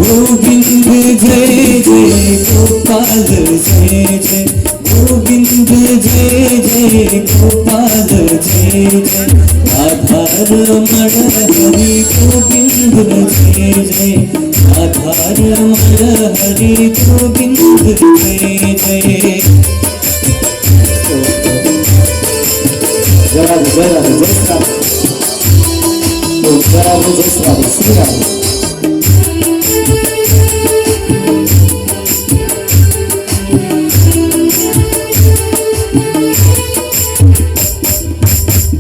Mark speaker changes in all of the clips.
Speaker 1: गोविंद जय जय गोपाल जय जय गोविंद जय जय गोपाल जय जय राधा रमण हरि गोविंद जय जय राधा रमण हरि गोविंद जय जय। जरा जरा जैसा जरा जैसा श्री राधे।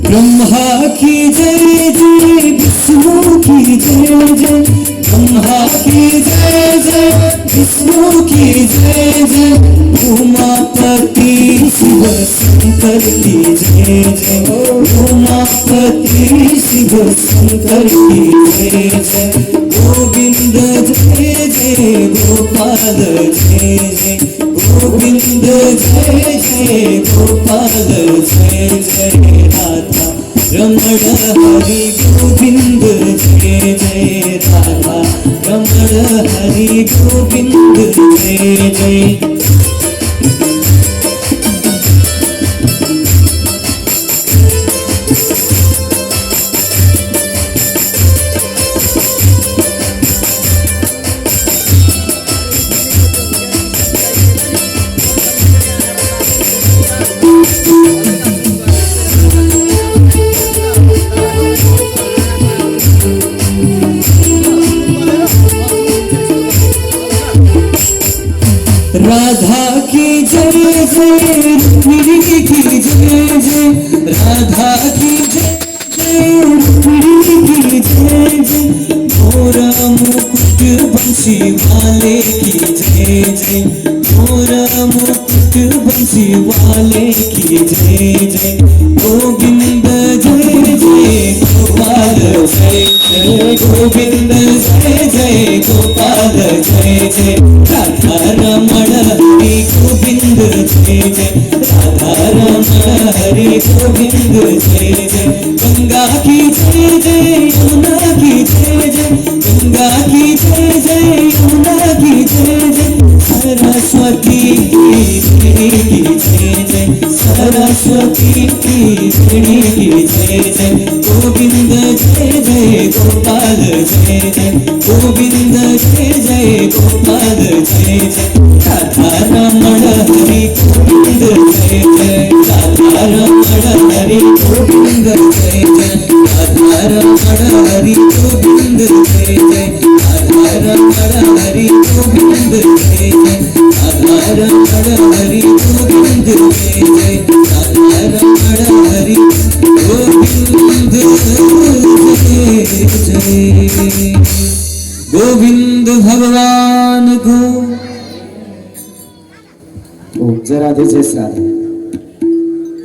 Speaker 1: ब्रह्मा की जय जय विष्णु की जय जय ब्रह्मा की जय जय विष्णु की जय जय उमापति शिव शंकर की जय जय उमापति शिव शंकर की जय जय गोविंद जय जय गोपाल जय जय गोविंद जय जय गोपाल जय जय राधा रमण हरि गोविंद जय जय राधा रमण हरि गोविंद जय जय। राधा की जय जय रुक्मिणी की जय जय राधा की जय जय रुक्मिणी की जय जय मोरा मुकुट बंसी वाले की जय जय मोरा मुकुट बंसी वाले की जय जय गोविंद जय जय गोपाल जय जय गोविंद जय जय गोपाल जय जय राधा रमण हरि गोविंद जय जय राधा रमण हरि गोविंद जय जय गंगा की जय जय यमुना की जय जय गंगा की जय जय यमुना की जय जय सरस्वती की जय जय सरस्वती की जय जय गोविंद जय जय गोपाल जय जय गोविंद जय जय गोपाल जय जय राधा रमण हरि गोविंद जय जय राधा रमण हरि गोविंद जय जय राधा रमण हरि गोविंद जय जय राधा रमण हरि गोविंद जय जय राधा रमण हरि गोविंद जय जय राधा रमण हरि गोविंद जय जय गोविंद भगवान को। ओम जय राधे जय श्री राधे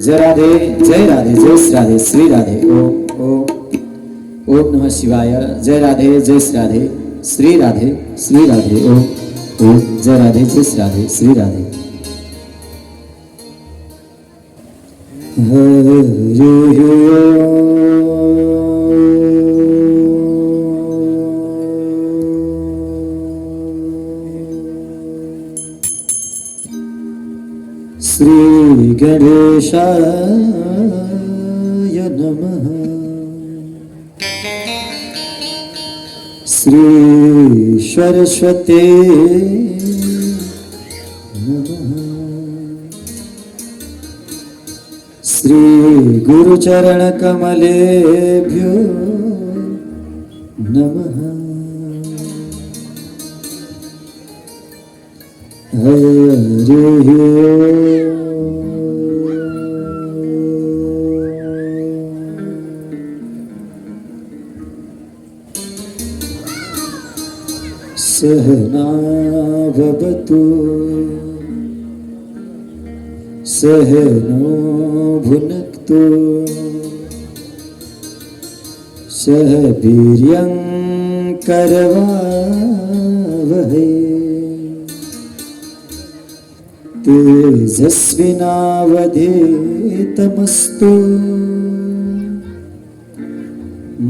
Speaker 1: जय राधे जय राधे जय श्री राधे श्री राधे ओम ओम ओम नमः शिवाय जय राधे जय श्री राधे श्री राधे ओम ओम जय राधे जय श्री राधे श्री राधे श्री गणेशाय नमः श्री सरस्वते नमः श्री गुरुचरण कमलेभ्यो नमः सहना भवतु सहनो भुनक्तु सह वीर्यं करवावहै तेजस्विनावधीतमस्तु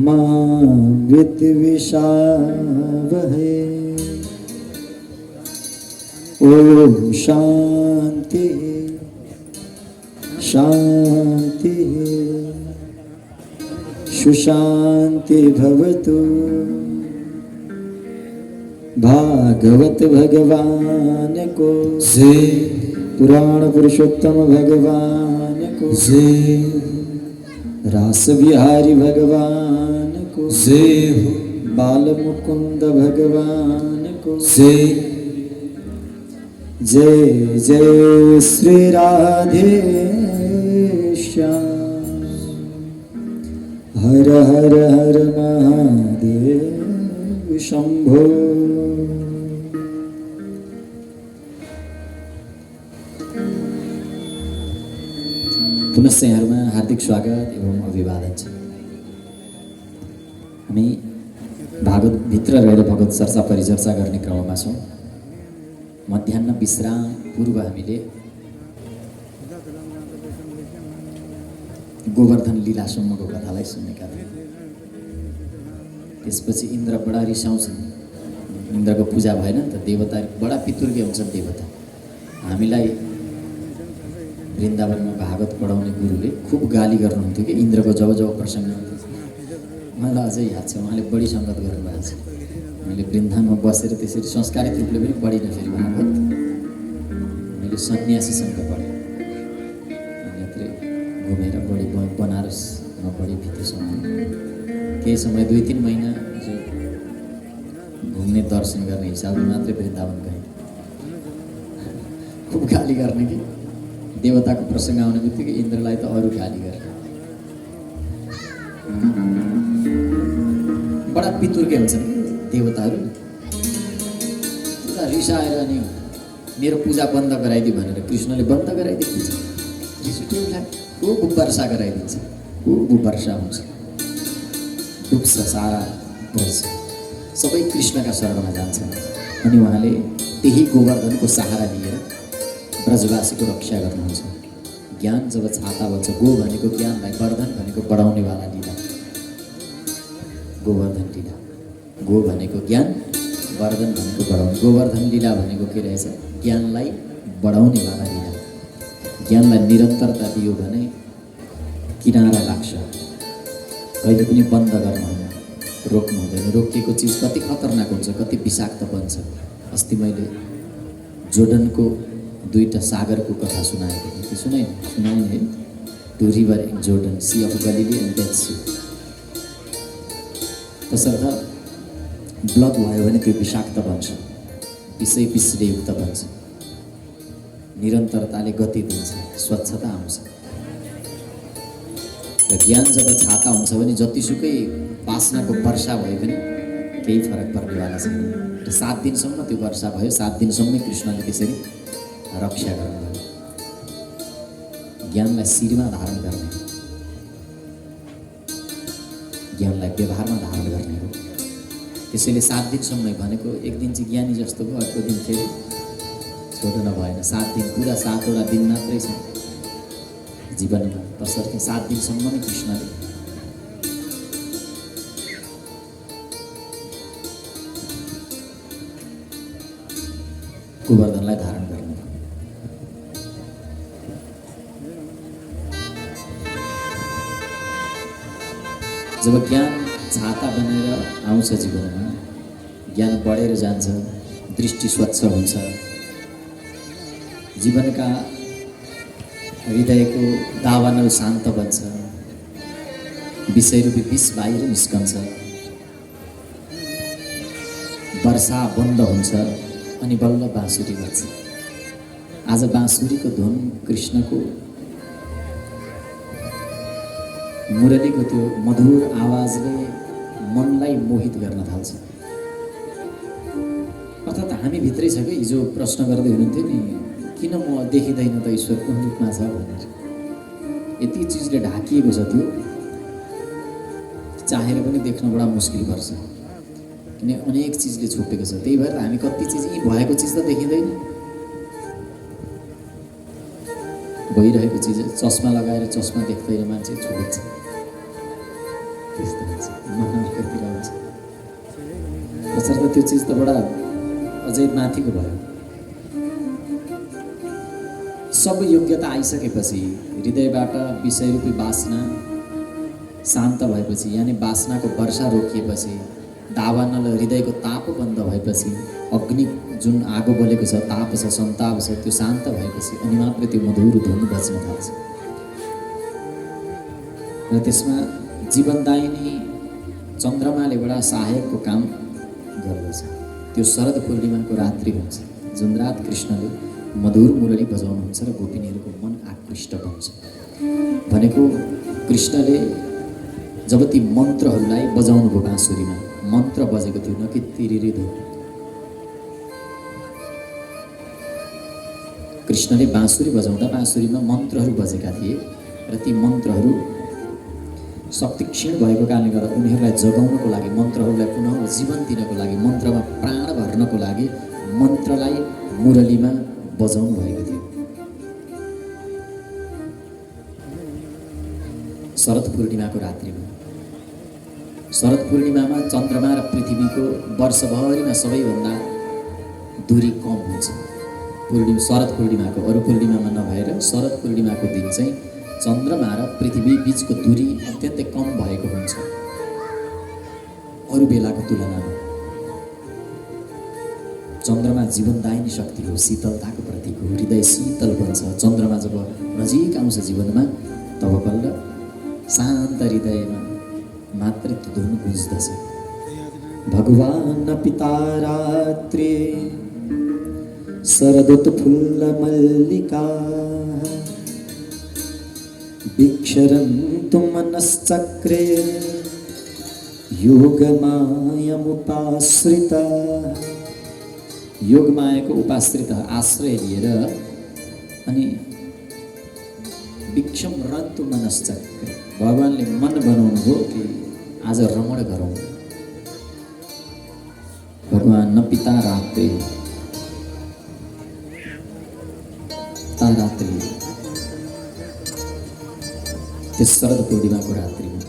Speaker 1: मा विद्विषावहै। ओम शांति शांति सुशांति भवतु। भागवत भगवान को जय, पुराण पुरुषोत्तम भगवान को जय, रास बिहारी भगवान को जय, बाल मुकुंद भगवान को जय। जय जय श्री राधे श्याम, हर हर हर महादेव शंभो। पुनश्च यहाँहरुमा हार्दिक स्वागत एवं अभिवादन छ। हामी भागवत भित्र रहेर भगवत चर्चा परिचर्चा गर्ने क्रममा छौँ। मध्याह्न विश्राम पूर्व हामीले गोवर्धन लीलासम्मको कथालाई सुनेका थियौँ। त्यसपछि इन्द्र बडा रिसाउँछन्, इन्द्रको पूजा भएन नि त, देवता बडा पितुर्के हुन्छन् देवता। हामीलाई वृन्दावनमा भागवत पढाउने गुरुले खुब गाली गर्नुहुन्थ्यो कि इन्द्रको जब जब प्रसङ्ग हुन्थ्यो। मलाई अझै याद छ, उहाँले बढी सङ्गत गर्नुभएको छ। मैले वृन्दावनमा बसेर त्यसरी संस्कारित रूपले पनि पढिनँ फेरि भागवत। मैले सन्यासीसँग पढेँ, अन्यत्रै घुमेर बढी बनारसमा बढी भित्रसम्म केही समय 2-3 महिना घुम्ने दर्शन गर्ने हिसाबले मात्रै वृन्दावन गएँ। खुब गाली गर्ने कि देवताको प्रसङ्ग आउने बित्तिकै इन्द्रलाई त अरू गाली गर्ने, बडा पितुर्के हुन्छन् देवताहरू। पुरा रिसाएर अनि मेरो पूजा बन्द गराइदियो भनेर कृष्णले बन्द गराइदियो पूजा। रिस उठ्यो उसलाई, खुब वर्षा गराइदिन्छ, खुब वर्षा हुन्छ, डुब्छ सारा वर्ष, सबै कृष्णका शरणमा जान्छ। अनि उहाँले त्यही गोवर्धनको सहारा लिएर ब्रजवासीको रक्षा गर्नुहुन्छ। ज्ञान जब छाता बन्छ, गो भनेको ज्ञानलाई, वर्धन भनेको बढाउनेवाला लीला, गोवर्धन लीला। गो भनेको ज्ञान, वर्धन भनेको बढाउने। गोवर्धन लीला भनेको के रहेछ? ज्ञानलाई बढाउनेवाला लीला। ज्ञानलाई निरन्तरता दियो भने किनारा लाग्छ, कहिले पनि बन्द गर्नु हुँदैन, रोक्नु हुँदैन। रोकिएको चिज कति खतरनाक हुन्छ, कति विषाक्त बन्छ। अस्ति मैले जोर्डनको 2टा सागरको कथा सुनाएको थिएँ, त्यो सुनाएँ है। 2 river in Jordan, Sea of Galilee and Dead Sea. तसर्थ ब्लड भयो भने त्यो विषाक्त बन्छ, विषय विषले युक्त बन्छ। निरन्तरताले गति दिन्छ, स्वच्छता आउँछ। र ज्ञान जब छाता हुन्छ भने जतिसुकै वासनाको वर्षा भयो भने केही फरक पर्नेवाला छैन। र 7 दिनसम्म त्यो वर्षा भयो, 7 दिनसम्मै कृष्णले त्यसरी रक्षा गर्नुभयो। ज्ञानलाई शिरमा धारण गर्ने, ज्ञानलाई व्यवहारमा धारण गर्ने हो। त्यसैले 7 दिनसम्म भनेको, एक दिन चाहिँ ज्ञानी जस्तो भयो, अर्को दिन फेरि छोड्न भएन। 7 दिन, पुरा 7वटा दिन मात्रै छ जीवनमा। तसर्थ 7 दिनसम्म नै कृष्णले गोवर्धनलाई धारण गर्ने। जब ज्ञान छाता बनेर आउँछ जीवनमा, ज्ञान बढेर जान्छ, दृष्टि स्वच्छ हुन्छ, जीवनका हृदयको दावानल शान्त बन्छ, विषयरूपी विष बाहिर निस्कन्छ, वर्षा बन्द हुन्छ, अनि बल्ल बाँसुरी बज्छ। आज बाँसुरीको धुन, कृष्णको मुरलीको त्यो मधुर आवाजले मनलाई मोहित गर्न थाल्छ। अर्थात् हामी भित्रै छ कि हिजो प्रश्न गर्दै हुनुहुन्थ्यो नि, किन म देखिँदैन त ईश्वर कुन रूपमा छ भनेर। यति चिजले ढाकिएको छ, त्यो चाहेर पनि देख्न बडा मुस्किल पर्छ, किन अनेक चिजले छोपेको छ। त्यही भएर हामी कति चिज यी भएको चिज त देखिँदैन, भइरहेको चिज। चस्मा लगाएर चस्मा देख्दैन मान्छे, छोडिन्छ, त्यस्तो हुन्छ, मनतिर आउँछ। तसर्थ त्यो चिज त बडा अझै माथिको भयो।
Speaker 2: सब योग्यता आइसकेपछि हृदयबाट विषयरूपी वासना शान्त भएपछि, यानि वासनाको वर्षा रोकिएपछि, दावानल हृदयको ताप बन्द भएपछि, अग्नि जुन आगो बलेको छ, ताप छ, सन्ताप छ, त्यो शान्त भएपछि अनि मात्रै त्यो मधुर धुन बज्न थाल्छ। र त्यसमा जीवनदायिनी चन्द्रमाले बडा सहायकको काम गर्दछ। त्यो शरद पूर्णिमाको रात्रि हुन्छ जुन रात कृष्णले मधुर मुरली बजाउनुहुन्छ र गोपिनीहरूको मन आकृष्ट हुन्छ। भनेको कृष्णले जब ती मन्त्रहरूलाई बजाउनुभयो बाँसुरीमा, मन्त्र बजेको थियो, न कि तिरिरी धो। कृष्णले बाँसुरी बजाउँदा बाँसुरीमा मन्त्रहरू बजेका थिए र ती मन्त्रहरू शक्ति क्षीण भएको कारणले गर्दा उनीहरूलाई जगाउनको लागि, मन्त्रहरूलाई पुनः जीवन दिनको लागि, मन्त्रमा प्राण भर्नको लागि मन्त्रलाई मुरलीमा बजाउनु भएको थियो। शरद पूर्णिमाको रात्रिमा, शरद पूर्णिमामा चन्द्रमा र पृथ्वीको वर्षभरिमा सबैभन्दा दूरी कम हुन्छ। शरद पूर्णिमाको, अरू पूर्णिमामा नभएर शरद पूर्णिमाको दिन चाहिँ चन्द्रमा र पृथ्वी बीचको दूरी अत्यन्तै कम भएको हुन्छ अरू बेलाको तुलनामा। चन्द्रमा जीवनदायिनी शक्ति हो, शीतलताको प्रतीक हो। हृदय शीतल बन्छ चन्द्रमा जब नजिक आउँछ जीवनमा, तब बल्ल शान्त हृदयमा मात्रै त्यो धुन गुन्जदछ। भगवान पिता रात्रि शरदोत्फुल्ल मल्लिका वीक्षरन्तु मनश्चक्रे योगमायमुपाश्रिता। योगमायाको उपाश्रित आश्रय लिएर अनि वीक्षम रन्तु मनश्चक्रे, भगवानले मन बनाउनु हो कि आज रमण गरौँ। भगवान न पिता रात्रि, रात्रि त्यस शरद पूर्णिमाको रात्रिमा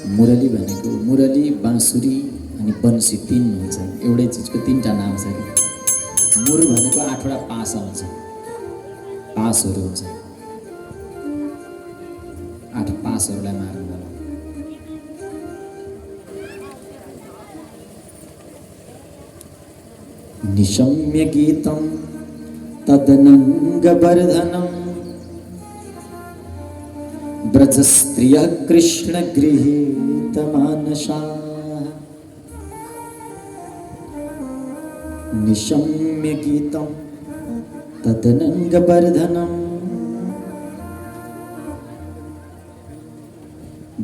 Speaker 2: मुरली भनेको, मुरली, बाँसुरी अनि बन्सी तीन हुन्छ। एउटै चिजको तीनटा नाम छ कि। मुर भनेको 8वटा पास आउँछ, पासहरू हुन्छ, 8 पासहरूलाई मार्नु। निशम्य गीतं तदनङ्गवर्धनं ब्रजस्त्रियः कृष्णगृहीतमानसाः। निशम्य गीतं तदनङ्गवर्धनं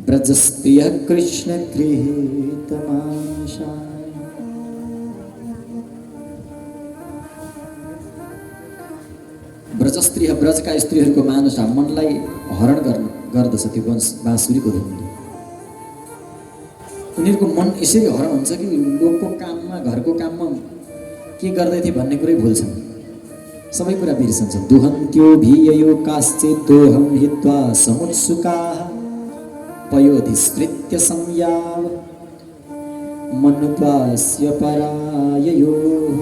Speaker 2: ब्रजस्त्रियः कृष्णगृहीतमानसाः। ब्रजस्त्री, ब्रजका स्त्रीहरूको मानस, मनलाई हरण गर्दछ त्यो बाँसुरीको धुनले। उनीहरूको मन यसरी हरण हुन्छ कि लोकको काममा, घरको काममा के गर्दै थिए भन्ने कुरै भुल्छन्, सबै कुरा बिर्सन्छन्। दुहन्त्यो भिययो काश्चिदोहं हित्वा समुत्सुकाः पयोधिस्कृत्य संयाव मनुत्वास्य पराययोः।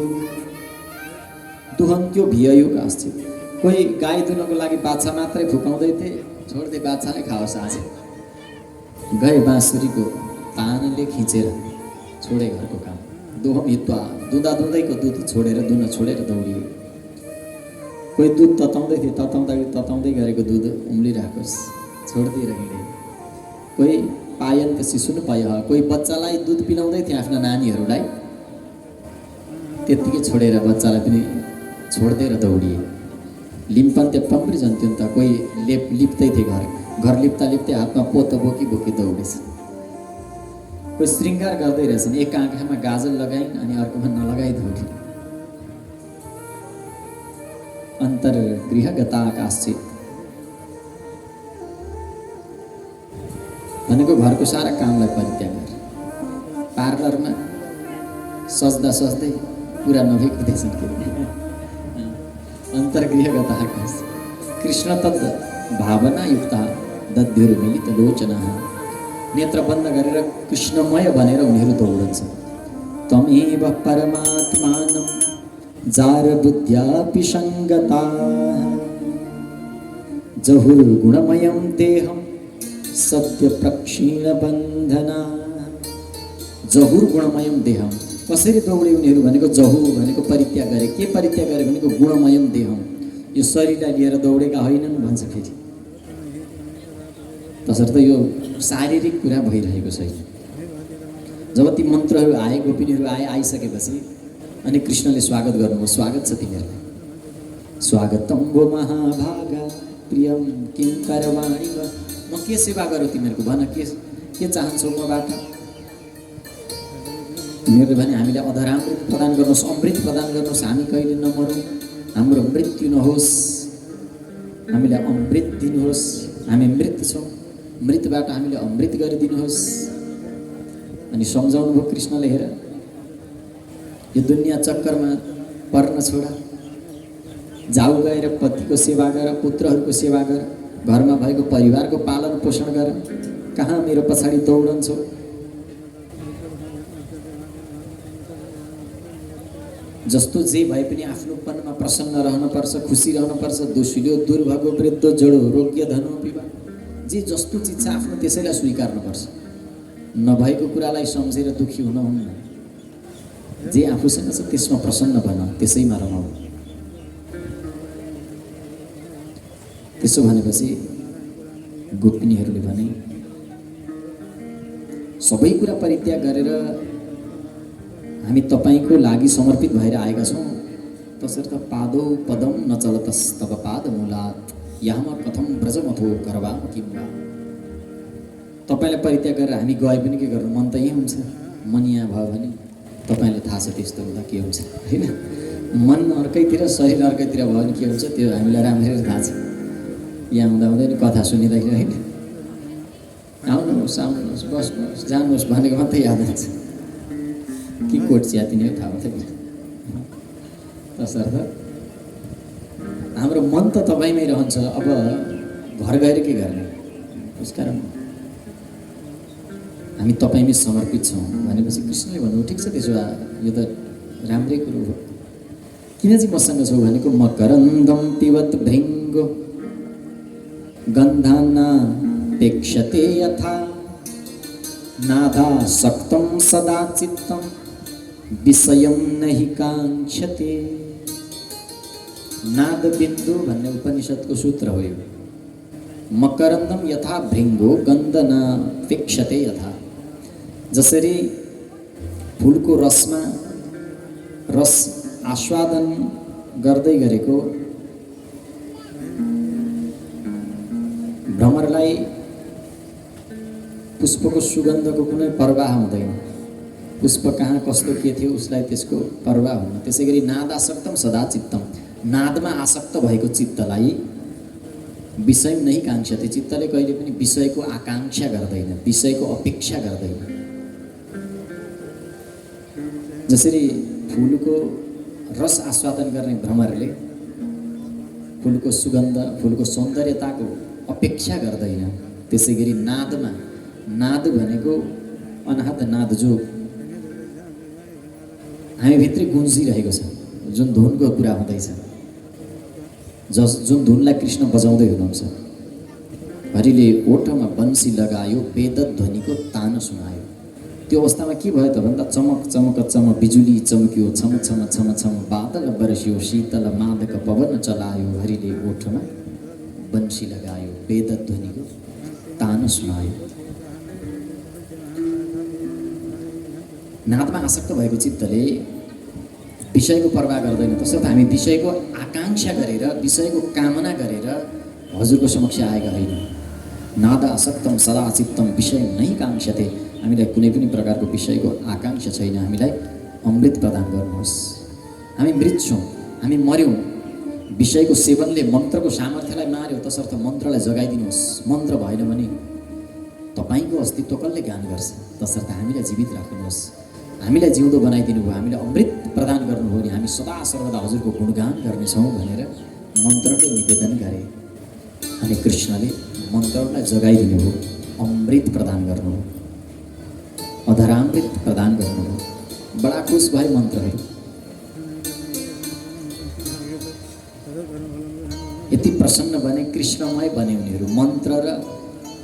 Speaker 2: दुहन्त्यो भिययो काश्चित्, कोही गाई दुनको लागि बाछा मात्रै फुकाउँदै थिए, छोड्दै बाछा नै खाओस् आज। गए बाँसुरीको तानले खिचेर छोडे घरको काम। दोहम हित्वा, दुँदैको दुध छोडेर, दुन छोडेर दौडिए। कोही दुध तताउँदै थिए, तताउँदै गरेको दुध उम्लिरहेकोस्, छोडिदिएर हिँडे। कोही पायन त शिशु न पाय, कोही बच्चालाई दुध पिलाउँदै थिए आफ्ना नानीहरूलाई, त्यत्तिकै छोडेर बच्चालाई पनि छोड्दै र दौडिए। लिम्पन्ते पम्प्री जन्थ्यो नि त, कोही लिप्दै थिए, घर लिप्दा हातमा पोतो बोकी दौडेछ। कोही श्रृङ्गार गर्दै रहेछन्, एक आँखामा गाजल लगाइन् अनि अर्कोमा नलगाइ दौडिन्। अन्तर्गृहगता काश्चित् भनेको घरको सारा कामलाई परित्याग गरेर पार्लरमा सज्दा सज्दै पुरा नभेक्दैछन् के। अन्तर्गृहगता कृष्ण तद् भावनायुक्ता दध्युर्मिलितलोचनाः नेत्र बन्द गरेर कृष्णमय भनेर उनीहरू दौडन्छ। तमेव परमात्मानं जार बुद्ध्यापि सङ्गता जहुर्गुणमयं देहं सद्य प्रक्षीणबन्धना। जहुर्गुणमयं देहं कसरी दौडे उनीहरू भनेको जहु भनेको परित्याग गरे। के परित्याग गरे भनेको गुणमयम देहम, यो शरीरलाई लिएर दौडेका होइनन् भन्छ फेरि। तसर्थ यो शारीरिक कुरा भइरहेको छैन। जब ती मन्त्रहरू आए, गोपिनीहरू आइसकेपछि अनि कृष्णले स्वागत गर्नुभयो। स्वागत छ तिमीहरूलाई। स्वागतम वो महाभागा प्रियम किं करवाणी वा। म के सेवा गरौँ तिमीहरूको, भन के चाहन्छौ मबाट। उनीहरूले भने हामीलाई अधरामृत प्रदान गर्नुहोस्, अमृत प्रदान गर्नुहोस्, हामी कहिले नमरौँ, हाम्रो मृत्यु नहोस्, हामीलाई अमृत दिनुहोस्, हामी मृत छौँ, मृतबाट हामीले अमृत गरिदिनुहोस्। अनि सम्झाउनु भयो कृष्णले, हेर यो दुनियाँ चक्करमा पर्न छोडा, जाऊ गएर पतिको सेवा गर, पुत्रहरूको सेवा गर, घरमा भएको परिवारको पालन पोषण गर, कहाँ मेरो पछाडि दौडन्छौ। जस्तो जे भए पनि आफ्नोपनमा प्रसन्न रहनुपर्छ, खुसी रहनुपर्छ। दोषिलो दुर्भगो वृद्ध जडो रोग्य धनो पिबा। जे जस्तो चिज छ आफ्नो त्यसैलाई स्वीकार्नुपर्छ। नभएको कुरालाई सम्झेर दुःखी हुनुहुन्न। जे आफूसँग छ त्यसमा प्रसन्न बन, त्यसैमा रमाऊ। त्यसो भनेपछि गोपिनीहरूले भने सबै कुरा परित्याग गरेर हामी तपाईँको लागि समर्पित भएर आएका छौँ। तसर्थ पादौ पदम नचलतस्तव पादमूलात् याम कथम ब्रजमथो करवाम किं वा। तपाईँलाई परित्याग गरेर हामी गए पनि के गर्नु, मन त यहीँ हुन्छ। मन यहाँ भयो भने तपाईँलाई थाहा छ त्यस्तो हुँदा के हुन्छ, होइन। मन अर्कैतिर, शरीर अर्कैतिर भयो भने के हुन्छ त्यो हामीलाई राम्ररी थाहा छ। यहाँ हुँदा हुँदै नि कथा सुनिँदाखेरि, होइन, आउनुहोस् आउनुहोस् बस्नुहोस् जानुहोस् भनेको मात्रै याद हुन्छ कि कोट च्यातिने थाहा हुँदैन। तसर्थ हाम्रो मन त तपाईँमै रहन्छ। अब घर गएर के गर्ने, त्यसकारण हामी तपाईँमै समर्पित छौँ भनेपछि कृष्णले भन्नुभयो ठिक छ, त्यसो भए यो त राम्रै कुरो हो। किन चाहिँ मसँग छौ भनेको मकरन्दम पिबत भृङ्गो गन्धानापेक्षते यथा नादासक्तं सदा चित्तं विषयं नहि काङ्क्षते। नादबिन्दु भन्ने उपनिषदको सूत्र हो यो। मकरन्दम यथा भृङ्गो गन्धनापेक्षते यथा। जसरी फुलको रसमा रस आस्वादन गर्दै गरेको भ्रमरलाई पुष्पको सुगन्धको कुनै परवाह हुँदैन। पुष्प कहाँ कस्तो के थियो उसलाई त्यसको परवाह हुन्न। त्यसै गरी नादासक्तम सदा चित्तम, नादमा आसक्त भएको चित्तलाई विषय नै काङ्क्षते। चित्तले कहिले पनि विषयको आकाङ्क्षा गर्दैन, विषयको अपेक्षा गर्दैन। जसरी फुलको रस आस्वादन गर्ने भ्रमरले फुलको सुगन्ध, फुलको सौन्दर्यताको अपेक्षा गर्दैन, त्यसै गरी नादमा, नाद भनेको अनाहत नाद जो हामीभित्रै गुन्जिरहेको छ, जुन धुनको कुरा हुँदैछ, जुन धुनलाई कृष्ण बजाउँदै हुनुहुन्छ। हरिले ओठमा बन्सी लगायो, वेदध्वनिको तान सुनायो। त्यो अवस्थामा के भयो त भन्दा चमक चमक चम बिजुली चम्क्यो, छम छम छम छम बादल बरस्यो, शीतल मादक पवन चलायो। हरिले ओठमा बन्सी लगायो, वेदध्वनिको तान सुनायो। नादमा आसक्त भएको चित्तले विषयको परवाह गर्दैन। तसर्थ हामी विषयको आकाङ्क्षा गरेर, विषयको कामना गरेर हजुरको समक्ष आएका होइन। नाद आसक्तम सदा चित्तम विषय नै काङ्क्षते। हामीलाई कुनै पनि प्रकारको विषयको आकाङ्क्षा छैन। हामीलाई अमृत प्रदान गर्नुहोस्। हामी मृत छौँ, हामी मर्यौँ। विषयको सेवनले मन्त्रको सामर्थ्यलाई मार्यो, तसर्थ मन्त्रलाई जगाइदिनुहोस्। मन्त्र भएन भने तपाईँको अस्तित्व कसले ज्ञान गर्छ। तसर्थ हामीलाई जीवित राख्नुहोस्, हामीलाई जिउँदो बनाइदिनु भयो, हामीलाई अमृत प्रदान गर्नुभयो भने हामी सदा सर्वदा हजुरको गुणगान गर्नेछौँ भनेर मन्त्रले निवेदन गरे। अनि कृष्णले मन्त्रलाई जगाइदिनु भयो। अमृत प्रदान गर्नुभयो, अधरामृत प्रदान गर्नुभयो। बडा खुश भए मन्त्रहरू। यति प्रसन्न बने, कृष्णमय बने उनीहरू। मन्त्र र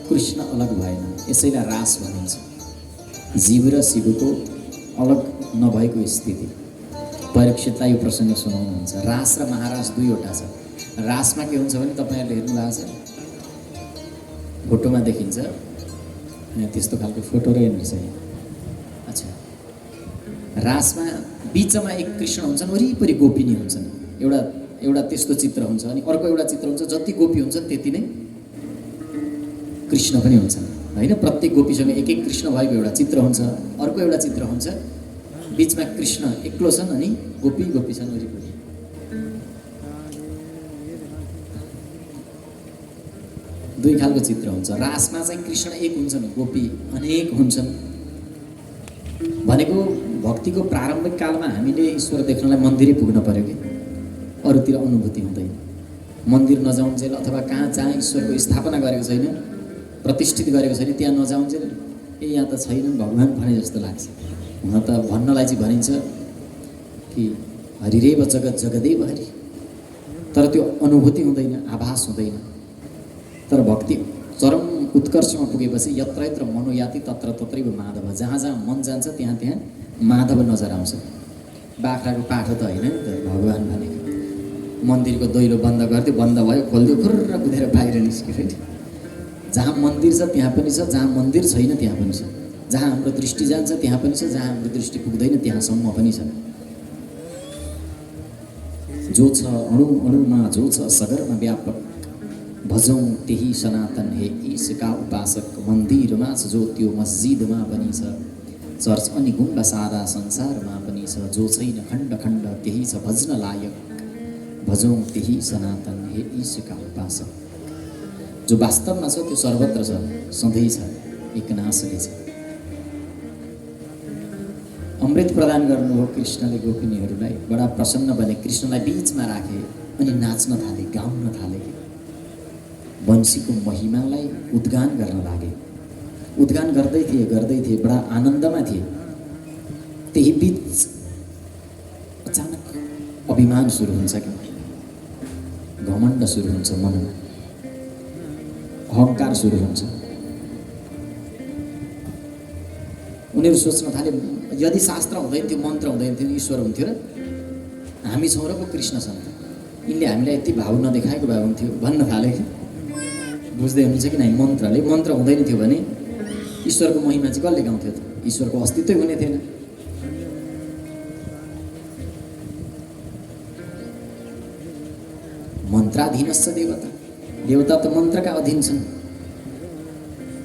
Speaker 2: कृष्ण अलग भएन, यसैलाई रास भनिन्छ। जीव र शिवको अलग नभएको स्थिति। परीक्षितलाई यो प्रसङ्ग सुनाउनुहुन्छ। रास र महारास दुईवटा छ। रासमा के हुन्छ भने तपाईँहरूले हेर्नु भएको छ, फोटोमा देखिन्छ, त्यस्तो खालको फोटो रहेनछ। अच्छा, रासमा बिचमा एक कृष्ण हुन्छन्, वरिपरि गोपिनी हुन्छन्। एउटा त्यस्तो चित्र हुन्छ, अनि अर्को एउटा चित्र हुन्छ, जति गोपी हुन्छन् त्यति नै कृष्ण पनि हुन्छन् होइन। प्रत्येक गोपीसँग एक एक कृष्ण भएको एउटा चित्र हुन्छ। अर्को एउटा चित्र हुन्छ, बिचमा कृष्ण एक्लो छन् अनि गोपी छन् वरिपरि। दुई खालको चित्र हुन्छ। रासमा चाहिँ कृष्ण एक हुन्छन्, गोपी अनेक हुन्छन्। भनेको भक्तिको प्रारम्भिक कालमा हामीले ईश्वर देख्नलाई मन्दिरै पुग्न पर्यो कि अरूतिर अनुभूति हुँदैन। मन्दिर नजाउन्जेल अथवा जहाँ ईश्वरको स्थापना गरेको छैन, प्रतिष्ठित गरेको छैन, त्यहाँ नजाउन्जेल ए यहाँ त छैनन् भगवान् भने जस्तो लाग्छ। हुन त भन्नलाई चाहिँ भनिन्छ कि हरिरेव जगत जगदेव हरि, तर त्यो अनुभूति हुँदैन, आभास हुँदैन। तर भक्ति चरम उत्कर्षमा पुगेपछि यत्र यत्र मनोयाति तत्र तत्रैव माधव, जहाँ जहाँ मन जान्छ त्यहाँ त्यहाँ माधव नजर आउँछ। बाख्राको पाठो त होइन नि त भगवान् भनेको। मन्दिरको दैलो बन्द गर्थ्यो, बन्द भयो, खोल्थ्यो, खुर्र कुदेर बाहिर निस्क्यो फेरि। जहाँ मन्दिर छ त्यहाँ पनि छ, जहाँ मन्दिर छैन त्यहाँ पनि छ। जहाँ हाम्रो दृष्टि जान्छ त्यहाँ पनि छ, जहाँ हाम्रो दृष्टि पुग्दैन त्यहाँसम्म पनि छ। जो छ अणु अणुमा, जो छ सगरमा व्यापक, भजौँ त्यही सनातन हे ईशका उपासक। मन्दिरमा छ जो त्यो मस्जिदमा पनि छ, चर्च अनि गुम्बा सारा संसारमा पनि छ। जो छैन खण्ड खण्ड त्यही छ भज्न लायक, भजौँ त्यही सनातन हे ईशका उपासक। जो वास्तवमा छ त्यो सर्वत्र छ, सधैँ छ, एकनासले छ। अमृत प्रदान गर्नुभयो कृष्णले गोपिनीहरूलाई। बडा प्रसन्न बने, कृष्णलाई बिचमा राखे अनि नाच्न थाले, गाउन थाले। वंशीको महिमालाई उद्गान गर्न लागे। उद्गान गर्दै थिए, बडा आनन्दमा थिए। त्यही बिच अचानक अभिमान सुरु हुन्छ कि घमण्ड सुरु हुन्छ, मनमा अहङ्कार सुरु हुन्छ। उनीहरू सोच्न थाले, यदि शास्त्र हुँदैन थियो, मन्त्र हुँदैन थियो, ईश्वर हुन्थ्यो र हामी छौँ र पो कृष्ण छन् त, यिनले हामीलाई यति भाव नदेखाएको भए हुन्थ्यो भन्न थाले कि। बुझ्दै हुनुहुन्छ कि नै? मन्त्र हुँदैन थियो भने ईश्वरको महिमा चाहिँ कसले गाउँथ्यो त? ईश्वरको अस्तित्वै हुने थिएन। मन्त्राधीनस्स देवता, देवता त मन्त्रका अधीन छन्।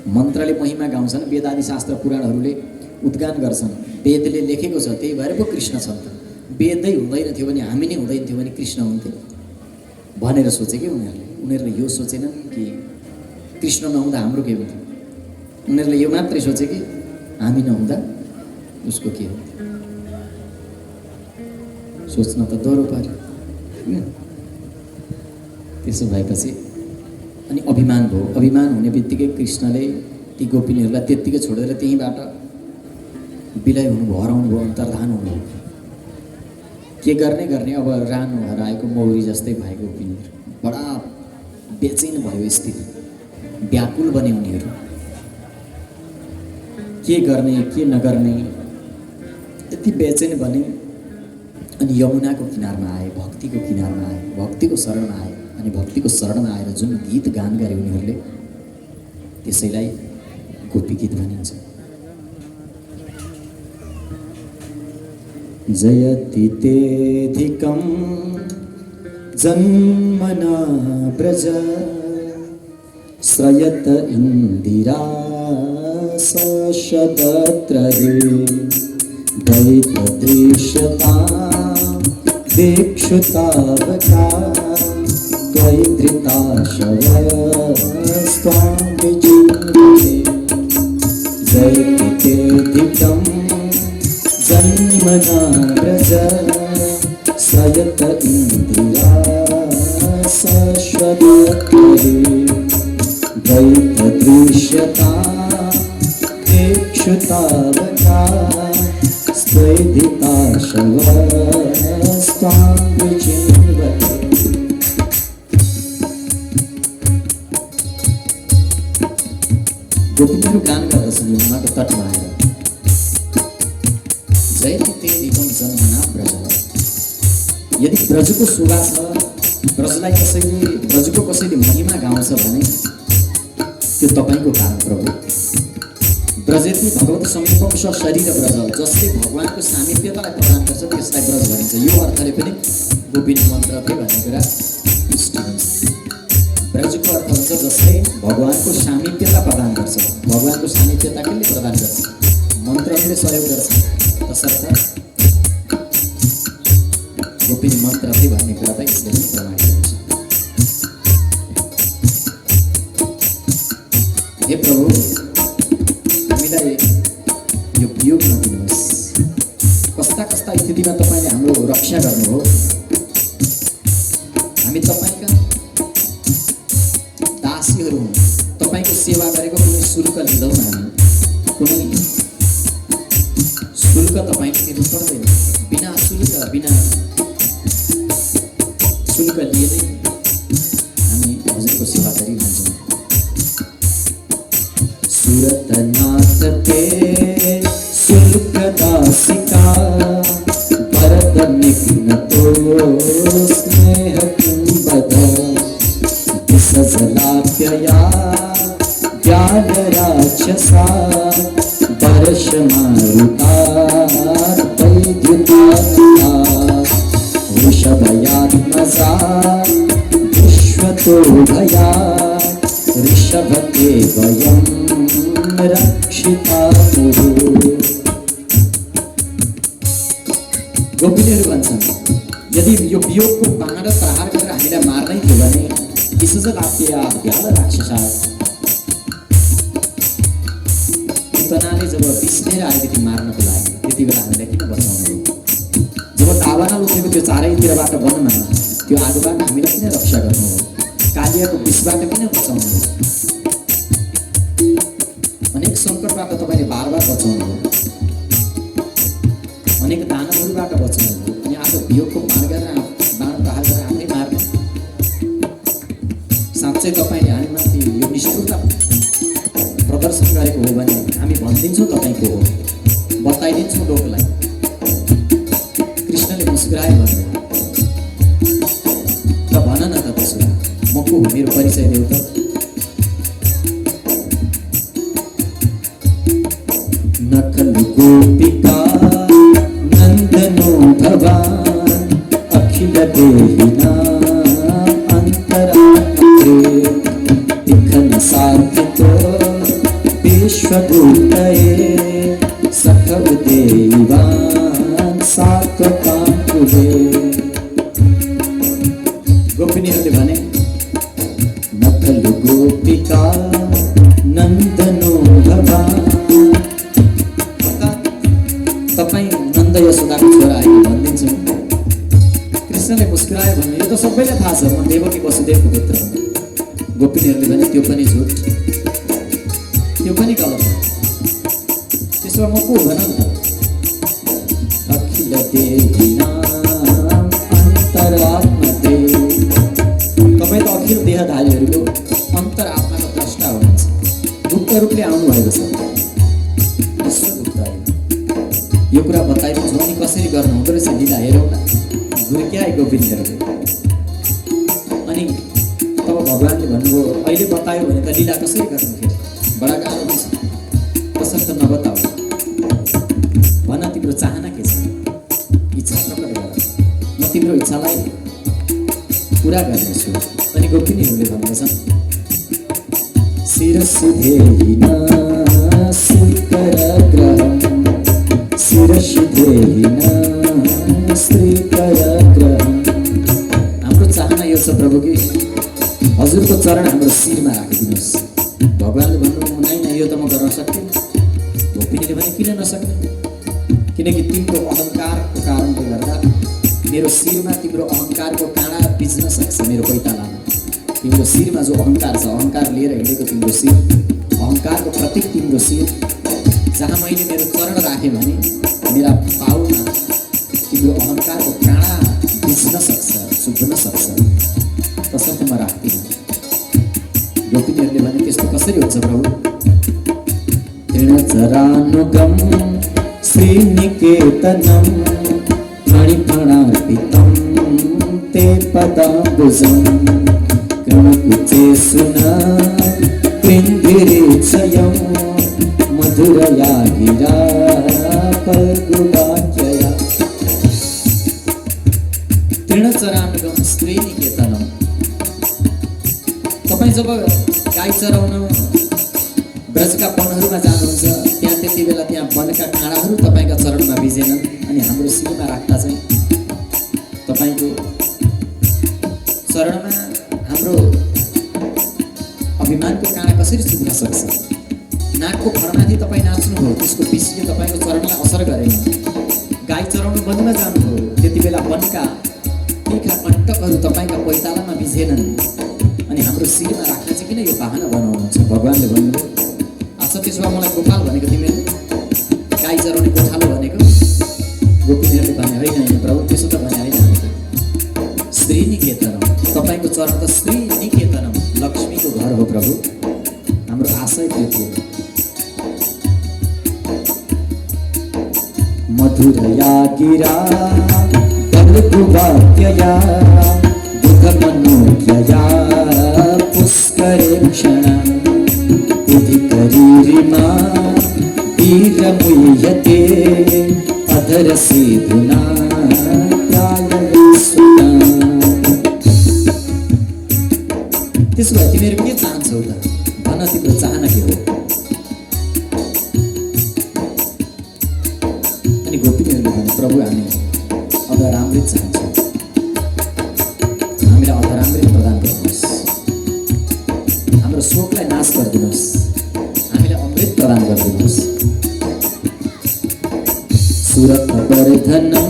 Speaker 2: मन्त्रले महिमा गाउँछन्, वेद आदि शास्त्र पुराणहरूले उद्गान गर्छन्। वेदले लेखेको छ, त्यही भएर पो कृष्ण छन् त। वेदै हुँदैन थियो भने, हामी नै हुँदैन थियो भने कृष्ण हुन्थे भनेर सोचे कि उनीहरूले यो सोचेनन् कि कृष्ण नहुँदा हाम्रो के हुन्थ्यो। उनीहरूले यो मात्रै सोचे कि हामी नहुँदा उसको के हुन्थ्यो। सोच्न त डह्रो पर्यो। त्यसो भएपछि अनि अभिमान भयो। अभिमान हुने बित्तिकै कृष्णले ती गोपिनीहरूलाई त्यत्तिकै छोडेर त्यहीँबाट विलय हुनुभयो, हराउनुभयो, अन्तर्धान हुनुभयो। के गर्ने अब रानो हराएको मौरी जस्तै भएको गोपिनीहरू बडा बेचैन भयो स्थिति, व्याकुल बने उनीहरू। के गर्ने के नगर्ने यति बेचैन बने। अनि यमुनाको किनारमा आए, भक्तिको किनारमा आए, भक्तिको शरणमा आए। अनि भक्तिको शरणमा आएर जुन गीत गान गरे उनीहरूले, त्यसैलाई गोपी गीत भनिन्छ। जयति तेऽधिकं जन्मना व्रज, श्रयत इन्दिरा सशतत्र हे। दैत्यदृश्यता दीक्षुतावका, त्वयिधृता शवस्त्वां विजीवते। जयति तेऽधिकं जन्मना व्रज, श्रयत इन्दिरा सशतत्र हे। दृश्यता इक्षुतावता स्त्वैधिता शवस्त्वां विचिन्वते। गोपीहरू गान गर्दछन् यमुनाको तटमा आएर, जयति ते दिगम जन्मना ब्रज। यदि ब्रजको शोभा छ, ब्रजलाई कसैले ब्रजको कसैले महिमा गाउँछ भने त्यो तपाईँको कारण प्रभु। ब्रजेति भगवत समीपम स शरीर ब्रज, जसले भगवानको सामिप्यतालाई प्रदान गर्छ त्यसलाई ब्रज भनिन्छ। यो अर्थले पनि गोपिनी मन्त्र भन्ने कुरा पुष्टि हुन्छ। ब्रजको अर्थ हुन्छ जसले भगवानको सामिप्यता प्रदान गर्छ। भगवानको सामिप्यता कसले प्रदान गर्छ? मन्त्रले सहयोग गर्छ। तसर्थ गोपिनी मन्त्र भन्ने कुरा त यसले पनि प्रमाणित हुन्छ। हे प्रभु, हामीलाई यो वियोग नदिनुहोस्। कस्ता कस्ता स्थितिमा तपाईँले हाम्रो रक्षा गर्नुभयो। हामी तपाईँका दासीहरू हौँ। तपाईँको सेवा गरेको कुनै शुल्क लिँदैनौँ। हामी कुनै शुल्क तपाईँले दिनु पर्दैन। बिना शुल्क लिएरै हामी हजुरको सेवा गरिरहन्छौँ। सुरतनाथ ते शुल्क दासिका भरत निघ्नतो स्नेह कुंभद विसजलाप्यया व्याल राक्षसा वर्ष मारुतात् वैद्युतात् वृषभयात्मजा विश्वतो भया ऋषभते वयं रक्षिताः। गोपिनीहरू भन्छन्, यदि यो वियोगको बाण र प्रहार गरेर हामीलाई मार्नै थियो भने विसजलाप्यया व्याल राक्षसा, पूतनाले जब विस्मेर आएदेखि मार्नको लागि त्यति बेला हामीलाई किन बचाउनु? जब दावाना उठेको त्यो चारैतिरबाट वनमा त्यो आगोबाट हामीलाई किन रक्षा गर्नु? कालियाको विषबाट किन बचाउनु? अनेक सङ्कटबाट तपाईँले बार बार बचाउनु, अनेक दानवहरूबाट बचाउनु, अनि आज वियोगको बाण प्रहार गरेर आफै मार्नु। साँच्चै तपाईँले हामीमाथि यो निष्ठुरता प्रदर्शन गरेको हो भने हामी भनिदिन्छौँ तपाईँको हो, बताइदिन्छौँ लोकलाई। कृष्णले मुस्कुराए भन्नु, त भन न त त्यसो म को हो, मेरो परिचय देऊ त। नखलु गोपिका नन्दनो भवान् अखिल देहिना अन्तरात्मे दिखन सार्थितो विश्वभूतये सखव देवान् सात्वकाकुले। गोपिनीहरूले भने, नखलु गोपिका नन्दनो भवान्, तपाईँ नन्द यशोदाको छोरा आएको भनिदिन्छु। कृष्णले मुस्कुरायो भने, यो त सबैलाई थाहा छ म देवकी वसुदेवको पुत्र हो। गोपिनीहरूले भने त्यो पनि झुट, त्यो पनि गलत हो। त्यसो भए म को भन न? अखिल देहिनाम अन्तरात्मते, तपाईँ त अखिल देहधारीहरूको अन्तरात्माको द्रष्टा हुनुहुन्छ। गुप्त रूपले आउनुभएको छ। यो कुरा बताइदिन्छु अनि कसरी गर्नु हुँदो रहेछ लीला हेरौँ न। गुर्क्याए गोपिनीहरूले। अनि तब भगवान्ले भन्नुभयो, अहिले बतायो भने त लीला कसरी गर्नु? फेरि बडा गाह्रो हुन्छ, तसर्थ नबताऊ। भन तिम्रो चाहना के छ, इच्छा प्रकट गर, म तिम्रो इच्छालाई पुरा गर्नेछु। अनि गोपिनीहरूले भन्दैछन्, शिरसिधेहिना श्रीकरग्रहम् शिरसिधेहिना श्रीकरग्रहम्। हाम्रो चाहना यो छ प्रभु कि हजुरको चरण हाम्रो शिरमा राखिदिनुहोस्। भगवान्ले भन्नुभयो, नाइन यो त म गर्न सक्दिनँ। गोपिनीले भने किन नसक्ने? किनकि तिम्रो अहङ्कारको कारणले गर्दा मेरो शिरमा तिम्रो अहङ्कारको काँडा बिच्न सक्छ। मेरो पैतालामा तिम्रो शिरमा जो अहङ्कार छ, अहङ्कार लिएर हिँडेको तिम्रो शिर अहङ्कारको प्रतीक तिम्रो शिर, जहाँ मैले मेरो चरण राखेँ भने मेरा पाउमा तिम्रो अहङ्कारको काँडा भिज्न सक्छ, चुब्न सक्छ, तसर्थ म राख्दिनँ। गोपिनीहरूले भने त्यस्तो कसरी हुन्छ प्रभु? तृणचरानुगम श्रीनिकेतनम मणिफणार्पितं ते पदाम्बुजं कृणकुचे सुना कृन्दिरेक्षयं मधुरया गिरा फल्गुवाक्यया। तृणचरानुगम श्रीनिकेतनम, तपाईँ जब गाई चराउन ब्रजका वनहरूमा जानुहुन्छ, त्यहाँ त्यति बेला त्यहाँ वनका काँडाहरू तपाईँका चरणमा भिजेनन्, अनि हाम्रो शिरमा राख्दा चाहिँ तपाईँको चरणमा हाम्रो अभिमानको काँडा कसरी चुब्न सक्छ? नाकको फणमाथि तपाईँ नाच्नुभयो, त्यसको विषले तपाईँको चरणलाई असर गरेन। गाई चराउनु वनमा जानुभयो, त्यति बेला वनका तीखा कण्टकहरू तपाईँका पैतालामा भिजेनन्, अनि हाम्रो शिरमा राख्न चाहिँ किन यो बाहना बनाउनुहुन्छ? भगवान्ले भन्नुभयो, अच्छा त्यसो भए मलाई गोपाल भनेको तिमीहरू, गाई चराउने गोठालो भनेको? गोपिनीहरूले भने होइन होइन प्रभु, त्यसो त भने होइन भनेको। श्रीनिकेतनम, तपाईँको चरण त श्रीनिकेतनम, लक्ष्मीको घर हो प्रभु। हाम्रो आशय त्यो थियो। मधुरया गिरा फल्गुवाक्यया दुःखमनोज्ञया पुष्करेक्षणा उदिकरीरिमा वीरमुह्यते अधरसेधुना प्रायस्वता। त्यसो भए तिमीहरू के चाहन्छौ त? भन तिम्रो चाहना के हो? अनि गोपिनीहरूले भने प्रभु हामी अधरामृत चाहन्छौँ, हामीलाई अधरामृत प्रदान गर्नुहोस्, हाम्रो शोकलाई नाश गरिदिनुहोस्, हामीलाई अमृत प्रदान गरिदिनुहोस्। सुरतवर्धनं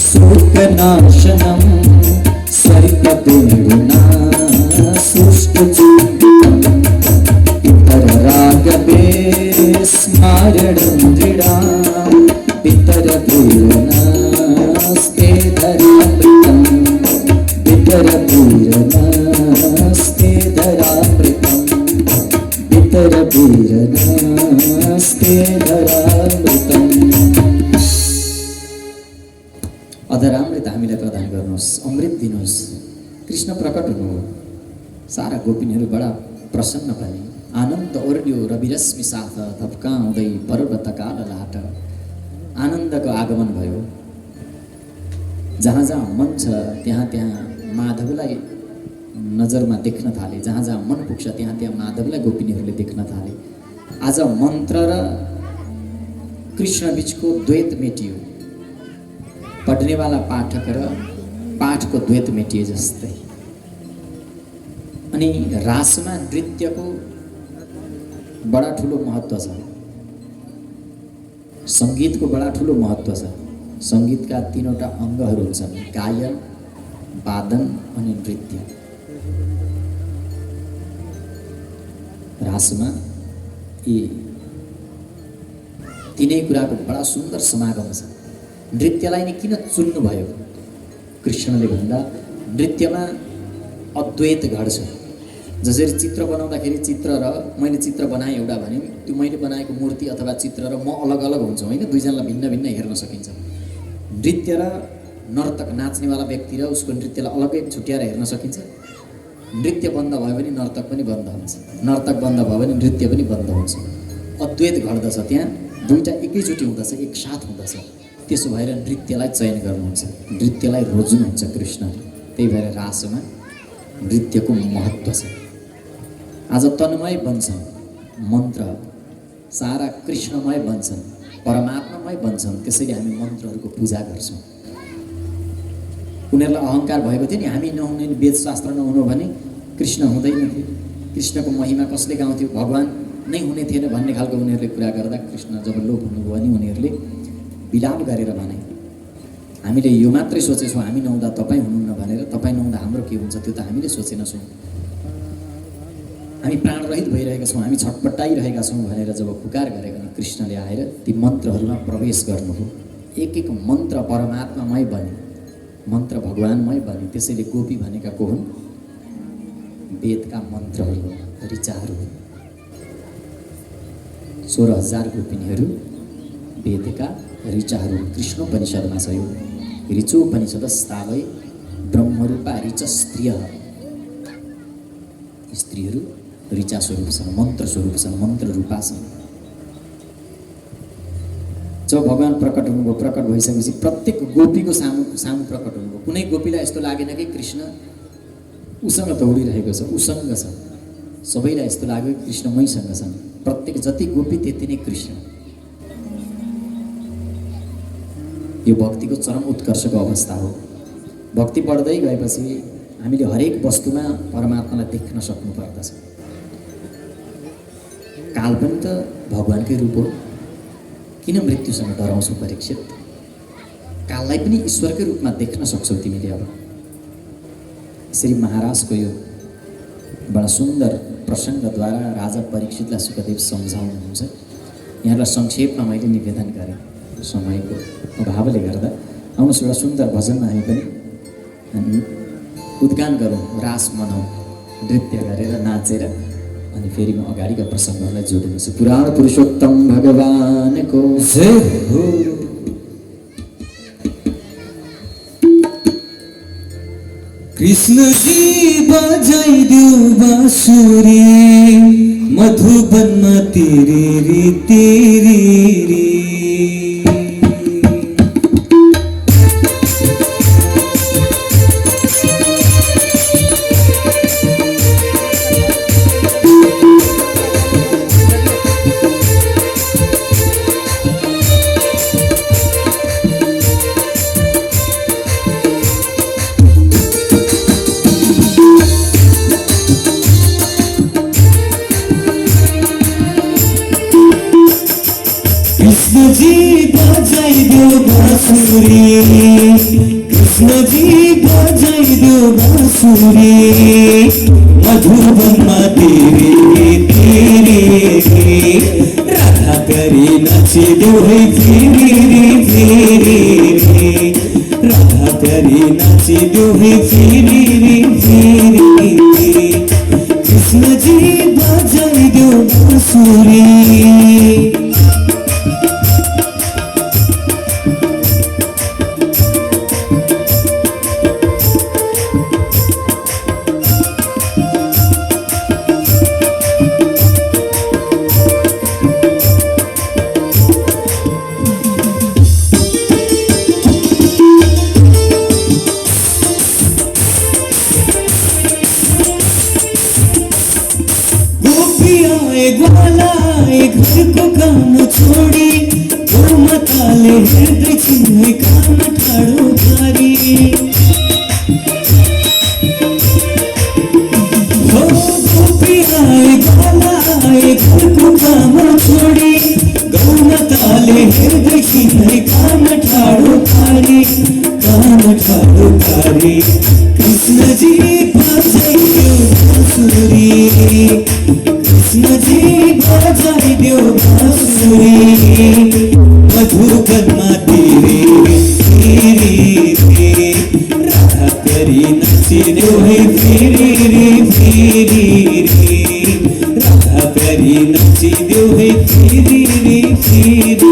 Speaker 2: शोकनाशनं सरितवेणुना सुष्ठुचिन्तितं पितररागवे स्मारणं दृढां पितरपूर्णस्ते धरामृतं पितरपूर्णस्ते धरामृतं पितरपूर्णस्ते धरामृतं। अधरामृत हामीलाई प्रदान गर्नुहोस्, अमृत दिनुहोस्। कृष्ण प्रकट हुनुभयो, सारा गोपिनीहरू बडा प्रसन्न बने। आनन्द ओर्ल्यो रविरश्मि साथ धप्काउँदै पर्वतकाल लाट। आनन्दको आगमन भयो। जहाँ जहाँ मन छ त्यहाँ त्यहाँ माधवलाई नजरमा देख्न थाले, जहाँ जहाँ मन पुग्छ त्यहाँ त्यहाँ माधवलाई गोपिनीहरूले देख्न थाले। आज मन्त्र र कृष्ण बीचको द्वैत मेटियो, पढ्नेवाला पाठक र पाठको द्वैत मेटिए जस्तै। अनि रासमा नृत्यको बडा ठुलो महत्त्व छ, सङ्गीतको बडा ठुलो महत्त्व छ। सङ्गीतका तीनवटा अङ्गहरू हुन्छन्, गायन, वादन अनि नृत्य। रासमा यी तिनै कुराको बडा सुन्दर समागम छ। नृत्यलाई नै किन चुन्नुभयो? कृष्णले भन्दा नृत्यमा अद्वैत घट्छ। जसरी चित्र बनाउँदाखेरि चित्र र मैले चित्र बनाएँ एउटा भने त्यो मैले बनाएको मूर्ति अथवा चित्र र म अलग अलग हुन्छौँ होइन, दुईजनालाई भिन्न भिन्न हेर्न सकिन्छ। नृत्य र नर्तक, नाच्नेवाला व्यक्ति र उसको नृत्यलाई अलग्गै छुट्याएर हेर्न सकिन्छ। नृत्य बन्द भयो भने नर्तक पनि बन्द हुन्छ, नर्तक बन्द भयो भने नृत्य पनि बन्द हुन्छ। अद्वैत घट्दछ, त्यहाँ दुईवटा एकैचोटि हुँदछ, एकसाथ हुँदछ। त्यसो भएर नृत्यलाई चयन गर्नुहुन्छ, नृत्यलाई रोज्नुहुन्छ कृष्णले। त्यही भएर रासमा नृत्यको महत्त्व छ। आज तन्मय बन्छन् मन्त्र, सारा कृष्णमय बन्छन्, परमात्मामय बन्छन्। त्यसैले हामी मन्त्रहरूको पूजा गर्छौँ। उनीहरूलाई अहङ्कार भएको थियो नि, हामी नहुने वेदशास्त्र नहुनु भने कृष्ण हुँदैन थियो, कृष्णको महिमा कसले गाउँथ्यो, भगवान नै हुने थिएन भन्ने खालको उनीहरूले कुरा गर्दा कृष्ण जब लोप हुनुभयो भने उनीहरूले विलाप गरेर भने हामीले यो मात्रै सोचेछौँ, हामी नहुँदा तपाईँ हुनुहुन्न भनेर। तपाईँ नहुँदा हाम्रो के हुन्छ त्यो त हामीले सोचेनछौँ। हामी प्राणरहित भइरहेका छौँ, हामी छटपटाइरहेका छौँ भनेर जब पुकार गरे भने कृष्णले आएर ती मन्त्रहरूमा प्रवेश गर्नुभयो। एक एक मन्त्र परमात्मामय बने, मन्त्र भगवान्मय बने। त्यसैले गोपी भनेका को हुन्? वेदका मन्त्रहरू हुन्, ऋचाहरू हुन्। 16,000 गोपिनीहरू वेदका ऋचाहरू हुन्। कृष्णोपनिषदमा छ यो, ऋचोपनिषदस्तावै ब्रह्मरूपा ऋच स्त्रियः। स्त्रीहरू ऋचा स्वरूप छन्, मन्त्र स्वरूप छन्, मन्त्र रूपा छन्। जब भगवान् प्रकट हुनुभयो, प्रकट भइसकेपछि प्रत्येक गोपीको सामु प्रकट हुनुभयो। कुनै गोपीलाई यस्तो लागेन कि कृष्ण उसँग दौडिरहेको छ, उसँग छ। सबैलाई यस्तो लाग्यो कि कृष्ण मैसँग छन्। प्रत्येक जति गोपी त्यति नै कृष्ण। यो भक्तिको चरम उत्कर्षको अवस्था हो। भक्ति बढ्दै गएपछि हामीले हरेक वस्तुमा परमात्मालाई देख्न सक्नु पर्दछ। काल पनि त भगवानकै रूप हो। किन मृत्युसँग डराउँछौ परीक्षित? काललाई पनि ईश्वरकै रूपमा देख्न सक्छौ तिमीले। अब श्री महाराजको यो बडा सुन्दर प्रसङ्गद्वारा राजा परीक्षितलाई सुखदेव सम्झाउनुहुन्छ। यहाँलाई संक्षेपमा मैले निवेदन गरेँ, समयको अभावले गर्दा। आउनुहोस् एउटा सुन्दर भजनमा हामी पनि हामी उद्गान गरौँ, रास मनाउँ, नृत्य गरेर नाचेर। अनि फेरि म अगाडिका प्रसङ्गहरूलाई जोडिनेछु। पुराण पुरुषोत्तम भगवानको जय हो।
Speaker 1: कृष्ण जी बजाइदेऊ बाँसुरी, मधुबनमा तेरी तेरी। कृष्ण जी बजाइदेऊ बाँसुरी, कृष्ण जी बजाइदेऊ बाँसुरी, मधुबनमा तेरी तेरी। राधा प्यारी नाचिदेऊ है फेरि फेरि, राधा प्यारी नाचिदेऊ है फेरि फेरि। कृष्ण जी बजाइदेऊ बाँसुरी। ग्वालाए घर को काम छोड़ी, गोमताले हृदय चिन्ह काम ठाड़ो भारी। हो गोपियाए ग्वालाए घर को काम छोड़ी, गोमताले हृदय चिन्ह काम ठाड़ो भारी, काम ठाड़ो भारी। कृष्ण जी बजाइदेऊ बाँसुरी, कृष्ण जी बजाइदेऊ बाँसुरी, मधुबनमा तेरी तेरी। राधा प्यारी नाचिदेऊ है फेरि फेरि, राधा प्यारी नाचिदेऊ है फेरि फेरि।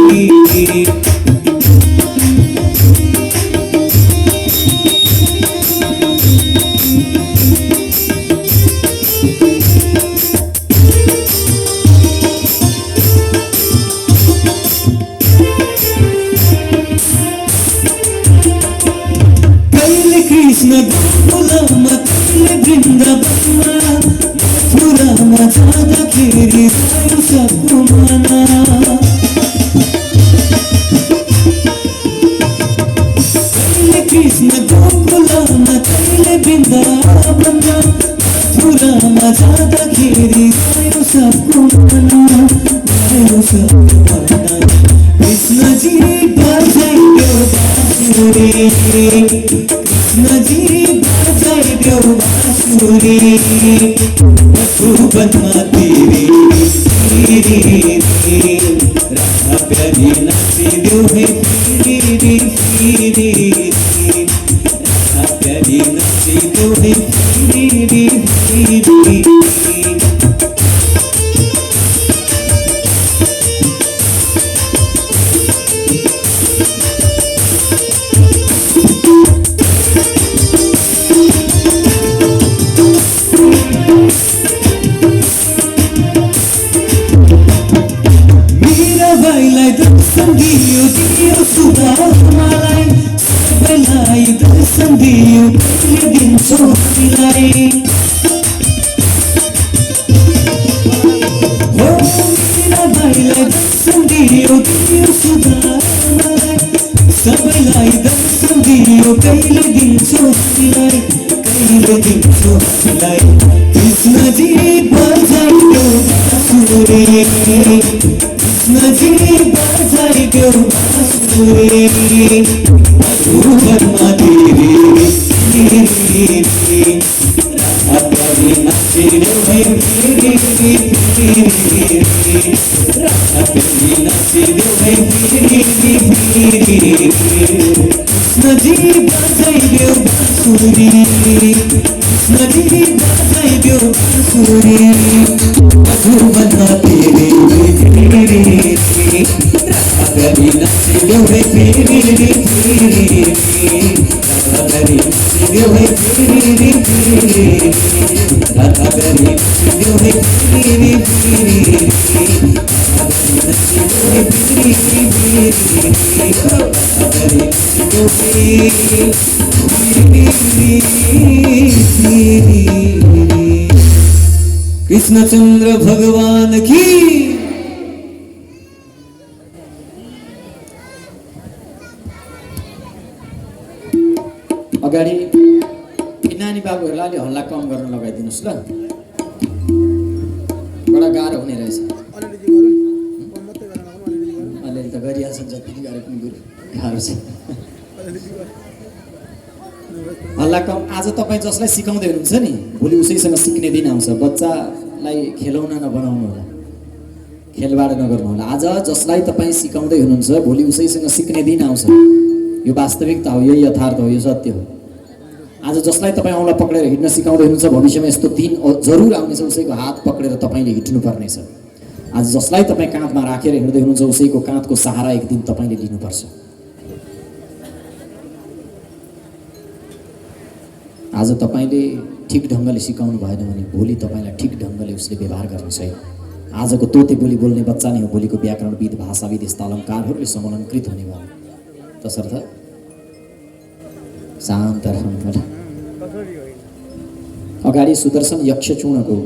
Speaker 1: कृष्ण गोकुलमा कहिले वृन्दावनमा, मथुरामा जाँदाखेरि आयो सबको मना। कहिले कृष्ण गोकुलमा कहिले वृन्दावनमा, मथुरामा जाँदाखेरि आयो सबको मना, आयो सबको मना। कृष्ण जी बजाइदेऊ बाँसुरी, कृष्ण जी बजाइदेऊ बाँसुरी। बांसुरी मधुबनमा तेरी राधा प्यारी नाचिदेऊ है फिरी फिरी राधा प्यारी नाचिदेऊ है फिरी फिरी सबैलाई दर्शन दियो दियो सुधारमालाई सबैलाई दर्शन दियो कहिले दिन्छौ हामीलाई हो मेरा भाइलाई दर्शन दियो दियो सुधारमालाई सबैलाई दर्शन दियो कहिले दिन्छौ हामीलाई कहिले दिन्छौ हामीलाई कृष्णजी बजाइदेऊ बाँसुरी कृष्णजी बजाइदेऊ बाँसुरी मधुबनमा तेरी राधा प्यारी नाचिदेऊ है फिरी फिरी राधा प्यारी नाचिदेऊ है फिरी फिरी कृष्णजी बजाइदेऊ बाँसुरी कृष्णजी बजाइदेऊ बाँसुरी मधुबनमा तेरी राधा प्यारी नाचिदेऊ है फिरी फिरी राधा प्यारी नाचिदेऊ है फिरी फिरी राधा प्यारी नाचिदेऊ है फिरी फिरी राधा प्यारी नाचिदेऊ है फिरी फिरी राधा प्यारी नाचिदेऊ है फिरी कृष्णचंद्र भगवान की
Speaker 2: अगाडि नानी बाबुहरूलाई अलि हल्ला कम गर्न लगाइदिनुहोस् ल बडा गाह्रो हुने रहेछ अलिअलि त गरिहाल्छन् जति गरे पनि गुरु गाह्रो छ हल्ला कम आज तपाईँ जसलाई सिकाउँदै हुनुहुन्छ नि भोलि उसैसँग सिक्ने दिन आउँछ बच्चालाई खेलौना नबनाउनु होला खेलबाड नगर्नु होला आज जसलाई तपाईँ सिकाउँदै हुनुहुन्छ भोलि उसैसँग सिक्ने दिन आउँछ यो वास्तविकता हो यही यथार्थ हो यो सत्य हो आज जसलाई तपाईँ औँला पक्रेर हिँड्न सिकाउँदै हुनुहुन्छ भविष्यमा यस्तो दिन जरुर आउनेछ उसैको हात पक्रेर तपाईँले हिँड्नुपर्नेछ आज जसलाई तपाईँ काँधमा राखेर हिँड्दै हुनुहुन्छ उसैको काँधको सहारा एक दिन तपाईँले लिनुपर्छ आज तपाईँले ठिक ढङ्गले सिकाउनु भएन भने भोलि तपाईँलाई ठिक ढङ्गले उसले व्यवहार गर्ने छैन आजको तोते बोली बोल्ने बच्चा नै हो भोलिको व्याकरणविद भाषाविद यस्ता अलङ्कारहरूले समलङ्कृत हुने भयो तसर्थ शान्त रहनु अगाडि सुदर्शन यक्षचूर्णको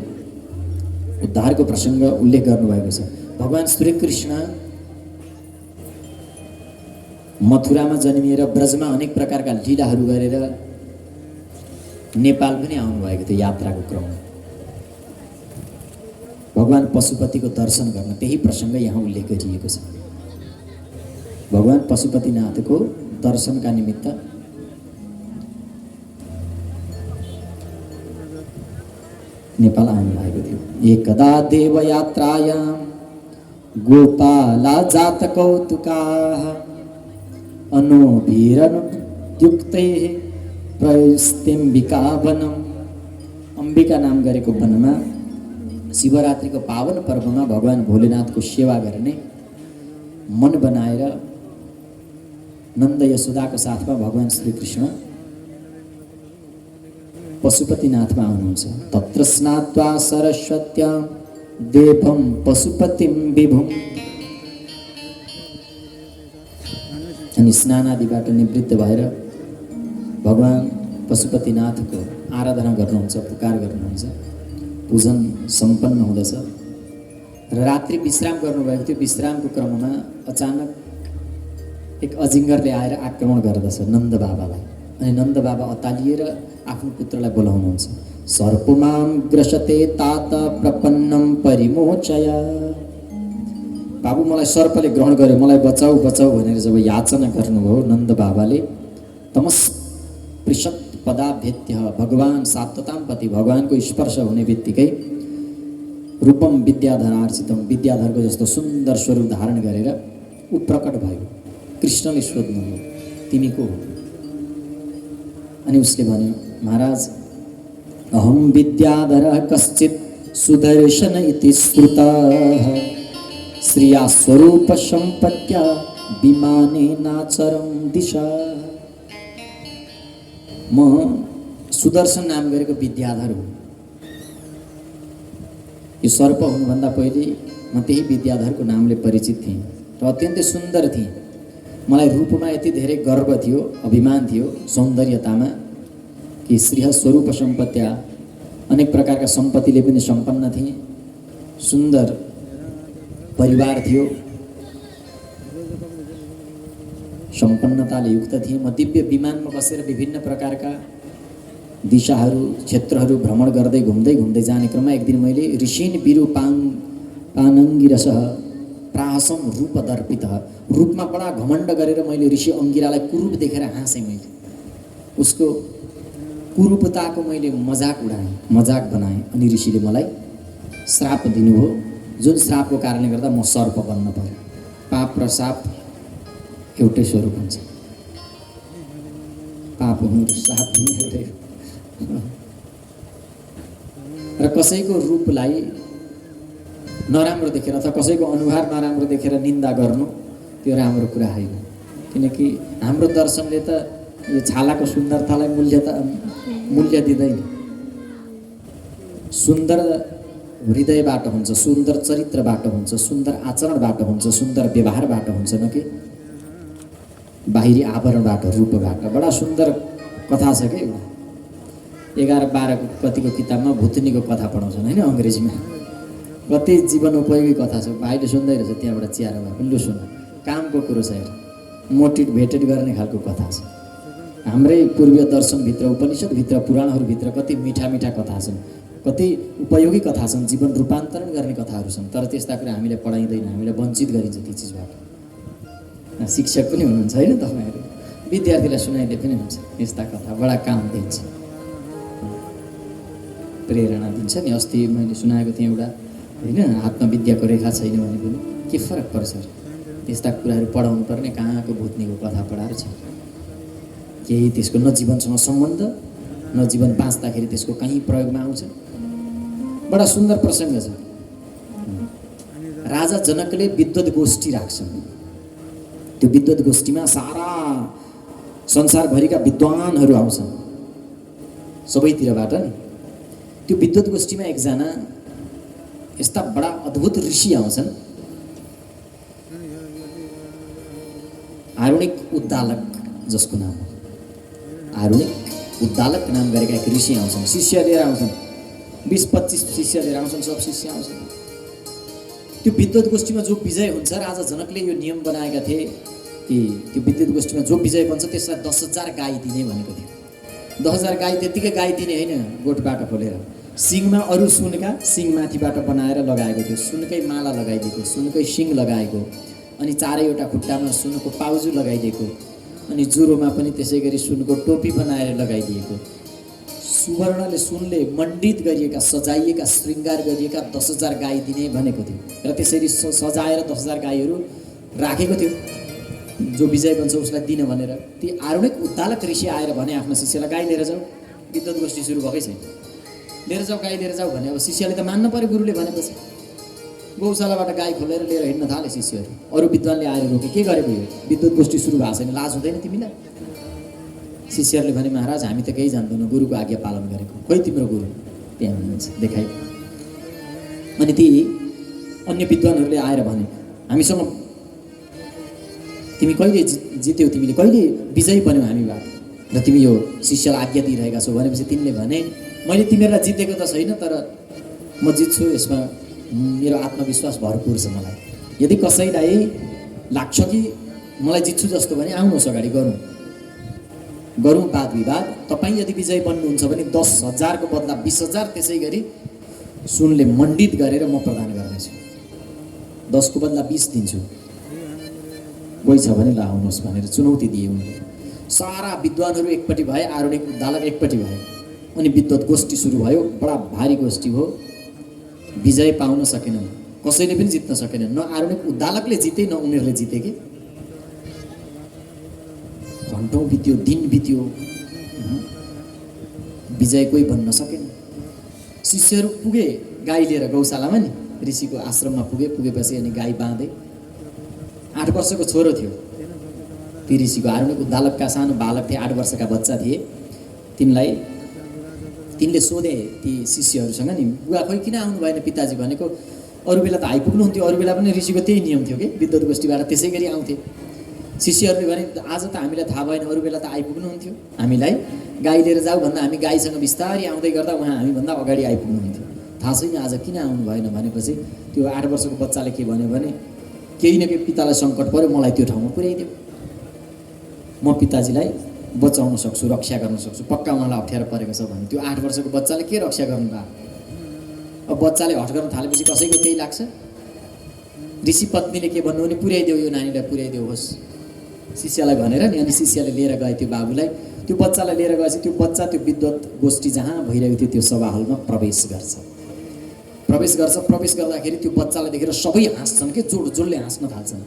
Speaker 2: उद्धारको प्रसङ्ग उल्लेख गर्नुभएको छ भगवान श्रीकृष्ण मथुरामा जन्मिएर ब्रजमा अनेक प्रकारका लीलाहरू गरेर नेपाल पनि आउनुभएको थियो यात्राको क्रममा भगवान पशुपतिको दर्शन गर्न त्यही प्रसङ्ग यहाँ उल्लेख गरिएको छ भगवान पशुपतिनाथको दर्शनका निमित्त नेपाल आउनुभएको थियो एकदा देवयात्रायां गोपाला जात कौतुकाः अनोभिरनुद्युक्तैः प्रयुस्तिम्बिका वनम अम्बिका नाम गरेको वनमा शिवरात्रिको पावन पर्वमा भगवान भोलेनाथको सेवा गर्ने मन बनाएर नन्द यशोदाको साथमा भगवान श्रीकृष्ण पशुपतिनाथमा आउनुहुन्छ तत्र स्नात्वा सरस्वत्यां देवं पशुपतिं विभुं अनि स्नानादिबाट निवृत्त भएर भगवान पशुपतिनाथको आराधना गर्नुहुन्छ पुकार गर्नुहुन्छ पूजन सम्पन्न हुँदछ र रात्रि विश्राम गर्नुभएको थियो विश्रामको क्रममा अचानक एक अजिङ्गरले आएर आक्रमण गर्दछ नन्द बाबालाई अनि नन्द बाबा अतालिएर आफ्नो पुत्रलाई बोलाउनुहुन्छ सर्पमां ग्रसते तात प्रपन्नम परिमोचय बाबु मलाई सर्पले ग्रहण गर्यो मलाई बचाऊ बचाऊ भनेर जब याचना गर्नुभयो नन्द बाबाले तमस पदाभ्यत्य भगवान् सात्वताम्पति भगवानको स्पर्श हुने बित्तिकै रूपम विद्याधरार्चितम विद्याधरको जस्तो सुन्दर स्वरूप धारण गरेर ऊ प्रकट भयो। कृष्णले सोध्नुभयो तिमी को हो? अनि उसले भन्यो महाराज अहम विद्याधरः कश्चित् सुदर्शन इति श्रुतः श्रिया स्वरूप सम्पत्या विमानेनाचरं दिशा। म सुदर्शन नाम गरेको विद्याधर हुँ। यो सर्प हुनुभन्दा पहिले म त्यही विद्याधरको नामले परिचित थिएँ र अत्यन्तै सुन्दर थिएँ। मलाई रूपमा यति धेरै गर्व थियो, अभिमान थियो, सौन्दर्यतामा कि श्रीह स्वरूप सम्पत्या अनेक प्रकारका सम्पत्तिले पनि सम्पन्न थिएँ। सुन्दर परिवार थियो, सम्पन्नताले युक्त थिएँ। म दिव्य विमानमा बसेर विभिन्न प्रकारका दिशाहरू क्षेत्रहरू भ्रमण गर्दै घुम्दै जाने क्रममा एक दिन मैले ऋषिन विरूपाङ्गिरसः प्राहसम रूप दर्पितः रूपमा बडा घमण्ड गरेर मैले ऋषि अङ्गिरालाई कुरूप देखेर हाँसेँ। मैले उसको कुरूपताको मैले मजाक उडाएँ, मजाक बनाएँ। अनि ऋषिले मलाई श्राप दिनुभयो, जुन श्रापको कारणले गर्दा म सर्प बन्न पर्यो। पाप र साप एउटै स्वरूप हुन्छ। पाप हुनु र साप हुनु एउटै हो। र कसैको रूपलाई नराम्रो देखेर अथवा कसैको अनुहार नराम्रो देखेर निन्दा गर्नु त्यो राम्रो कुरा होइन। किनकि हाम्रो दर्शनले त यो छालाको सुन्दरतालाई मूल्य दिँदैन। सुन्दर हृदयबाट हुन्छ, सुन्दर चरित्रबाट हुन्छ, सुन्दर आचरणबाट हुन्छ, सुन्दर व्यवहारबाट हुन्छ, न कि बाहिरी आवरणबाट, रूपबाट। बडा सुन्दर कथा छ कि 11-12 कतिको किताबमा भुतनीको कथा पढाउँछन् होइन अङ्ग्रेजीमा। कति जीवन उपयोगी कथा छ। भाइले सुन्दै रहेछ त्यहाँबाट चियार भए पनि लु सुन, कामको कुरो छ हेर, मोटिभ भेटेड गर्ने खालको कथा छ। हाम्रै पूर्वीय दर्शनभित्र, उपनिषदभित्र, पुराणहरूभित्र कति मिठा मिठा कथा छन्, कति उपयोगी कथा छन्, जीवन रूपान्तरण गर्ने कथाहरू छन्। तर त्यस्ता कुरा हामीले पढाइँदैन, हामीलाई वञ्चित गरिन्छ ती चिजबाट। शिक्षक पनि हुनुहुन्छ होइन तपाईँहरू, विद्यार्थीलाई सुनाइदिए पनि हुन्छ। यस्ता कथा बडा काम दिन्छ, प्रेरणा दिन्छ नि। अस्ति मैले सुनाएको थिएँ एउटा होइन, आत्मविद्याको रेखा छैन भने पनि के फरक पर्छ र? त्यस्ता कुराहरू पढाउनु पर्ने, कहाँको भुत्नीको कथा पढाएर छ। केही त्यसको न जीवनसँग सम्बन्ध, न जीवन बाँच्दाखेरि त्यसको कहीँ प्रयोगमा आउँछ। बडा सुन्दर प्रसङ्ग छ। राजा जनकले विद्वत गोष्ठी राख्छन्। त्यो विद्वत गोष्ठीमा सारा संसारभरिका विद्वानहरू आउँछन् सबैतिरबाट नि। त्यो विद्वत गोष्ठीमा एकजना यस्ता बडा अद्भुत ऋषि आउँछन्, आरुणिक उद्दालक जसको नाम हो। आरुणिक उद्दालक नाम गरेका एक ऋषि आउँछन्, शिष्य लिएर आउँछन्। 20-25 शिष्य लिएर आउँछन्, सब शिष्य आउँछन्। त्यो विद्वत गोष्ठीमा जो विजय हुन्छ, राजा जनकले यो नियम बनाएका थिए कि त्यो विद्वत गोष्ठीमा जो विजय बन्छ त्यसलाई 10,000 गाई दिने भनेको थियो। 10,000 गाई त्यत्तिकै गाई दिने होइन, गोठबाट खोलेर सिङमा अरू सुनका सिङ माथिबाट बनाएर लगाएको थियो, सुनकै माला लगाइदिएको, सुनकै सिङ लगाएको, अनि चारैवटा खुट्टामा सुनको पाउजु लगाइदिएको, अनि जुरोमा पनि त्यसै गरी सुनको टोपी बनाएर लगाइदिएको। सुवर्णले सुनले मण्डित गरिएका, सजाइएका, श्रृङ्गार गरिएका 10,000 गाई दिने भनेको थियो। र त्यसरी सजाएर 10,000 गाईहरू राखेको थियो, जो विजय बन्छ उसलाई दिन भनेर। ती आरुणिक उद्दालक ऋषि आएर भने आफ्नो शिष्यलाई गाई लिएर जाऊ, विद्वत गोष्ठी सुरु भएकै छैन, लिएर जाऊ गाई लिएर जाऊ भने। अब शिष्यले त मान्न पर्यो गुरुले भनेपछि। गौशालाबाट गाई खोलेर लिएर हिँड्न थाले शिष्यहरू। अरू विद्वानले आएर रोके, के गरेको यो विद्वत गोष्ठी सुरु भएको छैन, लाज हुँदैन तिमीलाई? शिष्यहरूले भने महाराज हामी त केही जान्दैनौँ, गुरुको आज्ञा पालन गरेको। खोइ तिम्रो गुरु? त्यहाँ हुनुहुन्छ देखाइ। अनि ती अन्य विद्वानहरूले आएर भने हामीसँग तिमी कहिले जित्यौ, तिमीले कहिले विजयी बन्यौ हामीबाट, र तिमी यो शिष्यलाई आज्ञा दिइरहेका छौ भनेपछि तिमीले भने मैले तिमीहरूलाई जितेको त छैन, तर म जित्छु, यसमा मेरो आत्मविश्वास भरपुर छ मलाई। यदि कसैलाई लाग्छ कि मलाई जित्छु जस्तो भने आउनुहोस् अगाडि गरौँ वाद विवाद। तपाईँ यदि विजयी बन्नुहुन्छ भने 10,000 को बदला 20,000 त्यसै गरी सुनले मण्डित गरेर म प्रदान गर्नेछु। 10 को बदला 20 दिन्छु, कोही छ भने ल आउनुहोस् भनेर चुनौती दिए उनले। सारा विद्वानहरू एकपट्टि भए, आरुणिक उद्धालक एकपट्टि भए, अनि विद्वत गोष्ठी सुरु भयो। बडा भारी गोष्ठी हो, विजय पाउन सकेनन्, कसैले पनि जित्न सकेनन्। न आरुणिक उद्धालकले जिते, न उनीहरूले जिते कि। घन्टौँ बित्यो, दिन बित्यो, विजय कोही बन्न सकेन। शिष्यहरू पुगे गाई लिएर गौशालामा नि, ऋषिको आश्रममा पुगेपछि अनि गाई बाँधे। 8 वर्षको छोरो थियो ती ऋषिको। आरुणिक उद्धालकका सानो बालक थिए, 8 वर्षका बच्चा थिए। तिनले सोधे ती शिष्यहरूसँग नि, बुवा खोइ किन आउनु भएन पिताजी भनेको। अरू बेला त आइपुग्नुहुन्थ्यो, अरू बेला पनि ऋषिको त्यही नियम थियो कि विद्वत गोष्ठीबाट त्यसै गरी आउँथे। शिष्यहरूले भने आज त हामीलाई थाहा भएन, अरू बेला त आइपुग्नुहुन्थ्यो, हामीलाई गाई लिएर जाऊ भन्दा हामी गाईसँग बिस्तारै आउँदै गर्दा उहाँ हामीभन्दा अगाडि आइपुग्नुहुन्थ्यो। थाहा छैन आज किन आउनु भएन भनेपछि त्यो 8 वर्षको बच्चाले के भन्यो भने, केही न केही पितालाई सङ्कट पर्यो, मलाई त्यो ठाउँमा पुर्याइदियो, म पिताजीलाई बचाउन सक्छु, रक्षा गर्न सक्छु, पक्का उहाँलाई अप्ठ्यारो परेको छ भने। त्यो 8 वर्षको बच्चाले के रक्षा गर्नु भयो? अब बच्चाले हट गर्न थालेपछि कसैको केही लाग्छ? ऋषि पत्नीले के भन्नु भने, पुर्याइदेऊ यो नानीलाई, पुर्याइदेऊ होस् शिष्यलाई भनेर नि। अनि शिष्यले लिएर गए त्यो बाबुलाई। त्यो बच्चालाई लिएर गएपछि त्यो बच्चा त्यो विद्वत गोष्ठी जहाँ भइरहेको थियो त्यो सभा हलमा प्रवेश गर्छ। प्रवेश गर्दाखेरि त्यो बच्चालाई देखेर सबै हाँस्छन् कि, जोडले हाँस्न थाल्छन्।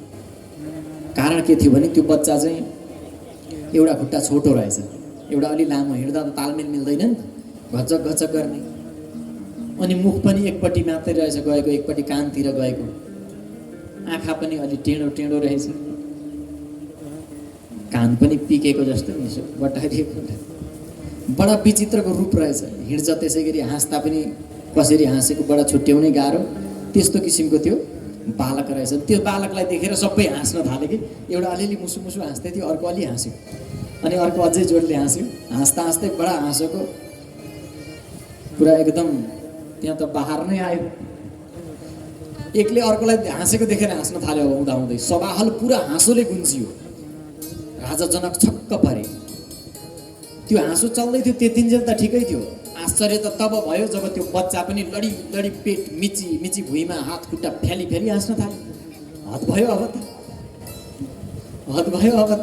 Speaker 2: कारण के थियो भने त्यो बच्चा चाहिँ एउटा खुट्टा छोटो रहेछ, एउटा अलि लामो, हिँड्दा त तालमेल मिल्दैन नि त, घचक गर्ने। अनि मुख पनि एकपट्टि मात्रै रहेछ गएको, एकपट्टि कानतिर गएको, आँखा पनि अलि टेढो रहेछ, कान पनि पिकेको जस्तो यसो बटारिएको। बडा विचित्रको रूप रहेछ, हिँड्छ त्यसै गरी, हाँस्दा पनि कसरी हाँसेको बडा छुट्याउनै गाह्रो, त्यस्तो किसिमको त्यो बालक रहेछ। त्यो बालकलाई देखेर सबै हाँस्न थाले कि। एउटा अलिअलि मुसु हाँस्दै थियो, अर्को अलि हाँस्यो, अनि अर्को अझै जोडले हाँस्यो। हाँस्दै बडा हाँसेको, पुरा एकदम त्यहाँ त बाहर नै आयो। एकले अर्कोलाई हाँसेको देखेर हाँस्न थाल्यो। अब हुँदाहुँदै सभाहल पुरा हाँसोले गुन्जियो। राजा जनक छक्क परे। त्यो हाँसो चल्दै थियो त्यतिन्जेल त ठिकै थियो। आश्चर्य त तब भयो जब त्यो बच्चा पनि लडी पेट मिची भुइँमा हात खुट्टा फ्याली हाँस्न थाल्यो। हद भयो अब त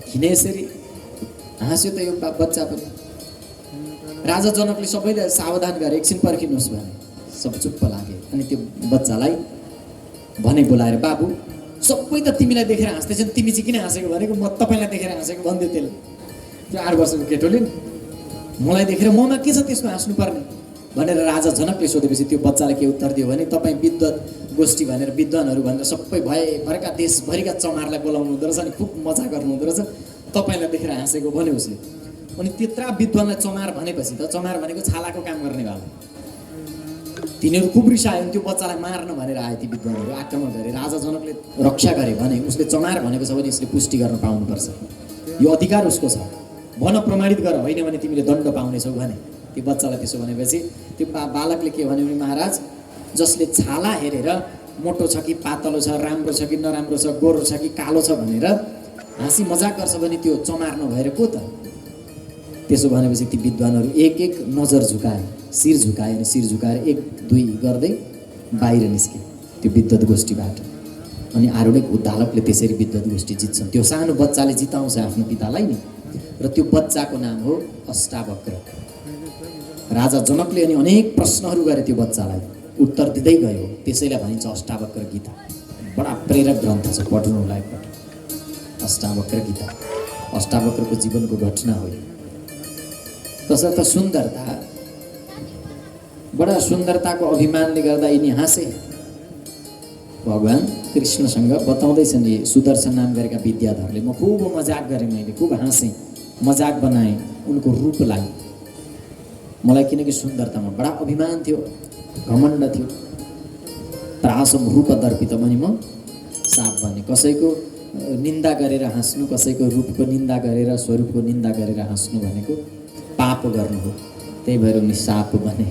Speaker 2: किन यसरी हाँस्यो त यो बच्चा पनि। राजा जनकले सबैलाई सावधान गरे, एकछिन पर्खिनुहोस् भने। सब चुप्प लागे। अनि त्यो बच्चालाई भने बोलाएर, बाबु सबै त तिमीलाई देखेर हाँस्दैछन्, तिमी चाहिँ किन हाँसेको भनेको, म तपाईँलाई देखेर हाँसेको भन्थ्यो त्यसले। त्यो 8 वर्षको केटोले मलाई देखेर ममा के छ त्यसमा हाँस्नुपर्ने भनेर राजा जनकले सोधेपछि त्यो बच्चाले के उत्तर दियो भने, तपाईँ विद्वत गोष्ठी भनेर विद्वानहरू भनेर सबै भएका देशभरिका चमारलाई बोलाउनु हुँदो रहेछ, अनि खुब मजा गर्नु हुँदो रहेछ, तपाईँलाई देखेर हाँसेको भन्यो उसले। अनि त्यत्रा विद्वानलाई चमार भनेपछि त, चमार भनेको छालाको काम गर्ने वाला, तिनीहरू खुब रिसायो। त्यो बच्चालाई मार्न भनेर आए ती विद्वानहरू, आक्रमण गरे। राजा जनकले रक्षा गरे भने उसले चमार भनेको छ भने यसले पुष्टि गर्न पाउनुपर्छ, यो अधिकार उसको छ, भन प्रमाणित गर, होइन भने तिमीले दण्ड पाउनेछौ भने। त्यो बच्चालाई त्यसो भनेपछि त्यो बालकले के भन्यो भने, महाराज जसले छाला हेरेर मोटो छ कि पातलो छ, राम्रो छ कि नराम्रो छ, गोरो छ कि कालो छ भनेर हाँसी मजाक गर्छ भने त्यो चमार नभएर को त? त्यसो भनेपछि ती विद्वानहरू एक नजर झुकाए, शिर झुकाए, अनि शिर झुकाएर 1-2 गर्दै बाहिर निस्के त्यो विद्वत गोष्ठीबाट। अनि आरुणिक उद्धालकले त्यसरी विद्वत गोष्ठी जित्छन्। त्यो सानो बच्चाले जिताउँछ आफ्नो पितालाई नि, र त्यो बच्चाको नाम हो अष्टावक्र। राजा जनकले अनि अनेक प्रश्नहरू गरे त्यो बच्चालाई, उत्तर दिँदै गयो, त्यसैलाई भनिन्छ अष्टावक्र गीता। बडा प्रेरक ग्रन्थ छ, पढ्नु लायक अष्टावक्र गीता। अष्टावक्रको जीवनको घटना हो। तसर्थ सुन्दरता, बडा सुन्दरताको अभिमानले गर्दा यिनी हाँसे। भगवान् कृष्णसँग बताउँदैछन् यी सुदर्शन नाम गरेका विद्याधरले, म खुब मजाक गरेँ, मैले खुब हाँसेँ, मजाक बनाएँ उनको रूपलाई। मलाई किनकि सुन्दरतामा बडा अभिमान थियो, घमण्ड थियो। त्रासम रूप दर्पित भने म साप बने। कसैको निन्दा गरेर हाँस्नु, कसैको रूपको निन्दा गरेर, स्वरूपको निन्दा गरेर हाँस्नु भनेको पाप गर्नु हो। त्यही भएर उनी साप बने।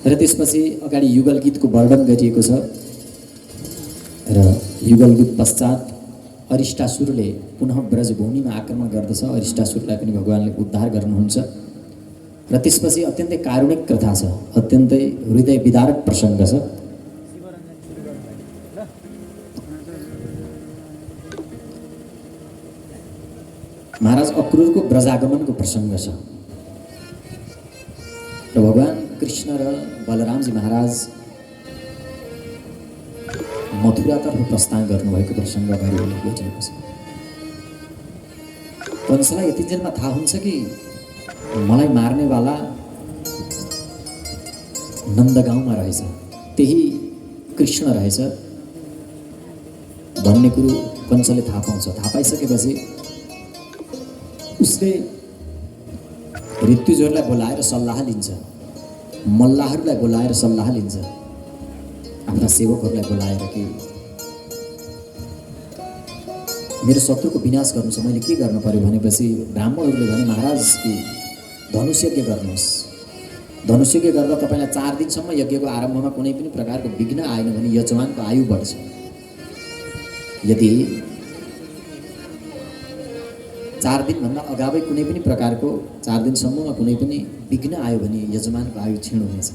Speaker 2: र त्यसपछि अगाडि युगल गीतको वर्णन गरिएको छ। र युगल गीत पश्चात अरिष्टासुरले पुनः ब्रजभूमिमा आक्रमण गर्दछ। अरिष्टासुरलाई पनि भगवानले उद्धार गर्नुहुन्छ। र त्यसपछि अत्यन्तै कारुणिक कथा छ, अत्यन्तै हृदय विदारक प्रसङ्ग छ। अक्रूरको ब्रजागमनको प्रसङ्ग छ र भगवान कृष्ण र बलरामजी महाराज मथुरातर्फ प्रस्थान गर्नुभएको प्रसङ्ग अगाडि भेटिएको छ। कंसलाई यतिन्जेलमा थाहा हुन्छ कि मलाई मार्नेवाला नन्दगाउँमा रहेछ, त्यही कृष्ण रहेछ भन्ने कुरो कंसले थाहा पाउँछ। थाहा पाइसकेपछि उसले ऋतुजहरूलाई बोलाएर सल्लाह लिन्छ, मल्लाहरूलाई बोलाएर सल्लाह लिन्छ, आफ्ना सेवकहरूलाई बोलाएर कि मेरो शत्रुको विनाश गर्नु छ, मैले के गर्नु पर्यो भनेपछि ब्राह्मणहरूले भने महाराज कि धनुष्यज्ञ गर्नुहोस्, धनुष्यज्ञ गर्दा तपाईँलाई 4 दिनसम्म यज्ञको आरम्भमा कुनै पनि प्रकारको विघ्न आएन भने यजमानको आयु बढ्छ। यदि 4 दिनभन्दा अगावै कुनै पनि प्रकारको 4 दिनसम्ममा कुनै पनि विघ्न आयो भने यजमानको आयु क्षीण हुनेछ।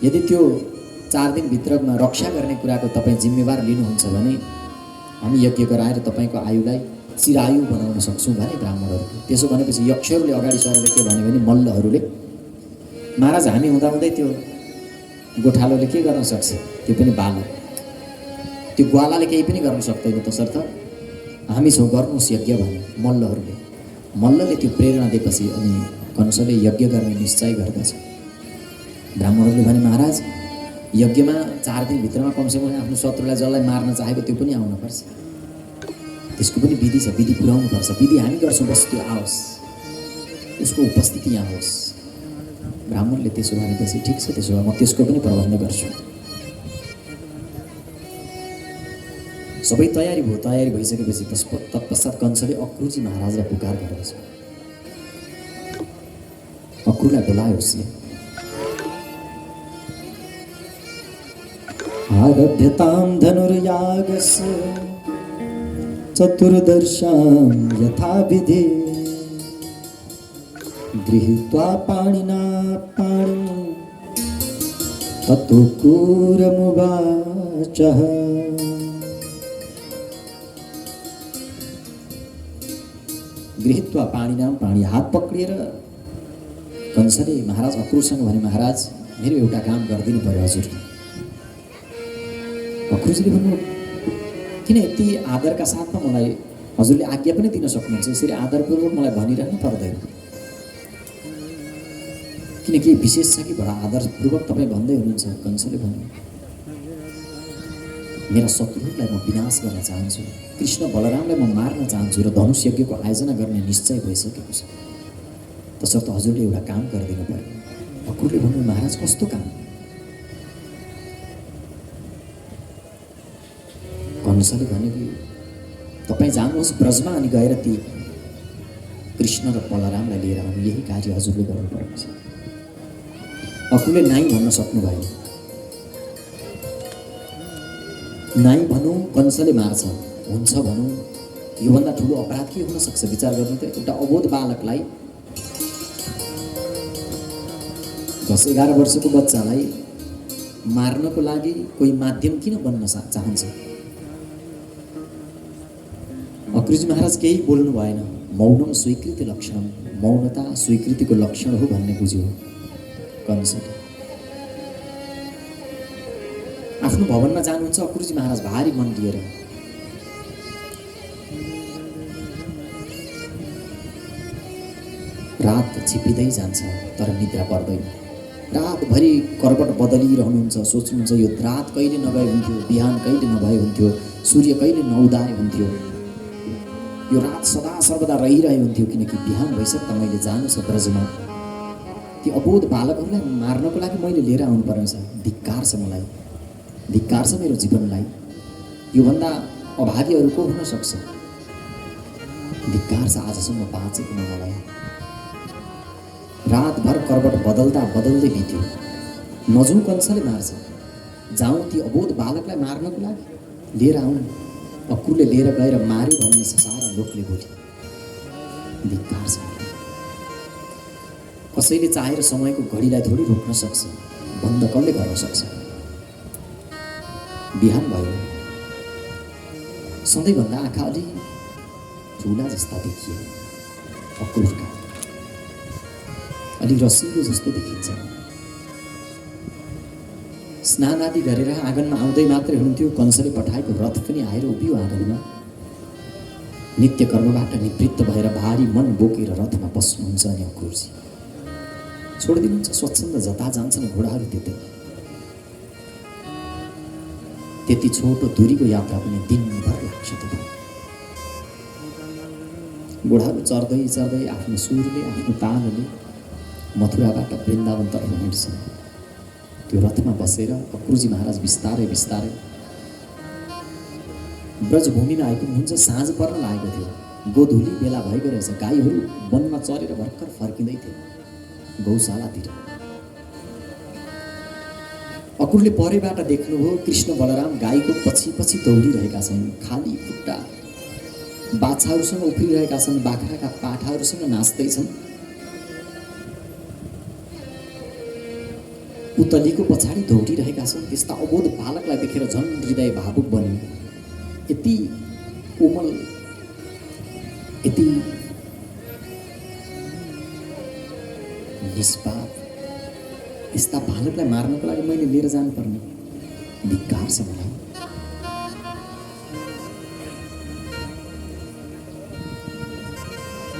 Speaker 2: यदि त्यो 4 दिनभित्रमा रक्षा गर्ने कुराको तपाईँ जिम्मेवार लिनुहुन्छ भने हामी यज्ञ गराएर तपाईँको आयुलाई चिरायु बनाउन सक्छौँ भने ब्राह्मणहरूले। त्यसो भनेपछि यक्षहरूले अगाडि सरेर के भन्यो भने मल्लहरूले महाराज हामी हुँदाहुँदै त्यो गोठालोले के गर्न सक्छ, त्यो पनि बालक, त्यो ग्वालाले केही पनि गर्न सक्दैन, तसर्थ हामी छौँ गर्नुहोस् यज्ञ भने मल्लहरूले। मल्लले त्यो प्रेरणा दिएपछि अनि कंसले यज्ञ गर्ने निश्चय गर्दछ। ब्राह्मणहरूले भने महाराज यज्ञमा 4 दिनभित्रमा कमसेकम आफ्नो शत्रुलाई जसलाई मार्न चाहेको त्यो पनि आउनुपर्छ, त्यसको पनि विधि छ, विधि पुर्याउनुपर्छ, विधि हामी गर्छौँ, बस त्यो आओस्, उसको उपस्थिति यहाँ होस्। ब्राह्मणले त्यसो भनेपछि ठिक छ, त्यसो भए म त्यसको पनि प्रबन्ध गर्छु। सबै तयारी भयो। तयारी भइसकेपछि तत्पश्चात कंसले अक्रूरजी महाराजलाई पुकार गरेछ। अक्रूरलाई बोलायो उसले। आरभ्यतां धनुर्यागस्य चतुर्दशां यथाविधि गृहीत्वा पाणिना पाणिं ततो क्रूरमुवाचः। गृहीत्वा पाणिनां पाणी, हात पक्रिएर कंसले महाराज अक्रूरसँग भने महाराज मेरो एउटा काम गरिदिनु पर्यो हजुर। अक्रूरजीले भन्नु किन यति आदरका साथमा मलाई हजुरले आज्ञा पनि दिन सक्नुहुन्छ, यसरी आदरपूर्वक मलाई भनिरहनु पर्दैन, किनकि विशेष छ कि बडा आदरपूर्वक तपाईँ भन्दै हुनुहुन्छ। कंसले भन्नु मेरा शत्रुहरूलाई म विनाश गर्न चाहन्छु, कृष्ण बलरामलाई म मार्न चाहन्छु र धनुष यज्ञको आयोजना गर्ने निश्चय भइसकेको छ, तसर्थ हजुरले एउटा काम गरिदिनु पर्यो। अक्रूरले भन्नु महाराज कस्तो काम? कंसले भन्यो कि तपाईँ जानुहोस् ब्रजमा अनि गएर ती कृष्ण र बलरामलाई लिएर आउनु, यही कार्य हजुरले गर्नुपर्ने छ। अक्रूरले नाइ भन्न सक्नु भएन। नाइ भनौँ कंसले मार्छ, हुन्छ भनौँ, योभन्दा ठुलो अपराध के हुन सक्छ? विचार गर्नु त, एउटा अबोध बालकलाई 10-11 वर्षको बच्चालाई मार्नको लागि कोही माध्यम किन बन्न चाहन्छ? अक्रूरजी महाराज केही बोल्नु भएन। मौनम स्वीकृति लक्षणम, मौनता स्वीकृतिको लक्षण हो भन्ने बुझ्यो कंसले। आफ्नो भवनमा जानुहुन्छ अक्रूरजी महाराज भारी मन लिएर। रात छिपिँदै जान्छ तर निद्रा पर्दैन। रातभरि करवट बदलिरहनुहुन्छ, सोच्नुहुन्छ यो रात कहिले नभए हुन्थ्यो, बिहान कहिले नभए हुन्थ्यो, सूर्य कहिले नउदाए हुन्थ्यो, यो रात सदा सर्वदा रहिरहे हुन्थ्यो, किनकि बिहान भइसक्दा मैले जानु छ ब्रजमा, ती अबोध बालकहरूलाई मार्नको लागि मैले लिएर आउनुपर्ने छ। धिक्कार छ मलाई, धिक्कार छ मेरो जीवनलाई, योभन्दा अभागी अरू को हुन सक्छ? धिक्कार छ आजसम्म बाँचेकोमा मलाई। रातभर करवट बदल्दा बदल्दै बित्यो। नजाउँ कंसले मार्छ, जाउँ ती अबोध बालकलाई मार्नको लागि लिएर आउँ। अक्रूरले लिएर गएर मार्यो भन्ने सारा लोकले बोले। धिक्कार छ। कसैले चाहेर समयको घडीलाई थोडी रोक्न सक्छ, बन्द कसले गर्न सक्छ? बिहान भयो। सधैँभन्दा आँखा अलि ठुला जस्ता देखिए। अक्रूरका अलि रसिलो जस्तो देखिन्छ। स्नान आदि गरेर आँगनमा आउँदै मात्रै हुनुहुन्थ्यो, कंसले पठाएको रथ पनि आएर उभियो आँगनमा। नित्य कर्मबाट निवृत्त भएर भारी मन बोकेर रथमा बस्नुहुन्छ अनि अक्रूरजी छोडिदिनुहुन्छ। स्वच्छन्द जता जान्छन् घोडाहरू त्यति छोटो दूरीको यात्रा पनि दिनभर लाग्छ। त घोडाहरू चढ्दै चढ्दै आफ्नो सुरले आफ्नो तालले मथुराबाट वृन्दावनतर्फ हिँड्छन्। त्यो रथमा बसेर अक्रूरजी महाराज बिस्तारै बिस्तारै ब्रजभूमिमा आइपुग्नुहुन्छ। साँझ पर्न लागेको थियो, गोधुली बेला भएको रहेछ। गाईहरू वनमा चरेर भर्खर फर्किँदै थिए गौशालातिर। अक्रूरले परैबाट देख्नुभयो कृष्ण बलराम गाईको पछि पछि दौडिरहेका छन्। खाली खुट्टा बाछाहरूसँग उफ्रिरहेका छन्, बाख्राका पाठाहरूसँग नाच्दैछन्। पुतलीको पछाडि दौडिरहेका छन्। त्यस्ता अबोध बालकलाई देखेर झन् हृदय भावुक बन्यो। यति कोमल, यति निष्पाप यस्ता बालकलाई मार्नको लागि मैले लिएर जानुपर्ने धिक्कार छ मलाई।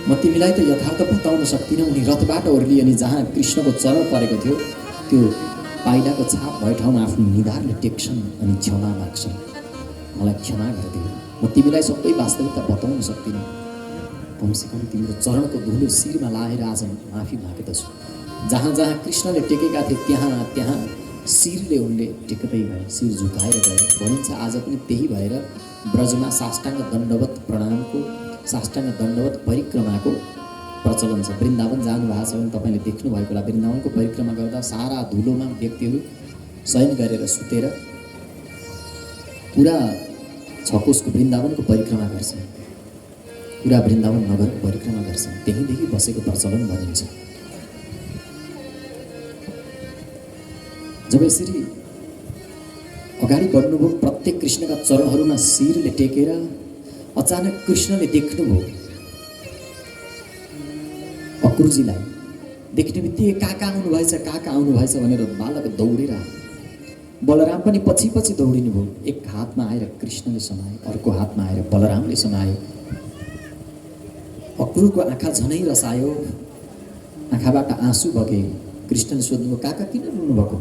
Speaker 2: म तिमीलाई त यथार्थ बताउन सक्दिनँ। उनी रथबाट ओर्लिए अनि जहाँ कृष्णको चरण परेको थियो त्यो पाइलाको छाप भए ठाउँमा आफ्नो निधारले टेक्छन् अनि क्षमा माग्छन्। मलाई क्षमा गरिदियो, म तिमीलाई सबै वास्तविकता बताउन सक्दिनँ। कमसेकम तिम्रो चरणको धुलो शिरमा लाएर आज माफी मागेदछु। जहाँ जहाँ कृष्णले टेकेका थिए त्यहाँ त्यहाँ शिरले उनले टेक्दै गए, शिर झुकाएर गए। भनिन्छ आज पनि त्यही भएर ब्रजमा साष्टाङ्ग दण्डवत प्रणामको, साष्टाङ्ग दण्डवत परिक्रमाको प्रचलन छ। वृन्दावन जानुभएको छ भने तपाईँले देख्नुभएको होला, वृन्दावनको परिक्रमा गर्दा सारा धुलोमा व्यक्तिहरू शयन गरेर सुतेर पुरा छकोसको वृन्दावनको परिक्रमा गर्छन्, पुरा वृन्दावन नगरको परिक्रमा गर्छन्। त्यहीँदेखि बसेको प्रचलन भनिन्छ। जब यसरी अगाडि बढ्नुभयो, प्रत्येक कृष्णका चरणहरूमा शिरले टेकेर अचानक कृष्णले देख्नुभयो अक्रूरजीलाई। देख्ने बित्तिकै काका आउनुभएछ, काका आउनुभएछ भनेर बालक दौडेर आयो। बलराम पनि पछि पछि दौडिनु भयो। एक हातमा आएर कृष्णले समाए, अर्को हातमा आएर बलरामले समाए। अक्रूरको आँखा झनै रसायो, आँखाबाट आँसु बगे। कृष्णले सोध्नुभयो काका किन रुनुभएको?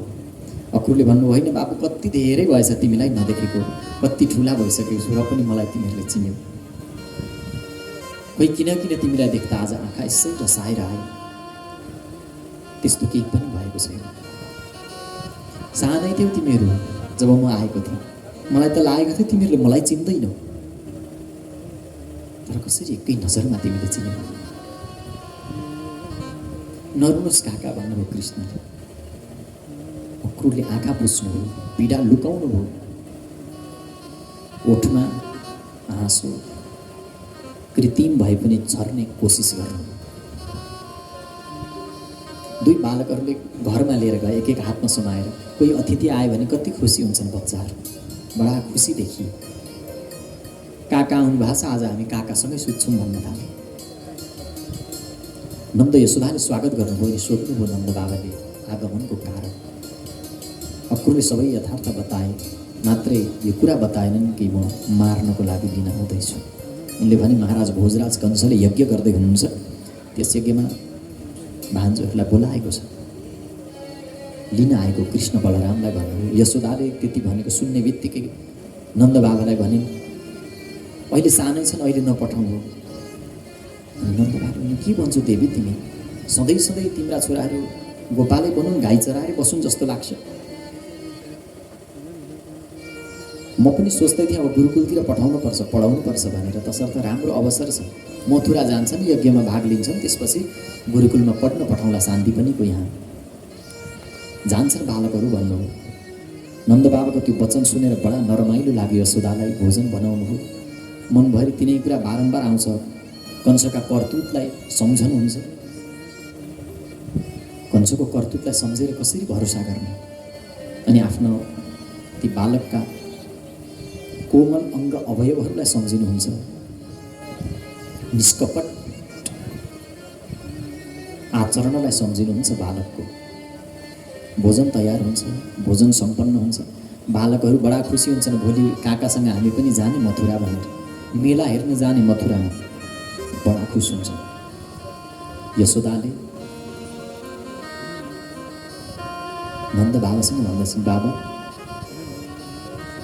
Speaker 2: अक्रूरले भन्नु होइन बाबु, कति धेरै भएछ तिमीलाई नदेखेको, कति ठुला भइसकेको छु र पनि मलाई तिमीहरूले चिन्यौ। खोइ किन किन तिमीलाई देख्दा आज आँखा यसै रसाएर आयो। त्यस्तो केही पनि भएको छैन। सानै थियौ तिमीहरू जब म आएको थिएँ, मलाई त लागेको थियो तिमीहरूले मलाई चिन्दैनौ, तर कसरी एकै नजरमा तिमीले चिन्यौ। नरुनुहोस् काका भन्नुभयो कृष्णले। अक्रूरले आँखा पुछ्नुभयो, पीडा लुकाउनुभयो, ओठमा आँसु कृत्रिम भए पनि झर्ने कोसिस गर्नु। दुई बालकहरूले घरमा लिएर गए, एक एक हातमा समाएर। कोही अतिथि आयो भने कति खुसी हुन्छन् बच्चाहरू, बडा खुसी देखिए। काका आउनु भएको छ, आज हामी काकासँगै सुत्छौँ भन्न थाले। नन्द यशोदाले स्वागत गर्नुभयो अनि सोध्नुभयो नन्द बाबाले आगमनको कारण। अक्रूरले सबै यथार्थ बताए, मात्रै यो कुरा बताएनन् कि म मार्नको लागि लिन आउँदैछु। उनले भने महाराज भोजराज कंसले यज्ञ गर्दै हुनुहुन्छ, त्यस यज्ञमा भान्जूहरूलाई बोलाएको छ, लिन आएको कृष्ण बलरामलाई भन्नुभयो। यशोदाले त्यति भनेको सुन्ने बित्तिकै नन्द बाबालाई भनिन् अहिले सानै छन्, अहिले नपठाउनु। नन्द बाबाले के भन्छौ देवी, तिमी सधैँ सधैँ तिम्रा छोराहरू गोपालै बनुन्, गाई चराएर बसुन् जस्तो लाग्छ। म पनि सोच्दै थिएँ अब गुरुकुलतिर पठाउनुपर्छ, पढाउनुपर्छ भनेर। तसर्थ राम्रो अवसर छ, मथुरा जान्छन्, यज्ञमा भाग लिन्छन्, त्यसपछि गुरुकुलमा पढ्न पठाउला, शान्ति पनि को यहाँ जान्छन् बालकहरू भन्नुभयो। नन्द बाबाको त्यो वचन सुनेर बडा नरमाइलो लाग्यो। यशोदालाई भोजन बनाउनुभयो। मनभरि तिनै कुरा बारम्बार आउँछ। कंसका करतुतलाई सम्झनुहुन्छ, कंसको करतुतलाई सम्झेर कसरी भरोसा गर्ने। अनि आफ्नो ती बालकका कोमल अङ्ग अवयवहरूलाई सम्झिनुहुन्छ। निष्कपट आचरणलाई सम्झिनुहुन्छ बालकको। भोजन तयार हुन्छ, भोजन सम्पन्न हुन्छ, बालकहरू बडा खुसी हुन्छन्। भोलि काकासँग हामी पनि जाने मथुरा भनेर, मेला हेर्न जाने मथुरामा, बडा खुस हुन्छ। यशोदाले नन्द बाबासँग भन्दछन्, बाबा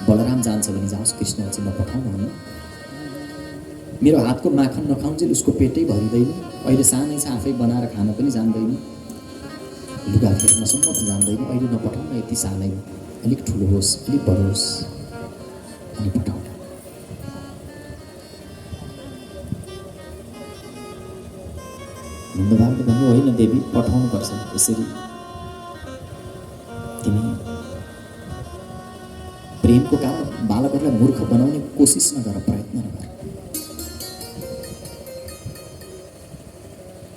Speaker 2: बलराम जान्छ भने जाओस्, कृष्णलाई चाहिँ नपठाउनु हुनु। मेरो हातको माखन नखाउन्जेल उसको पेटै भरिँदैन। अहिले सानै छ, आफै बनाएर खान पनि जान्दैन, लुगा फेर्नसम्म त जान्दैन। अहिले नपठाउन, यति सानै, अलिक ठुलो होस्, अलिक बडो होस् अनि पठाउन। नन्द बाबाले भन्नु, होइन देवी, पठाउनु पर्छ। यसरी तिमी प्रेमको कारण बालकहरूलाई मूर्ख बनाउने कोसिस नगर, प्रयत्न नगर।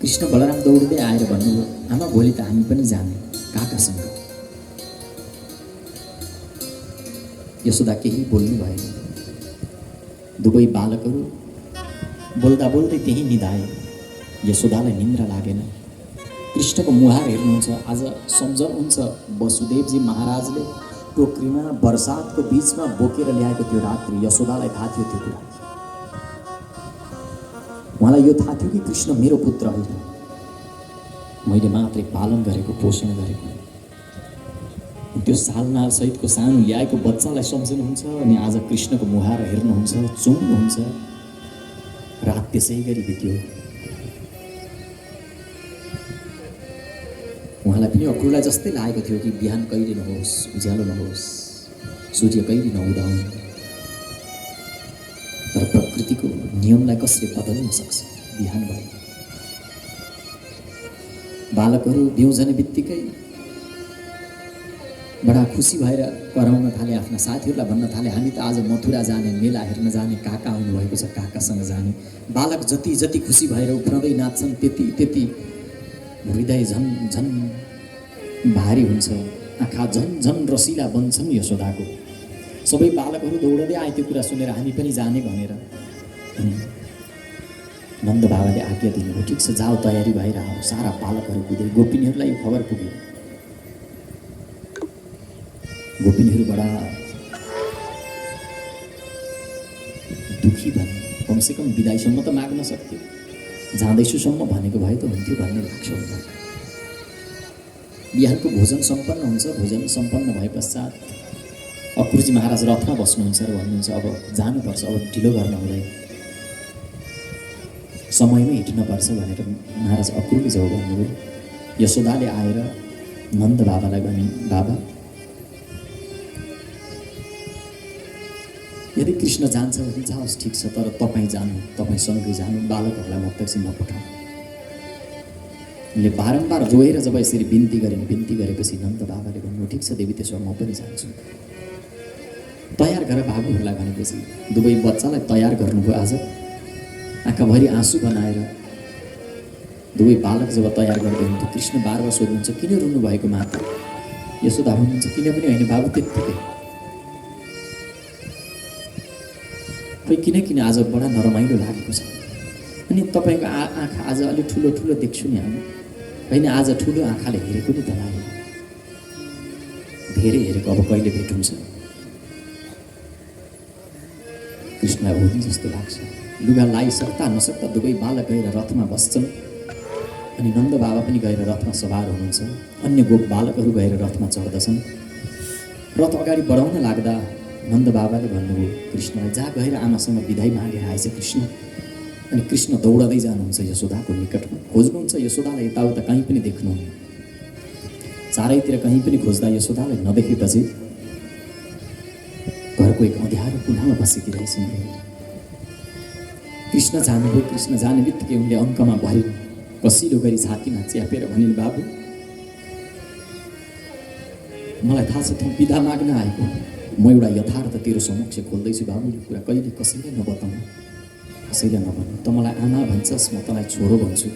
Speaker 2: कृष्ण बलराम दौड्दै आएर भन्नुभयो, आमा भोलि त हामी पनि जाने काकासँग। यशोदा केही बोल्नु भएन। दुवै बालकहरू बोल्दा बोल्दै त्यही निधाए। यशोदालाई निन्द्रा लागेन। कृष्णको मुहार हेर्नुहुन्छ। आज सम्झनुहुन्छ वसुदेवजी महाराजले टोकरीमा बर्सातको बिचमा बोकेर ल्याएको त्यो रात्रि। यशोदालाई थाहा थियो त्यो कुरा। उहाँलाई यो थाहा थियो कि कृष्ण मेरो पुत्र होइन, मैले मात्रै पालन गरेको, पोषण गरेको। त्यो सालनाल सहितको सानो ल्याएको बच्चालाई सम्झिनुहुन्छ अनि आज कृष्णको मुहार हेर्नुहुन्छ, चुम्नुहुन्छ। रात त्यसै गरी बित्यो। उहाँलाई पनि अक्रूलाई जस्तै लागेको थियो कि बिहान कहिले नहोस्, उज्यालो नहोस्, सूर्य कहिले नउदाउन्। तर प्रकृतिको नियमलाई कसले बदल्न सक्छ? बिहान भयो। बालकहरू बिउजने बित्तिकै बडा खुसी भएर कराउन थाले, आफ्ना साथीहरूलाई भन्न थाले, हामी त आज मथुरा जाने, मेला हेर्न जाने, काका आउनुभएको छ, काकासँग जाने। बालक जति जति खुसी भएर उफ्रँदै नाच्छन् त्यति त्यति हृदय झन झन भारी हुन्छ, आँखा झन झन रसिला बन्छन् यशोदाको। सबै बालकहरू दौडदै आए त्यो कुरा सुनेर, हामी पनि जाने भनेर। नन्द बाबाले आज्ञा दिनुभयो, ठिक छ जाऊ, तयारी भएर आऊ। सारा बालकहरू पुगे। गोपिनीहरूलाई यो खबर पुग्यो। गोपिनीहरू बडा दुखी भए। कमसेकम बिदाईसम्म त माग्न सक्थ्यो, जाँदैछुसम्म भनेको भए त हुन्थ्यो भन्ने लाग्छ उनीहरूलाई। बिहानको भोजन सम्पन्न हुन्छ। भोजन सम्पन्न भए पश्चात अक्रूजी महाराज रथमा बस्नुहुन्छ र भन्नुहुन्छ, अब जानुपर्छ, अब ढिलो गर्न हुँदैन, समयमै हिँड्नुपर्छ भनेर महाराज अक्रूले जब भन्नुभयो। यशोदाले आएर नन्द बाबालाई भने, बाबा यदि कृष्ण जान्छ भने जाओस्, ठिक छ, तर तपाईँ जानु, तपाईँसँगै जानु, बालकहरूलाई म त्यसै नपठाउँ। उनले बारम्बार रोएर जब यसरी बिन्ती गरिन्, बिन्ती गरेपछि नन्द बाबाले भन्नुभयो, ठिक छ देवी, त्यसो भए म पनि जान्छु। तयार गर बाबुहरूलाई भनेपछि दुवै बच्चालाई तयार गर्नुभयो। आज आँखाभरि आँसु बनाएर दुवै बालक जब तयार गर्दै हुन्थ्यो, कृष्ण बार बार सोध्नुहुन्छ, किन रुनु भएको माता? यशोदा हुनुहुन्छ, किन पनि होइन बाबु, त्यत्तिकै। खै किन आज बडा नरमाइलो लागेको छ। अनि तपाईँको आँखा आज अलिक ठुलो ठुलो देख्छु नि हामी। होइन, आज ठुलो आँखाले हेरेको नि त लाग्यो, धेरै हेरेको, अब कहिले भेट हुन्छ? कृष्णलाई हुने जस्तो लाग्छ। लुगा लाइसक्दा नसक्दा दुवै बालक गएर रथमा बस्छन्। अनि नन्द बाबा पनि गएर रथमा सवार हुनुहुन्छ। अन्य गोप बालकहरू गएर रथमा चढ्दछन्। रथ अगाडि बढाउन लाग्दा नन्द बाबाले भन्नुभयो कृष्णलाई, जा गएर आमासँग बिदाई मागेर आएछ कृष्ण। अनि कृष्ण दौडदै जानुहुन्छ यशोदाको निकटमा। खोज्नुहुन्छ यशोदालाई, यताउता कहीँ पनि देख्नुहुन्न। चारैतिर कहीँ पनि खोज्दा यशोदालाई नदेखेपछि घरको एक अँध्यारो कुनामा बसेकी रहेछन्। कृष्ण जानुभयो। कृष्ण जाने बित्तिकै उनले अङ्कमा भरिन्, कसिलो गरी छातीमा च्यापेर भनिन्, बाबु मलाई थाहा छ त बिदा माग्न आएको, म एउटा यथार्थ तेरो समक्ष खोल्दैछु बाबु। यो कुरा कहिले कसैले नबताउनु, कसैले नभन्नु। त मलाई आमा भन्छस्, म तँलाई छोरो भन्छु।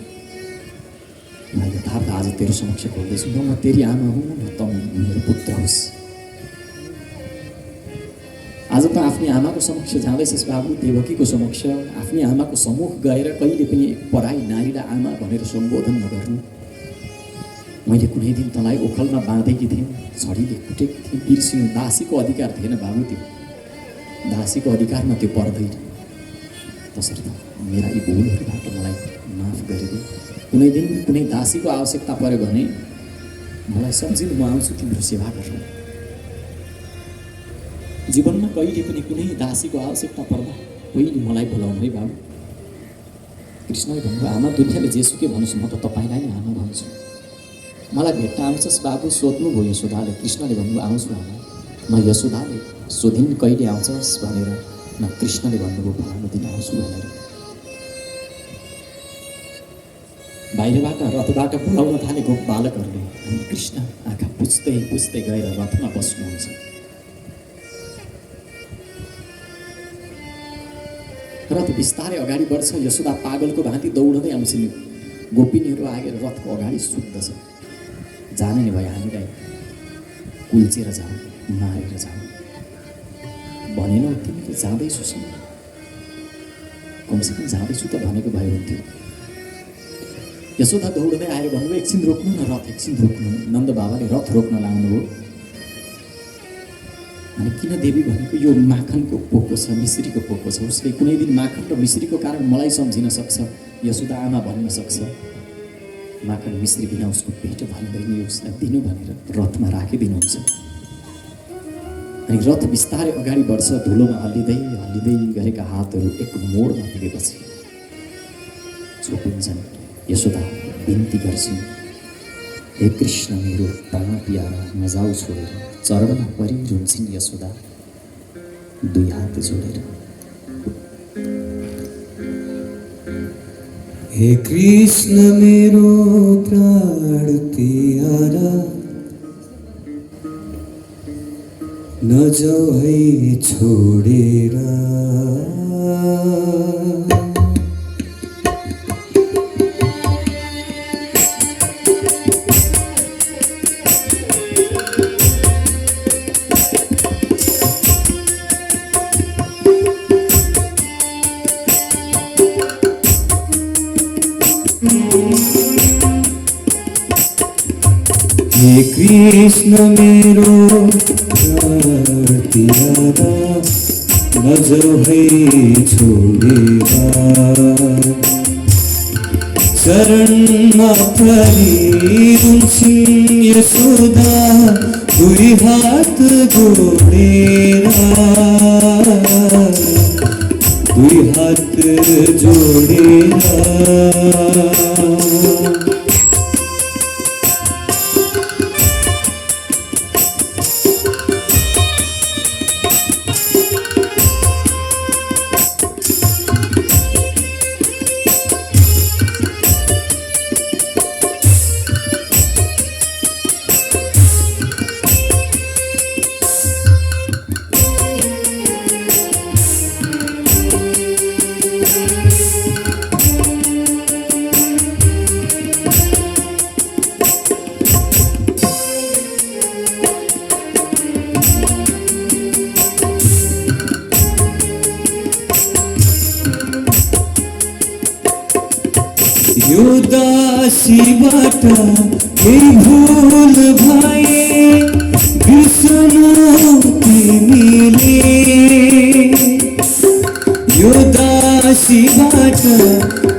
Speaker 2: म यथार्थ आज तेरो समक्ष खोल्दैछु। न म तेरी आमा हुँ, न त मेरो पुत्र होस्। आज त आफ्नी आमाको समक्ष जाँदैछस् बाबु, देवकीको समक्ष। आफ्नी आमाको सम्मुख गएर कहिले पनि पराई नारीलाई आमा भनेर सम्बोधन नगर्नु। मैले कुनै दिन तँलाई ओखलमा बाँधेकी थिएँ, छडीले कुटेकी थिएँ, बिर्सिनु। दासीको अधिकार थिएन बाबु, त्यो दासीको अधिकारमा त्यो पर्दैन। तसर्थ मेरा यी भुलहरूबाट मलाई माफ गरिदे। कुनै दिन कुनै दासीको आवश्यकता पर्यो भने मलाई सम्झिनु, म आउँछु तिम्रो सेवा गर्न। जीवनमा कहिले पनि कुनै दासीको आवश्यकता पर्दा पहिले मलाई बोलाउनु है बाबु। कृष्णले भन्नुभयो, आमा दुनियाँले जेसुकै भनोस्, म त तपाईँलाई नै आमा भन्छु। मलाई भेट्न आउँछस् बाबु, सोध्नुभयो यशोदाले। कृष्णले भन्नुभयो, आउँछु आमा। न यशोदाले सोधिन् कहिले आउँछस् भनेर, न कृष्णले भन्नुभयो फलानु दिन आउँछु भनेर। बाहिरबाट रथबाट बोलाउन थालेको बालकहरूले अनि कृष्ण आँखा पुछ्दै पुछ्दै गएर रथमा बस्नुहुन्छ। रथ बिस्तारै अगाडि बढ्छ। यशोदा पागलको भाँति दौडदै आउँछन्। गोपिनीहरू आएर रथको अगाडि सुत्दछ। जाने नै भयो, हामीलाई कुल्चेर जाऊ, मारेर जाऊ भनेनौ, तिमीले जाँदैछु सँग, कमसेकम जाँदैछु त भनेको भए हुन्थ्यो। यशोदा दौडदै आएर भन्नुभयो, एकछिन रोक्नु न रथ, एकछिन रोक्नु। नन्द बाबाले रथ रोक्न लाउनुभयो। अनि किन देवी भनेको यो माखनको पोको छ, मिश्रीको पोको छ। उसले कुनै दिन माखन र मिश्रीको कारण मलाई सम्झिन सक्छ, यशोदा आमा भन्न सक्छ। माखन मिश्री बिना उसको पेट भर्दैन, उसलाई दिनु भनेर रथमा राखिदिनुहुन्छ। अनि रथ बिस्तारै अगाडि बढ्छ। धुलोमा हल्लिँदै हल्लिँदै गरेका हातहरू एक मोडमा पुगेपछि छोपिन्छन्। यशोदा बिन्ती गर्छिन्, हे कृष्ण मेरो प्राण प्यारा, नजाऊ छोडेर। चरणमा परि रुन्छिन् यशोदा दुई हात जोडेर।
Speaker 1: हे कृष्ण मेरो प्राण प्यारा, नजाऊ है छोडेर। हे कृष्ण मेरो प्राण प्यारा, नजाऊ है छोडेर। चरणमा परि रुन्छिन् यशोदा दुई हात जोडेर, दुई हात जोडेर। यो दासीबाट केही भुल भए बिर्सनु तिमीले। यो दासीबाट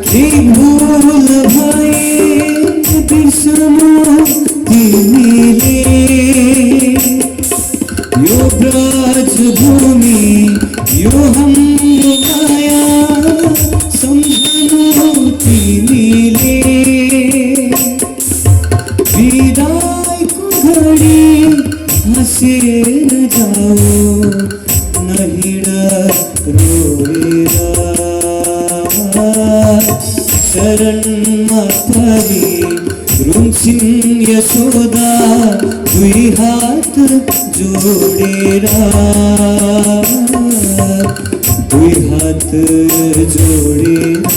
Speaker 1: केही भुल भए बिर्सनु तिमीले। यो ब्रज भूमि यो हाम्रो माया सम्झनु तिमीले। विदाईको घडी हाँसेर जाऊ, नहिँड रोएर। शरणमा परि रुन्छिन् यशोदा दुई हात जोडेर, दुई हात जोडेर।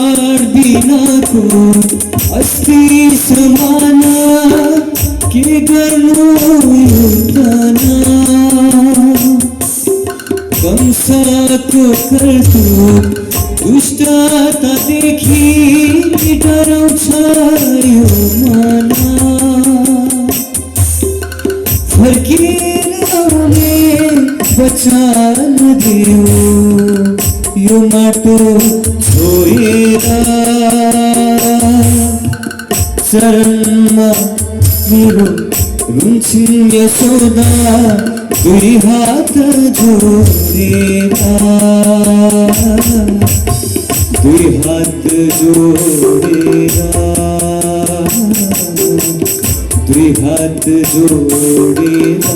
Speaker 1: प्राण बिनाको अस्ति समान के गर्नु यो तना कंसको करतुत दुष्टता देखि डराउँछ यो मन फर्केर आउने वचन देऊ यो माटो छोएर शरणमा मेरो रुन्छिन् यशोदा दुई हात जोडेर दुई हात जोडेर दुई हात जोडेर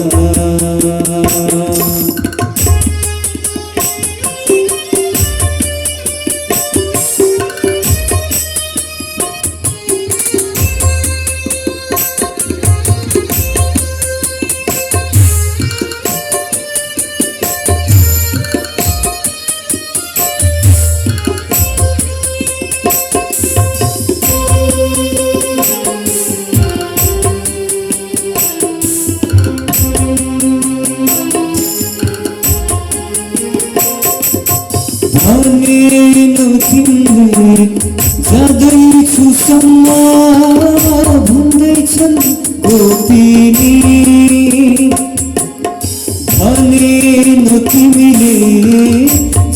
Speaker 1: तिमीले जाँदैछु सम्म भन्दैछन् गोपिनी भनेन तिमीले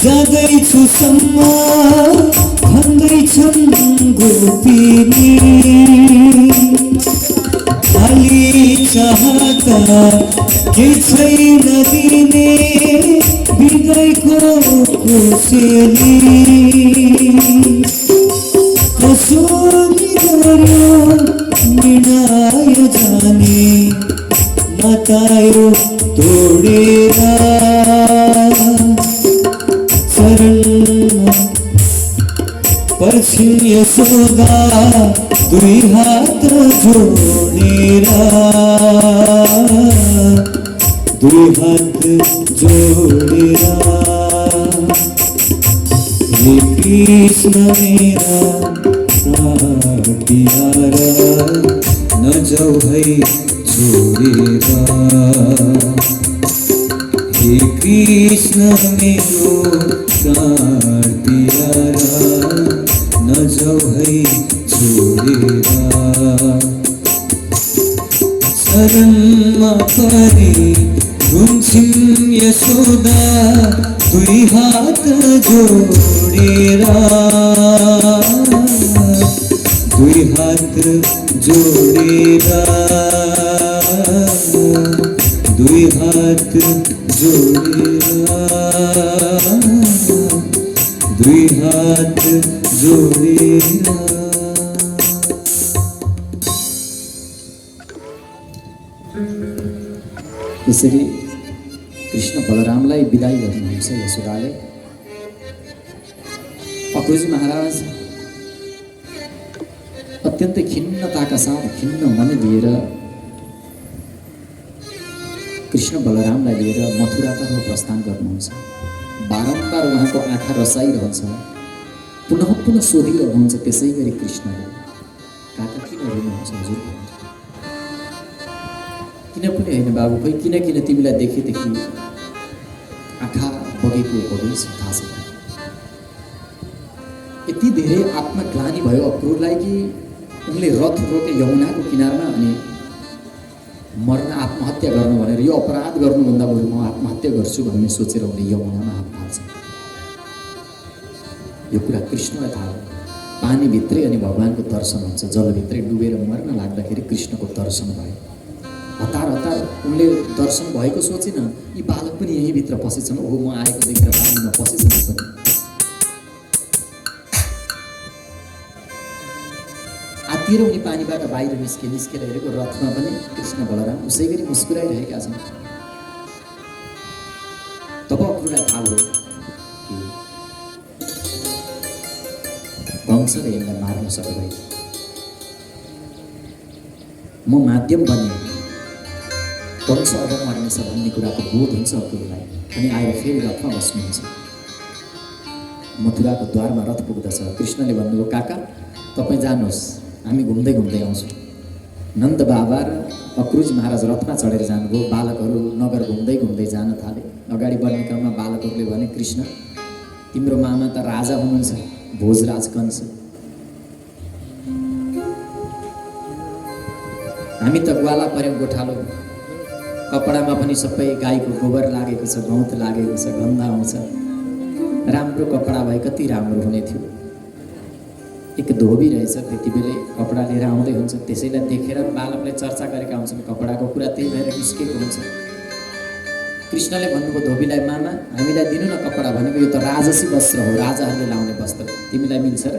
Speaker 1: जाँदैछु सम्म भन्दैछन् गोपिनी खाली चाहता के छैन दिने हृदयको कोसेली कसोली गर्यो मिलायो जाने नतायो तोडेर शरणमा पर्छिन् यशोदा दुई हात जोडेर दुई हात जोडेर हे कृष्ण मेरा प्राण प्यारा नजाऊ है छोडेर हे कृष्ण मेरो प्राण प्यारा नजाऊ है छोडेर शरणमा परे रुन्छिन् यशोदा दुई हात जोडेर दुई हात जोडेर दुई हात जोडेर दुई हात जोडेर यसरी कृष्ण बलरामलाई विदाई गर्नुहुन्छ यशोदाले। अक्रूजी महाराज अत्यन्तै खिन्नताका साथ खिन्न मन लिएर कृष्ण बलरामलाई लिएर मथुरातर्फ प्रस्थान गर्नुहुन्छ। बारम्बार उहाँको आँखा रसाइरहन्छ, पुनः पुनः सोधिरहनुहुन्छ त्यसै गरी कृष्णले, काका किन रुनुहुन्छ हजुर? किन पनि होइन बाबु, खोइ किन किन तिमीलाई देखेदेखि आँखा बगेको बगेको थाहा छ। यति धेरै आत्मग्लानी भयो अक्रूरलाई कि उनले रथ रोके यमुनाको किनारमा अनि मर्न आत्महत्या गर्नु भनेर यो अपराध गर्नुभन्दा बरु म आत्महत्या गर्छु भन्ने सोचेर उनले यमुनामा हात हाल्छ। यो कुरा कृष्णलाई थाहा हो। पानीभित्रै अनि भगवानको दर्शन हुन्छ, जलभित्रै डुबेर मर्न लाग्दाखेरि कृष्णको दर्शन भयो। हतार हतार उनले दर्शन भएको सोचेन, यी बालक पनि यही भित्र पसेछन्, ओहो म आएको देखेर पानीमा पसेछन् पनि। आत्तिएर उनी पानीबाट बाहिर निस्केर हेरेको रथमा पनि कृष्ण बलराम उसै गरी मुस्कुराइरहेका छन्। तब अक्रूरलाई थाहा भयो कि कंसले यसलाई मार्न सक्दैन। म माध्यम बने कंस अब मर्नेछ भन्ने कुराको बोध हुन्छ अक्रूरलाई, अनि आएर फेरि रथमा बस्नुहुन्छ।
Speaker 2: मथुराको द्वारमा रथ पुग्दछ। कृष्णले भन्नुभयो, काका तपाईँ जानुहोस्, हामी घुम्दै घुम्दै आउँछौँ। नन्द बाबा र अक्रुज महाराज रथमा चढेर जानुभयो। बालकहरू नगर घुम्दै घुम्दै जान थाले। अगाडि बढ्ने क्रममा बालकहरूले भने, कृष्ण तिम्रो मामा त राजा हुनुहुन्छ, भोजराज कंस। हामी त ग्वाला पर्यौँ गोठालो, कपडामा पनि सबै गाईको गोबर लागेको छ, गौत लागेको छ, गन्ध आउँछ। राम्रो कपडा भए कति राम्रो हुने थियो। एक धोबी रहेछ, त्यति बेलै कपडा लिएर आउँदै हुन्छ। त्यसैलाई देखेर बालकले चर्चा गरेका हुन्छन्, कपडाको कुरा त्यही भएर निस्केको हुन्छ। कृष्णले भन्नुभयो धोबीलाई, मामा हामीलाई दिनु न कपडा। भनेको यो त राजसी वस्त्र हो, राजाहरूले लाउने वस्त्र, तिमीलाई मिल्छ र?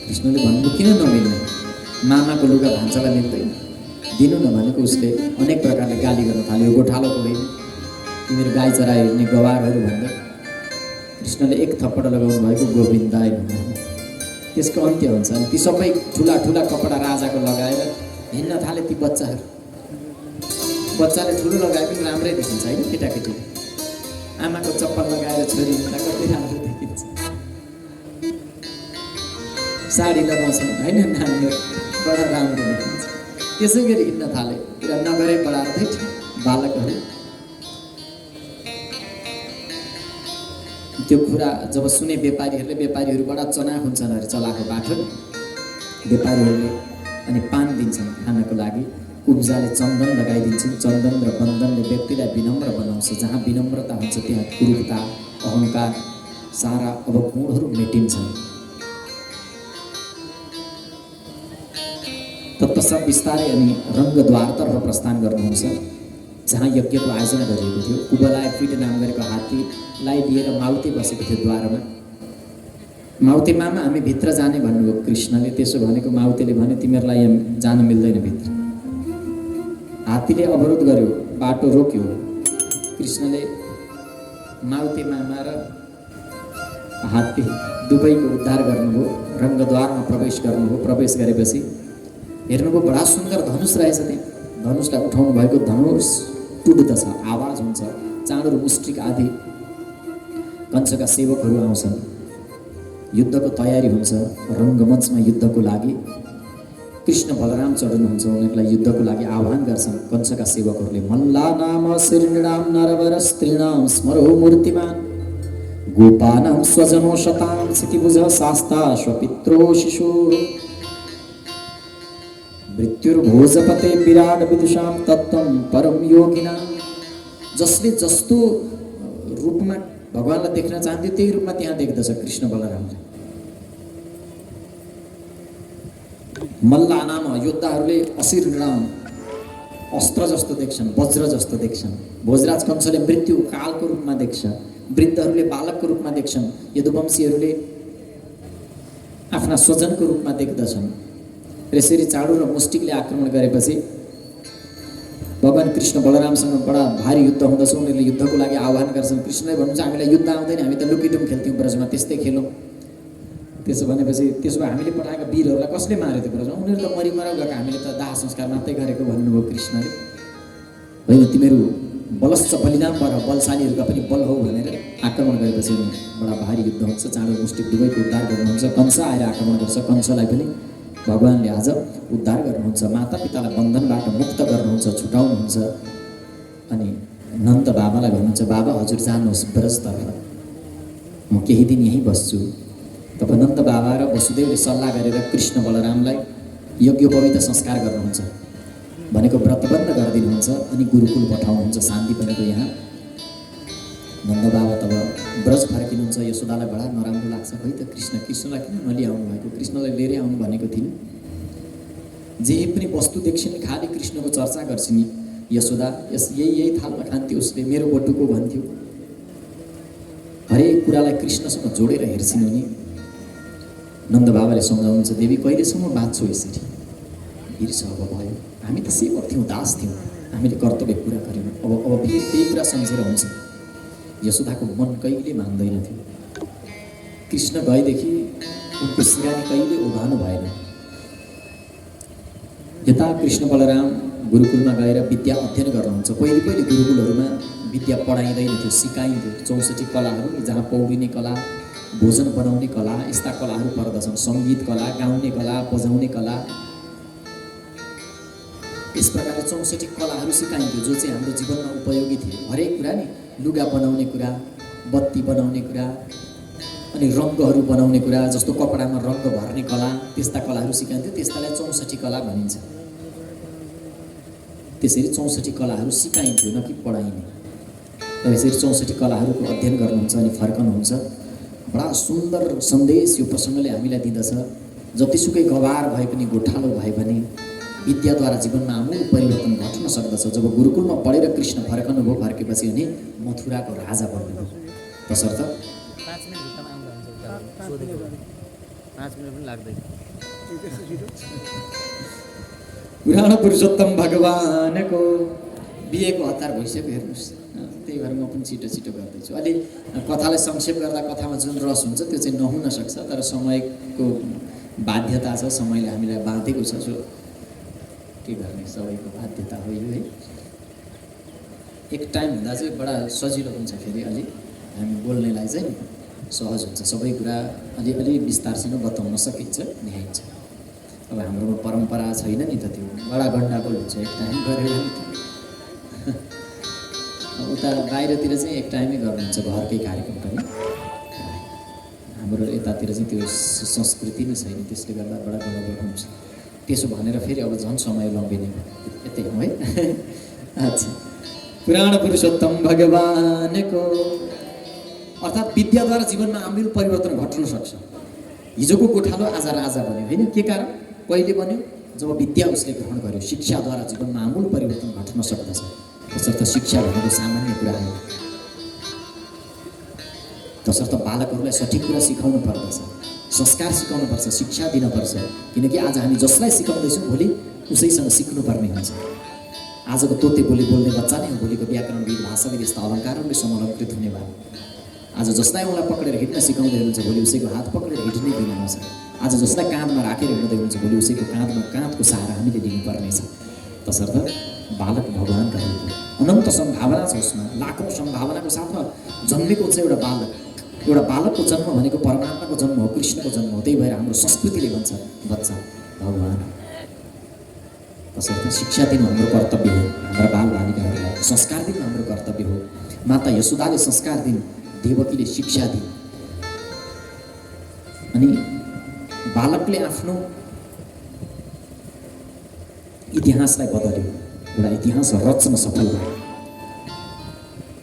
Speaker 2: कृष्णले भन्नुभयो, किन नमिल्ने? मामाको लुगा भान्सालाई मिल्दैन, दिनु न भनेको। उसले अनेक प्रकारले गाली गर्न थाल्यो, यो गोठालोको होइन, तिमीहरू गाई चराई हिँड्ने गवारहरू भन्दै। कृष्णले एक थप्पड लगाउनु भएको, गोविन्दाय नमः। त्यसको अन्त्य हुन्छ। अनि ती सबै ठुला ठुला कपडा राजाको लगाएर हिँड्न थाले ती बच्चाहरू। बच्चाले ठुलो लगाए पनि राम्रै देखिन्छ होइन, केटाकेटी। आमाको चप्पल लगाएर छोरी हिँड्दा कति राम्रो देखिन्छ। साडी लगाउँछन् होइन, नानीहरू बडा राम्रो देखिन्छ। त्यसै गरी हिँड्न थाले। पुरा नगरै बढाएर बालकहरू। त्यो कुरा जब सुने व्यापारीहरू बडा चनाख हुन्छन् अरे, चलाको बाठो व्यापारीहरूले। अनि पान दिन्छन् खानको लागि, कुब्जाले चन्दन लगाइदिन्छन्। चन्दन र बन्दनले व्यक्तिलाई विनम्र बनाउँछ। जहाँ विनम्रता हुन्छ त्यहाँ क्रूरता, अहङ्कार, सारा अवगुणहरू मेटिन्छन्। तत्पश्चात बिस्तारै अनि रङ्गद्वारतर्फ प्रस्थान गर्नुहुन्छ, जहाँ यज्ञको आयोजना गरिएको थियो। कुबलाय फिट नाम गरेको हात्तीलाई लिएर माउते बसेको थियो द्वारमा। माउते मामा हामी भित्र जाने भन्नुभयो कृष्णले। त्यसो भनेको माउतेले भन्यो, तिमीहरूलाई यहाँ जान मिल्दैन भित्र। हात्तीले अवरोध गर्यो, बाटो रोक्यो। कृष्णले माउते मामा र हात्ती दुवैको उद्धार गर्नुभयो। रङ्गद्वारमा प्रवेश गर्नुभयो। प्रवेश गरेपछि हेर्नुभयो, बडा सुन्दर धनुष रहेछ। त्यहाँ धनुषलाई उठाउनु भएको, धनुष टुट्दछ, आवाज हुन्छ। चाँडो मुष्टिक आदि कंसका सेवकहरू आउँछन्। युद्धको तयारी हुन्छ। रङ्गमञ्चमा युद्धको लागि कृष्ण बलराम चढ्नुहुन्छ। उनीहरूलाई युद्धको लागि आह्वान गर्छन् कंसका सेवकहरूले। मल्ला नाम शीर्णाम नरवर स्त्रीणाम स्मरो मूर्तिमान गोपानां स्वजनो शतां क्षितिभुज शास्ता स्वपित्रो शिशु मृत्युर्भोजपते विराट विदुषां तत्त्वं परम योगिना। जसले जस्तो रूपमा भगवानलाई देख्न चाहन्थ्यो त्यही रूपमा त्यहाँ देख्दछ कृष्ण बलरामले। मल्ला नाम योद्धाहरूले अशीर्णाम अस्त्र जस्तो देख्छन्, वज्र जस्तो देख्छन्। भोजराज कंसले मृत्यु कालको रूपमा देख्छ। वृद्धहरूले बालकको रूपमा देख्छन्। यदुवंशीहरूले आफ्ना स्वजनको रूपमा देख्दछन्। यसरी चाँडो र मुष्टिकले आक्रमण गरेपछि भगवान कृष्ण बलरामसँग बडा भारी युद्ध हुँदछ। उनीहरूले युद्धको लागि आह्वान गर्छन्। कृष्णले भन्नुहुन्छ, हामीलाई युद्ध आउँदैन, हामी त लुकीडुम खेल्थ्यौँ ब्रजमा, त्यस्तै खेलौँ। त्यसो भनेपछि त्यसो भए हामीले पठाएका वीरहरूलाई कसले मार्यो त्यो ब्रजमा? उनीहरू त मरिमराउ गएका, हामीले त दाह संस्कार मात्रै गरेको भन्नुभयो कृष्णले। होइन, तिमीहरू बलश्च बलिदान गर, बलशालीहरूका पनि बल हो भनेर आक्रमण गरेपछि बडा भारी युद्ध हुन्छ। चाँडो मुष्टिक दुवैको उद्धार गर्नुहुन्छ। कंस आएर आक्रमण गर्छ। कंसलाई पनि भगवानले आज उद्धार गर्नुहुन्छ। मातापितालाई बन्धनबाट मुक्त गर्नुहुन्छ, छुटाउनुहुन्छ। अनि नन्द बाबालाई भन्नुहुन्छ, बाबा हजुर जानुहोस् ब्रजतर्फ, म केही दिन यहीँ बस्छु। तब नन्द बाबा र वसुदेवले सल्लाह गरेर कृष्ण बलरामलाई यज्ञोपवीत संस्कार गर्नुहुन्छ। भनेको व्रतबन्ध गरिदिनुहुन्छ अनि गुरुकुल पठाउनुहुन्छ शान्तिपनको यहाँ। नन्द बाबा तब ब्रज फर्किनुहुन्छ। यशोदालाई बडा नराम्रो लाग्छ, खै त कृष्णलाई किन नलिआउनु भएको? कृष्णलाई लिएर आउनु भनेको थिएन। जे पनि वस्तु देख्छिन् खालि कृष्णको चर्चा गर्छिन्। यशोदा यही थालमा खान्थ्यो उसले, मेरो बटुको भन्थ्यो। हरेक कुरालाई कृष्णसँग जोडेर हेर्छिन् उनी। नन्द बाबाले सम्झाउनुहुन्छ, देवी कहिलेसम्म बाँच्छौ यसरी? बिर्स अब भयो, हामी त सेवक थियौँ, दास थियौँ, हामीले कर्तव्य पुरा गऱ्यौँ। अब फेरि त्यही कुरा सम्झेर हुन्छ। यशोदाको मन कहिले मान्दैन थियो। कृष्ण गएदेखि उनको सिरानी कहिले उभानु भएन। यता कृष्ण बलराम गुरुकुलमा गएर विद्या अध्ययन गर्नुहुन्छ। पहिले गुरुकुलहरूमा विद्या पढाइँदैन थियो, सिकाइन्थ्यो। 64 कलाहरू जहाँ पौडिने कला, भोजन बनाउने कला, यस्ता कलाहरू पर्दछन्। सङ्गीत कला, गाउने कला, बजाउने कला, यस प्रकारले 64 कलाहरू सिकाइन्थ्यो जो चाहिँ हाम्रो जीवनमा उपयोगी थिए। हरेक कुरा नि, लुगा बनाउने कुरा, बत्ती बनाउने कुरा, अनि रङ्गहरू बनाउने कुरा, जस्तो कपडामा रङ्ग भर्ने कला, त्यस्ता कलाहरू सिकाइन्थ्यो। त्यस्तालाई 64 कला भनिन्छ। त्यसरी 64 कलाहरू सिकाइन्थ्यो, न कि पढाइने। र यसरी 64 कलाहरूको अध्ययन गर्नुहुन्छ अनि फर्कनुहुन्छ। बडा सुन्दर सन्देश यो प्रसङ्गले हामीलाई दिँदछ। जतिसुकै गवार भए पनि, गोठालो भए पनि विद्याद्वारा जीवनमा आमूल परिवर्तन घट्न सक्दछ। जब गुरुकुलमा पढेर कृष्ण फर्कनुभयो, फर्केपछि अनि मथुराको राजा बन्नुभयो। तसर्थ
Speaker 3: 5 मिनट भित्रमा आउँदा हुन्छ। सोधेको 5 मिनट पनि लाग्दैन।
Speaker 2: पुराण पुरुषोत्तम भगवानको बिहेको हतार भइसक्यो, हेर्नुहोस्। त्यही भएर म पनि छिटो छिटो गर्दैछु। अलि कथालाई संक्षेप गर्दा कथामा जुन रस हुन्छ त्यो चाहिँ नहुन सक्छ, तर समयको बाध्यता छ, समयले हामीलाई बाँधेको छ। सो के गर्ने, सबैको बाध्यता हो यो है। एक टाइम हुँदा चाहिँ बडा सजिलो हुन्छ, फेरि अलि हामी बोल्नेलाई चाहिँ सहज हुन्छ। सबै कुरा अलि विस्तारसँग बताउन सकिन्छ, ल्याइन्छ। अब हाम्रोमा परम्परा छैन नि त, त्यो बडा गण्डागोल हुन्छ एक टाइम गरेर नि त। उता बाहिरतिर चाहिँ एक टाइमै गर्नुहुन्छ, घरकै कार्यक्रम पनि। हाम्रो यतातिर चाहिँ त्यो संस्कृति नै छैन, त्यसले गर्दा बडा गडबड हुन्छ। त्यसो भनेर फेरि अब झन् समय लम्बिने यतै हो है। अच्छा, पुराण पुरुषोत्तम भगवानको अर्थात् विद्याद्वारा जीवनमा आमूल परिवर्तन घट्न सक्छ। हिजोको गोठालो आज राजा बन्यो होइन? के कारण? कहिले बन्यो? जब विद्या उसले ग्रहण गर्यो। शिक्षाद्वारा जीवनमा आमूल परिवर्तन घट्न सक्दछ। तसर्थ शिक्षा भनेको सामान्य कुरा हो। तसर्थ बालकहरूलाई सठिक कुरा सिकाउनु पर्दछ, संस्कार सिकाउनु पर्छ, शिक्षा दिनुपर्छ। किनकि आज हामी जसलाई सिकाउँदैछौँ भोलि उसैसँग सिक्नुपर्ने हुन्छ। आजको तोते बोली बोल्ने बच्चा नै हो भोलिको व्याकरणविद, भाषाविद, यस्ता अलङ्कारहरूले समलङ्कृत हुने भयो। आज जसलाई उसलाई पक्रेर हिँड्न सिकाउँदै हुनुहुन्छ भोलि उसैको हात पक्रेर हिँड्ने दिन आउँछ। आज जसलाई काँधमा राखेर हिँड्दै हुनुहुन्छ भोलि उसैको काँधको सहारा हामीले लिनुपर्नेछ। तसर्थ बालक भगवान्का रूप हो। अनन्त सम्भावना छ उसमा, लाखौँ सम्भावनाको साथमा जन्मेको हुन्छ एउटा बालक। एउटा बालकको जन्म भनेको परमात्माको जन्म हो, कृष्णको जन्म हो। त्यही भएर हाम्रो संस्कृतिले भन्छ बच्चा भगवान। तसर्थ शिक्षा दिनु हाम्रो कर्तव्य हो। हाम्रा बालबालिकाहरूलाई संस्कार दिनु हाम्रो कर्तव्य हो। माता यशोदाले संस्कार दिन्, देवकीले शिक्षा दिन्। अनि बालकले आफ्नो इतिहासलाई बदल्यो, एउटा इतिहास रच्न सफल भयो,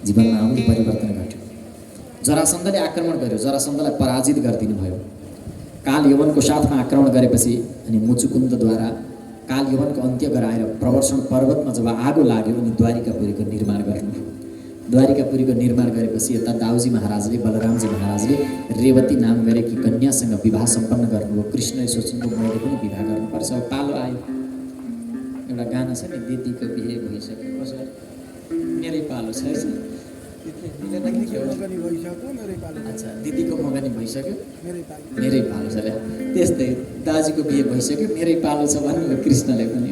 Speaker 2: जीवनमा आउने परिवर्तन घट्यो। जरासन्धले आक्रमण गर्यो, जरासन्धलाई पराजित गरिदिनु भयो। काल यवनको साथमा आक्रमण गरेपछि अनि मुचुकुन्दद्वारा काल यवनको अन्त्य गराएर प्रवर्षण पर्वतमा जब आगो लाग्यो अनि द्वारिकापुरीको निर्माण गर्नुभयो। द्वारिकापुरीको निर्माण गरेपछि यता दाउजी महाराजले, बलरामजी महाराजले रेवती नाम गरेकी कन्यासँग विवाह सम्पन्न गर्नुभयो। कृष्णले सोच्नुभयो मैले पनि विवाह गर्नुपर्छ। अब पालो आयो। एउटा गाना छ नि, दिदीको बिहे भइसक्यो, कसरी मेरै पालो छ। अच्छा, दिदीको मगनी भइसक्यो, मेरै पालो छ। त्यस्तै दाजुको बिहे भइसक्यो, मेरै पालो छ भन्नुभयो कृष्णले पनि।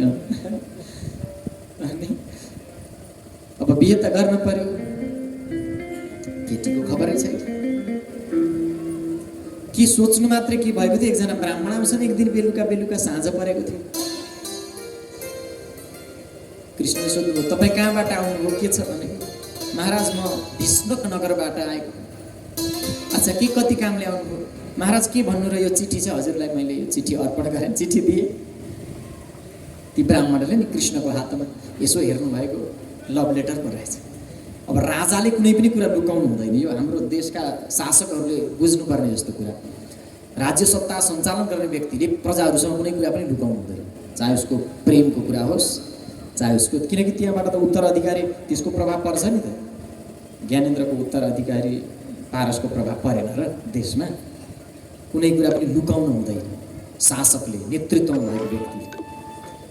Speaker 2: अनि अब बिहे त गर्न पर्यो, केटीको खबरै छैन। के सोच्नु मात्रै के भएको थियो, एकजना ब्राह्मण आउँछन् एक दिन बेलुका साँझ परेको थियो। कृष्णले सोध्नुभयो तपाईँ कहाँबाट आउनुभयो, के छ भने? महाराज म भीष्मक नगरबाट आएको। अच्छा, के कति कामले आउनुभयो? महाराज के भन्नु र यो चिठी छ हजुरलाई मैले यो चिठी अर्पण गरेँ, चिठी दिएँ। ती ब्राह्मणले नि कृष्णको हातमा यसो हेर्नु भएको लभ लेटर पो रहेछ। अब राजाले कुनै पनि कुरा लुकाउनु हुँदैन, यो हाम्रो देशका शासकहरूले बुझ्नुपर्ने जस्तो कुरा। राज्य सत्ता सञ्चालन गर्ने व्यक्तिले प्रजाहरूसँग कुनै कुरा पनि लुकाउनु हुँदैन, चाहे उसको प्रेमको कुरा होस्, चाहे उसको, किनकि त्यहाँबाट त उत्तराधिकारी त्यसको प्रभाव पर्छ नि त। ज्ञानेन्द्रको उत्तराधिकारी पारसको प्रभाव परेन र देशमा कुनै कुरा पनि लुकाउनु हुँदैन शासकले, नेतृत्वमा भएको व्यक्तिले।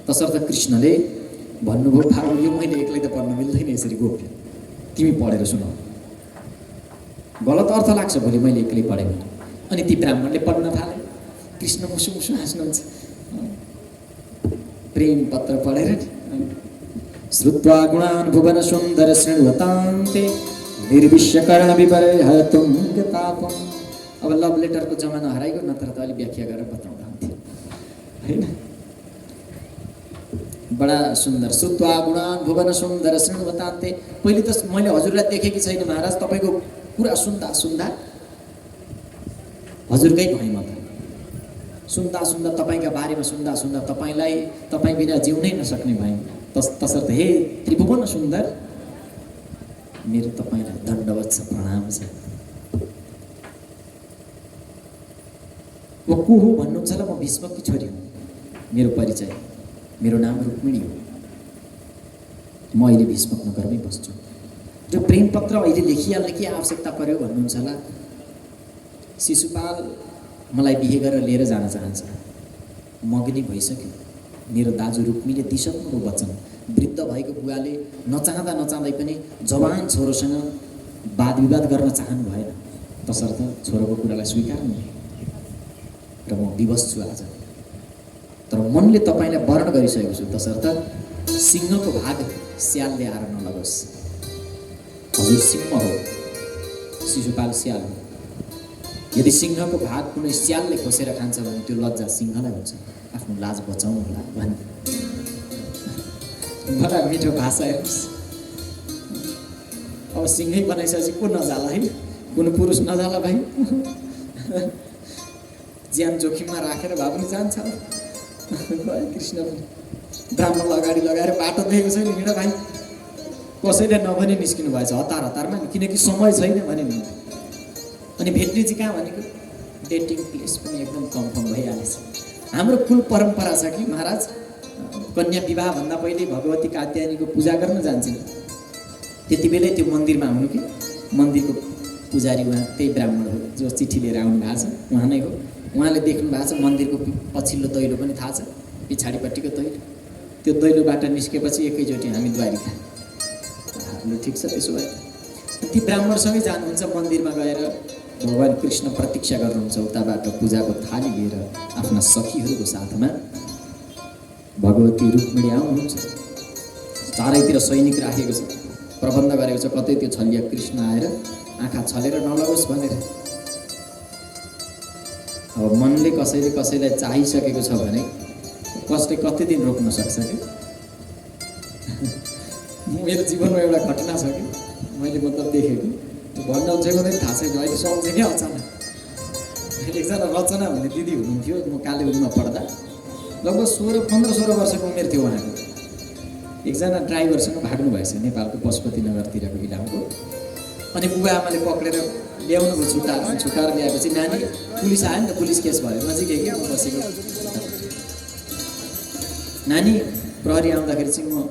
Speaker 2: तसर्थ कृष्णले भन्नुभयो भाउ यो मैले एक्लै त पढ्न मिल्दैन, यसरी गोप्य तिमी पढेर सुनाऊ। गलत अर्थ लाग्छ भोलि मैले एक्लै पढेँ भने। अनि ती ब्राह्मणले पढ्न थाले। कृष्ण मुसु मुसु हाँस्नुहुन्छ। प्रेम पत्र पढेर श्रुत्वा गुणान् भुवन सुन्दर शृण्वतान्ते निर्विश्य कर्ण विपर्य तुङ्गतापम्। अब लभ लेटरको जमाना हराइगयो, नत्र त अलि व्याख्या गरेर बताउँदा हुन्थ्यो हैन। बडा सुन्दर। श्रुत्वा गुणान् भुवन सुन्दर शृण्वतान्ते। पहिले त मैले हजुरलाई देखेकी छैन महाराज, तपाईँको कुरा सुन्दा सुन्दा हजुरकै भएँ म त। सुन्दा सुन्दा तपाईँका बारेमा सुन्दा सुन्दा तपाईँ बिना जिउनै नसक्ने भएँ। तसर्थ हे त्रिभुवन सुन्दर, मेरो तपाईँलाई दण्डवत छ, प्रणाम छ। म को हो भन्नुहुन्छ ल? म भीष्मकी छोरी हुँ। मेरो परिचय, मेरो नाम रुक्मिणी हो। म अहिले भीष्मक नगरमै बस्छु। जो प्रेमपत्र अहिले लेखिहाल्ने के आवश्यकता पर्यो भन्नुहुन्छ होला? शिशुपाल मलाई बिहे गरेर लिएर जान चाहन्छ। मग्नी भइसक्यो। मेरो दाजु रुक्मीले दिइसक्नु वचन। वृद्ध भएको बुवाले नचाहँदा नचाहँदै पनि जवान छोरोसँग वाद विवाद गर्न चाहनु भएन। तसर्थ छोरोको कुरालाई स्वीकार्नु र म विवश छु आज। तर मनले तपाईँलाई वर्ण गरिसकेको छु। तसर्थ सिंहको भाग स्यालले आएर नलगोस्। हजुर सिंह हो, शिशुपाल स्याल हो। यदि सिंहको भाग कुनै स्यालले खोसेर खान्छ भने त्यो लज्जा सिंहलाई हुन्छ। आफ्नो लाज बचाउनु होला भन्ने बडा मिठो भाषा हेर्नुहोस्। अब सिंहै बनाइसकेपछि को नजाला है? कुन पुरुष नजाला भाइ? ज्यान जोखिममा राखेर भए पनि जान्छ। कृष्ण पनि ब्राह्मणलाई अगाडि लगाएर बाटो देखेको छैन हिँड भाइ। कसैले नभनी निस्किनु भएछ हतार हतारमा, किनकि समय छैन भने नि। अनि भेट्ने चाहिँ कहाँ भनेको डेटिङ प्लेस पनि एकदम कन्फर्म भइहालेछ। हाम्रो कुल परम्परा छ कि महाराज, कन्या विवाहभन्दा पहिले भगवती कात्यायनीको पूजा गर्न जान्छन्। त्यति बेलै त्यो मन्दिरमा आउनु कि मन्दिरको पुजारी उहाँ त्यही ब्राह्मण हो जो चिठी लिएर आउनु भएको छ, उहाँ नै हो। उहाँले देख्नु भएको छ मन्दिरको पछिल्लो दैलो पनि थाहा छ, पछाडिपट्टिको दैलो। त्यो दैलोबाट निस्केपछि एकैचोटि हामी द्वारिका। लु ठिक छ, त्यसो भए ती ब्राह्मणसँगै जानुहुन्छ। मन्दिरमा गएर भगवान् कृष्ण प्रतीक्षा गर्नुहुन्छ। उताबाट पूजाको थाली लिएर आफ्ना सखीहरूको साथमा भगवती रुक्मिणी आउनुहुन्छ। चारैतिर सैनिक राखेको छ, प्रबन्ध गरेको छ। कतै त्यो छलिया कृष्ण आएर आँखा छलेर नलगोस् भनेर। अब मनले कसैलाई चाहिसकेको छ भने कसले कति दिन रोक्न सक्छ कि? मेरो जीवनमा एउटा घटना छ कि मैले मतलब देखेँ कि भन्न चाहिँ पनि थाहा छैन, अहिले सम्झेँ क्या अचानक। एकजना रचना भन्ने दिदी हुनुहुन्थ्यो, म कालेबुङमा पढ्दा। लगभग 15-16 वर्षको उमेर थियो उहाँको। एकजना ड्राइभरसँग भाग्नु भएछ नेपालको पशुपतिनगरतिरको इलामको। अनि बुबा आमाले पक्रेर ल्याउनुभयो छुटाएर ल्याएपछि नानी पुलिस आयो नि त, पुलिस केस भयो। नजिकै के म बसेको नानी प्रहरी आउँदाखेरि चाहिँ म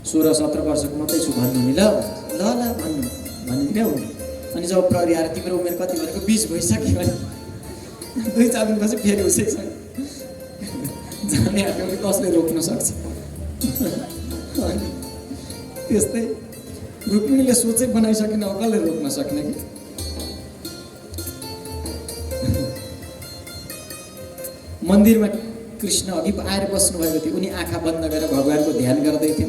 Speaker 2: 16-17 वर्षको मात्रै छु भन्नु नि ल ल ल भन्नु भन्नु ल्याउनु। अनि जब प्रहरी आएर तिम्रो उमेर कति भनेको 20 भइसक्यो भने 2-4 दिनपछि फेरि उसै छ जाने आँट्यो कि कसले रोक्न सक्छ? त्यस्तै रुक्मिणीले सोचै बनाइसकेन, कसले रोक्न सक्ने कि? मन्दिरमा कृष्ण अघि आएर बस्नुभएको थियो। उनी आँखा बन्द गरेर भगवानको ध्यान गर्दै थिए।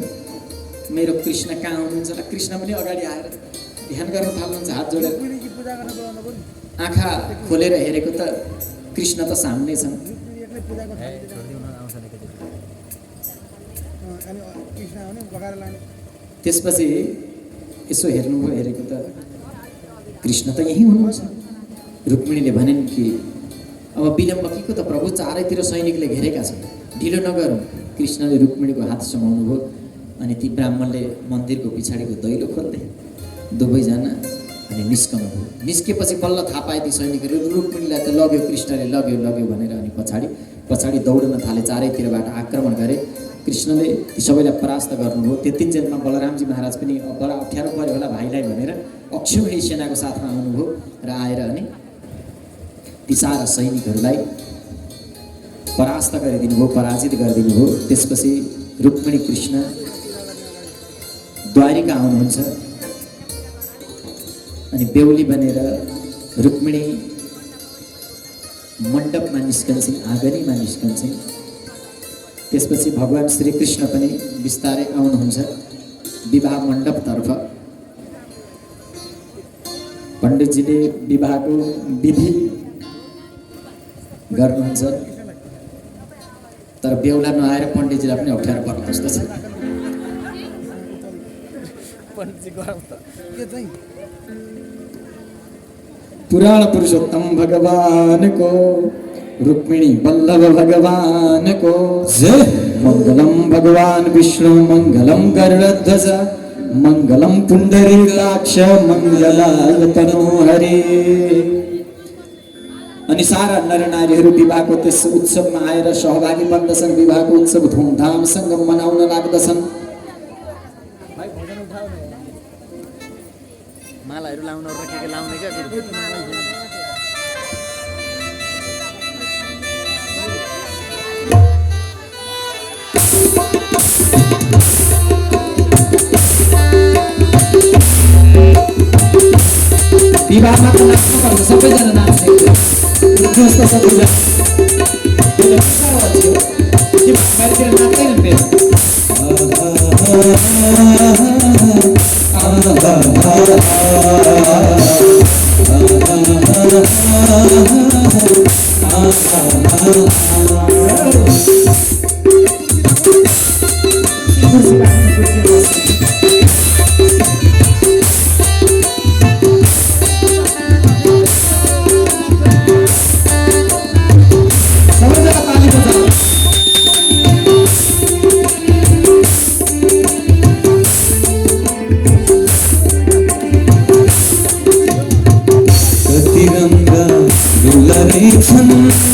Speaker 2: मेरो कृष्ण कहाँ हुनुहुन्छ र कृष्ण पनि अगाडि आएर ध्यान गर्न थाल्नुहुन्छ हात जोडेर। आँखा खोलेर हेरेको त कृष्ण त सामने छन्। त्यसपछि यसो हेर्नुभयो, हेरेको त कृष्ण त यहीँ हुनुहुन्छ। रुक्मिणीले भनिन् कि अब विलम्ब केको त प्रभु, चारैतिर सैनिकले घेरेका छन्, ढिलो नगरौँ। कृष्णले रुक्मिणीको हात समाउनु भयो। अनि ती ब्राह्मणले मन्दिरको पछाडिको दैलो खोल्दै दुवैजना अनि निस्कनु भयो। निस्केपछि बल्ल थाहा पाए ती सैनिकहरू रुक्मिणीलाई त लग्यो कृष्णले, लग्यो भनेर। अनि पछाडि दौड्न थाले, चारैतिरबाट आक्रमण गरे। कृष्णले ती सबैलाई परास्त गर्नुभयो। त्यतिन्जेलमा बलरामजी महाराज पनि बडा अप्ठ्यारो पऱ्यो होला भाइलाई भनेर अक्षौहिणी सेनाको साथमा आउनुभयो र आएर अनि ती सारा सैनिकहरूलाई परास्त गरिदिनु भयो, पराजित गरिदिनु भयो। त्यसपछि रुक्मिणी कृष्ण द्वारिका आउनुहुन्छ। अनि बेहुली बनेर रुक्मिणी मण्डपमा निस्कन्छन्, आँगनीमा निस्कन्छन्। त्यसपछि भगवान श्री कृष्ण पनि बिस्तारै आउनुहुन्छ विवाह मण्डपतर्फ। पण्डितजीले विवाहको विधि गर्नुहुन्छ, तर बेहुला नआएर पण्डितजीलाई पनि अप्ठ्यारो पर्नु जस्तो छ। पुराण पुरुषोत्तम भगवान को, रुक्मिणी वल्लभ भगवान को जय। मंगलम भगवान विष्णु मंगलम गरुड़ध्वज मंगलम पुंडरीकाक्ष मंगलाय तनोहरि। अनि सारा नर नारीहरू विवाहको त्यस उत्सवमा आएर सहभागी बन्दछन्। विवाहको उत्सव धुमधामसँग मनाउन लाग्दछन्।
Speaker 3: मालाहरू लाउन र के लाउने क्या
Speaker 2: विवाहमा त नाच्नुपर्छ, सबैजना नाच्ने जस्तो सबैजना बाहिरतिर नाच्दैन फेरि।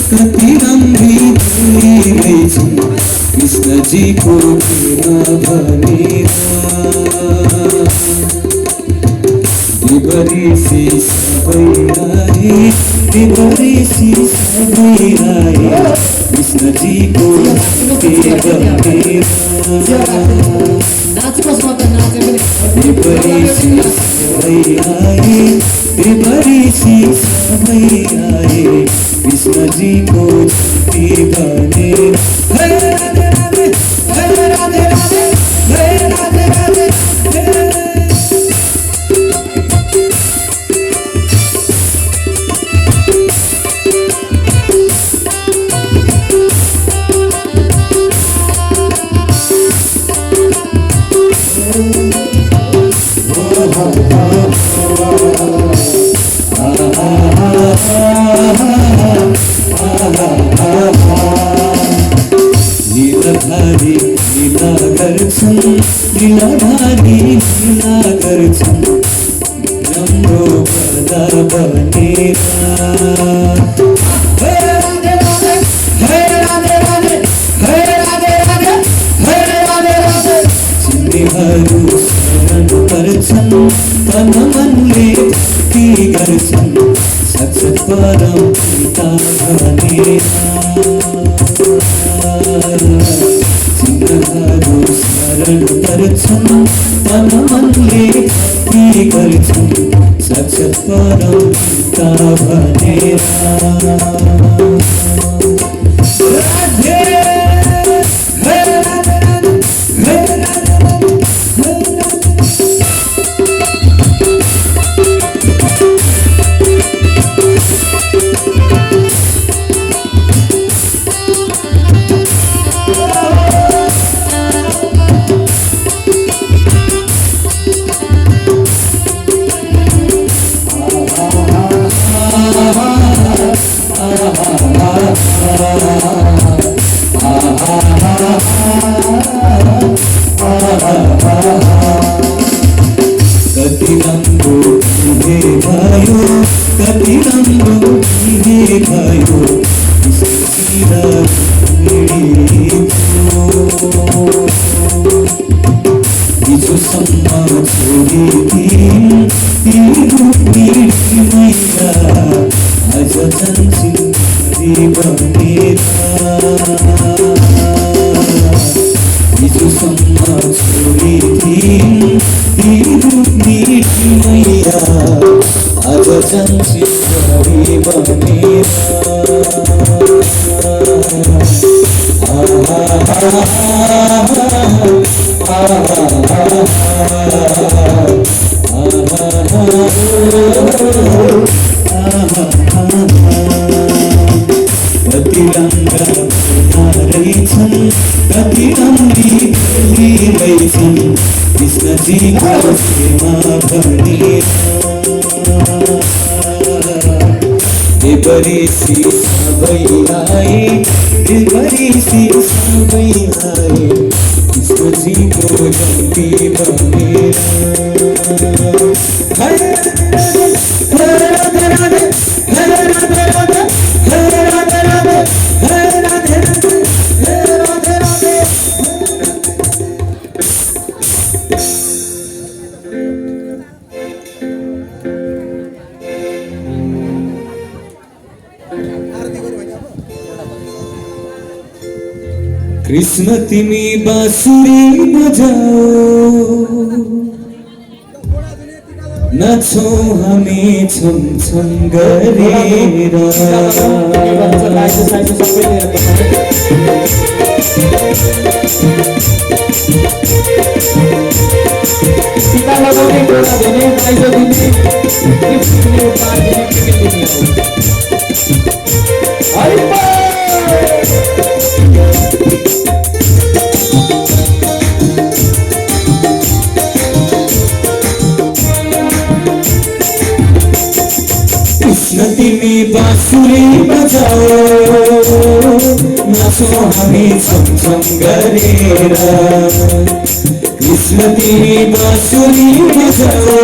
Speaker 1: कति रंगी कृष्ण जी को दिवरीसी सबै आए, दिवरीसी सबै आए कृष्ण जी को दिवरीसी सबै आए, दिवरीसी सबै आए कृष्ण जी को बने। राधे राधे राधे राधे राधे राधे। लीलाधारी लीला गर्छन्, लीलाधारी लीला गर्छन् राम्रो पर्दा बनेर। हे राधे राधे हे राधे राधे हे राधे राधे हे राधे राधे। तिनीहरू शरण पर्छन्, तन मनले भक्ति गर्छन् साक्षात् परम पिता भनेर। तिनीहरू शरण पर्छन्, तन मनले भक्ति गर्छन् साक्षात् परम पिता भनेर। राधे हे राधे राधे हे राधे राधे। कति रंगो तिहे भयो, कति रंगो तिहे भयो हिजोसम्म छोडिदिन् ती रूपी मैया आज जान्छन् बनेर। हिजोसम्म छोडिदिन् ती रूपी मैया आज जान्छन् बनेर। कति रङ्गा रहेछन् कति रङ्गी रहेछन् कृष्णजीको प्रेमा भनिएर देवऋषि सबै आए देवऋषि सबै आए कृष्णजीको जन्ती बनेर हरे राधे राधे राधे हरे राधे राधे हरे राधे राधे हरे राधे राधे हरे राधे राधे। कृष्ण तिमी बाँसुरी बजाओ नाचौँ हामी छम छम गरेर कृष्ण तिमी बाँसुरी बजाओ नाचौँ हामी छम छम गरेर कृष्ण तिमी बाँसुरी बजाओ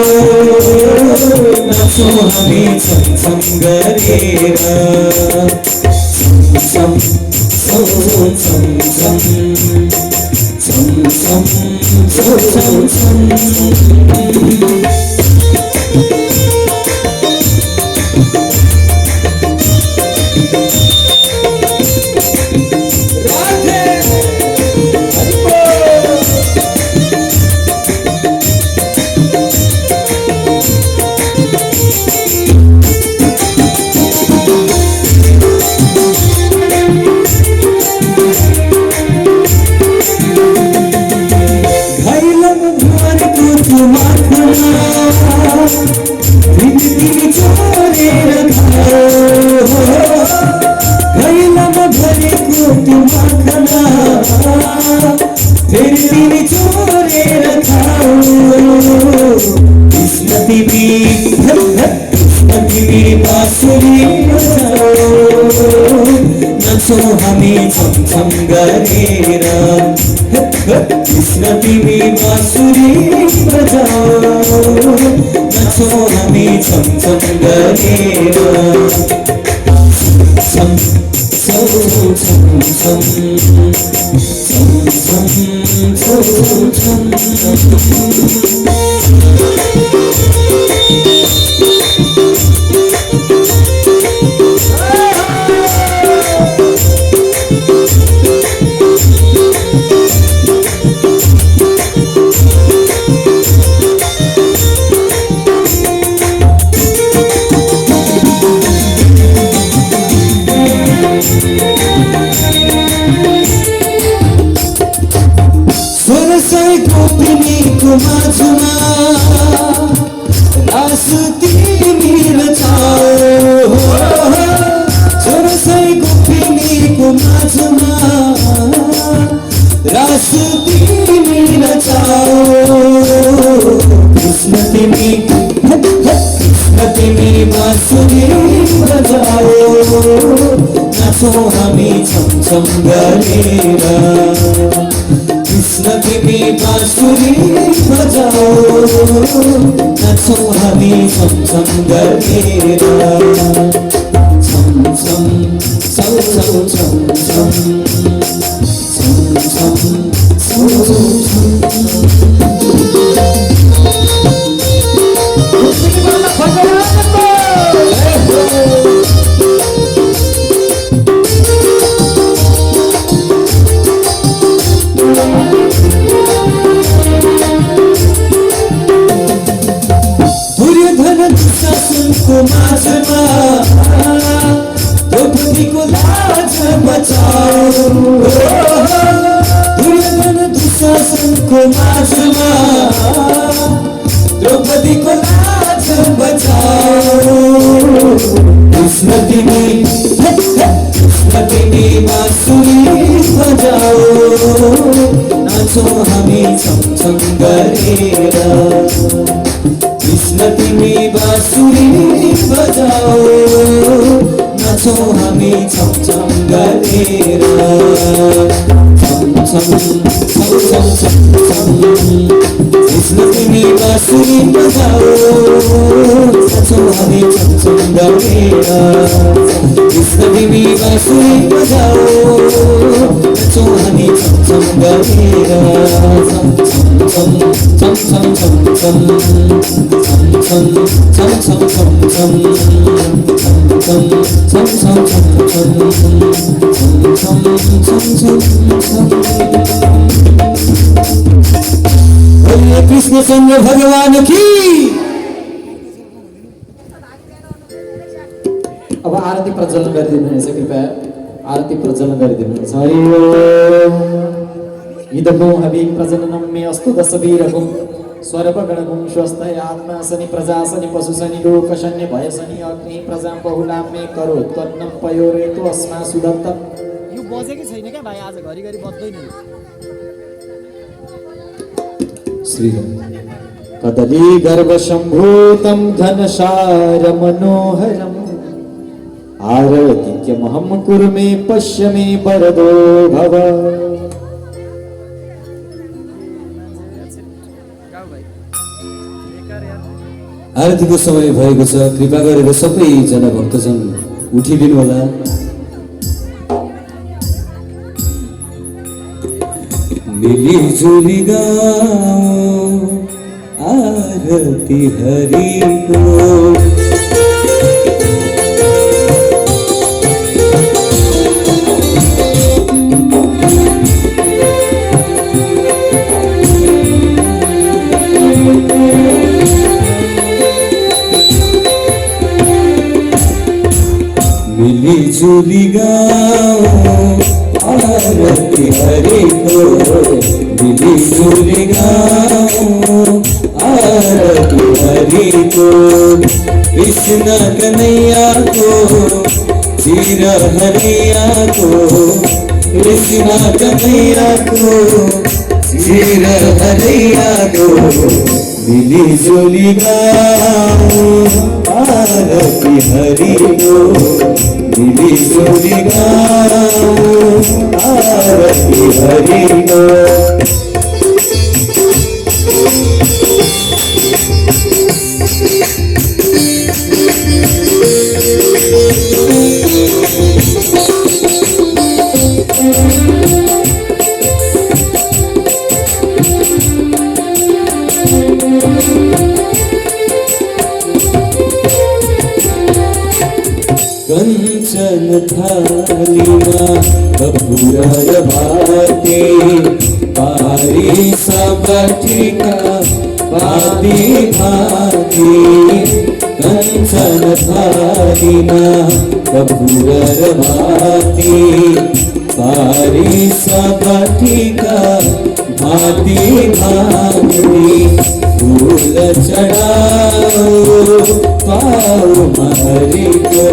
Speaker 1: नाचौँ हामी छम छम गरेर छम छम छम छम छम छम छम छम छम हामी छम छम गरेर कृष्ण तिमी बाँसुरी बजाओ नाचौँ हामी छम छम गरेर छम छम छम छम छम छम छम माझमा रास तिमी रचाओ छोरसै गोपिनीको माझमा रास तिमी रचाओ कृष्ण तिमी बाँसुरी बजाओ नाचौँ हामी छम छम गरेर कृष्ण तिमी बाँसुरी बजाओ नाचौँ हामी छम छम गरेर छम छम छम छम छम छम छम छम छम दुशासनको माझमा द्रौपदीको लाज बचाओ तिमी बाँसुरी बजाऊ नाचौँ हामी छमछम गरेर कृष्ण तिमी बाँसुरी बजाऊ नाचौँ हामी छमछम गरेर छमछम छमछम छमछम कृष्ण तिमी बाँसुरी बजाऊ नाचौँ हामी छमछम गरेर कृष्ण तिमी बाँसुरी बजाऊ नाचौँ हामी छमछम गरेर छमछम छमछम छमछम छमछम छमछम छमछम बोलिए कृष्णचंद्र भगवान की।
Speaker 2: अब आरती प्रज्वलन गरिदिनुहुनेछ, कृपया आरती प्रज्वलन गरिदिनुहुनेछ। हरि ओम। इदगुं हवि प्रजननं मे अस्तु दशवीरगुं सर्वगणगुं स्वस्तय आत्मा शनि प्रजा शनि पशु शनि लोक शनि भय शनि अग्नि प्रजा बहुलां मे करो तन्नं पयोरेतो अस्मा सुदत्त।
Speaker 3: यो बजेकै छैन क्या भाइ, आज घरिघरि बज्दैन।
Speaker 1: श्रीराम
Speaker 2: कदली गर्भ सम्भूतं घनसार मनोहरम् आरतिक्यमहं कुर्मे पश्य मे वरदो भव।
Speaker 1: आरतीको समय भएको छ, कृपा गरेर सबैजना भक्तजन उठिदिनु होला। मिलिजुली गाउँ आरती हरिको मिलिजुली गाउँ आरती हरिको मिलिजुली गाउँ आरती हरिको कृष्ण कन्हैयाको चिर हरियाको कृष्ण कन्हैयाको चिर हरियाको मिलिजुली गाउँ आरती हरिको मिलिजुली गाउँ आरती हरिको। कंचन थालीमा कपूर भाते पारी सबटिका पाती भाती कंचन थालीमा कपूर भाते पारी सबटिका भाती भाती फूल चढ़ाओ पाओ मारी को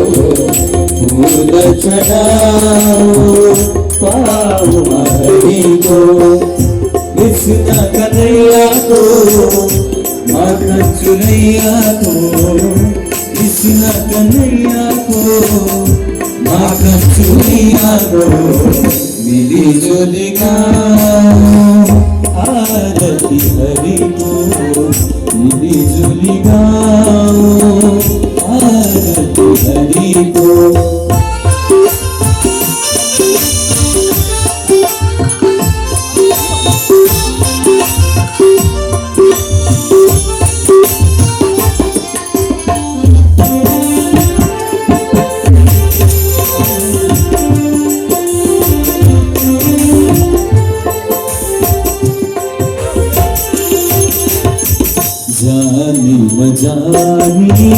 Speaker 1: फूल चढ़ाओ पाओ मारी को कृष्ण कन्हैया को माखन चुनैया को कृष्ण कन्हैया को माखन चुनैया को मिलिजुली गाउँ आरती हरिको मिलिजुली गाउँ आरती हरिको। जानी मजानी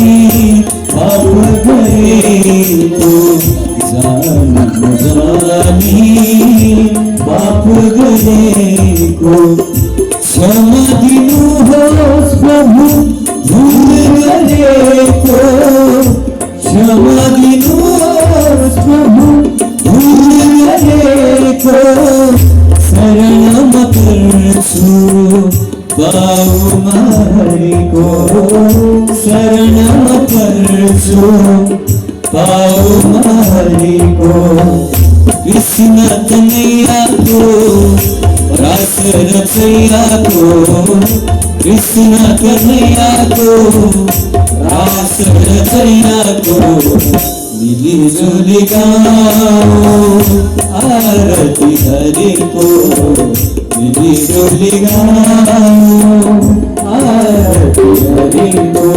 Speaker 1: आप गए तो जानी मजानी बाप गए को क्षमा दिनुहोस् प्रभु भूल गए को क्षमा क्षमा दिनुहोस् प्रभु भुल गरेको शरण म पर्छु बाउमा हरिको शरण म पर्छु बाउमा हरिको कृष्ण कन्हैयाको रास रचैयाको कृष्ण कन्हैयाको रास रचैयाको मिलिजुली गाउँ आरती हरिको मिलिजुली गाउँ आरती हरिको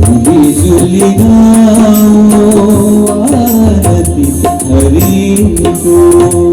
Speaker 1: मिलिजुली गाउँ आरती हरिको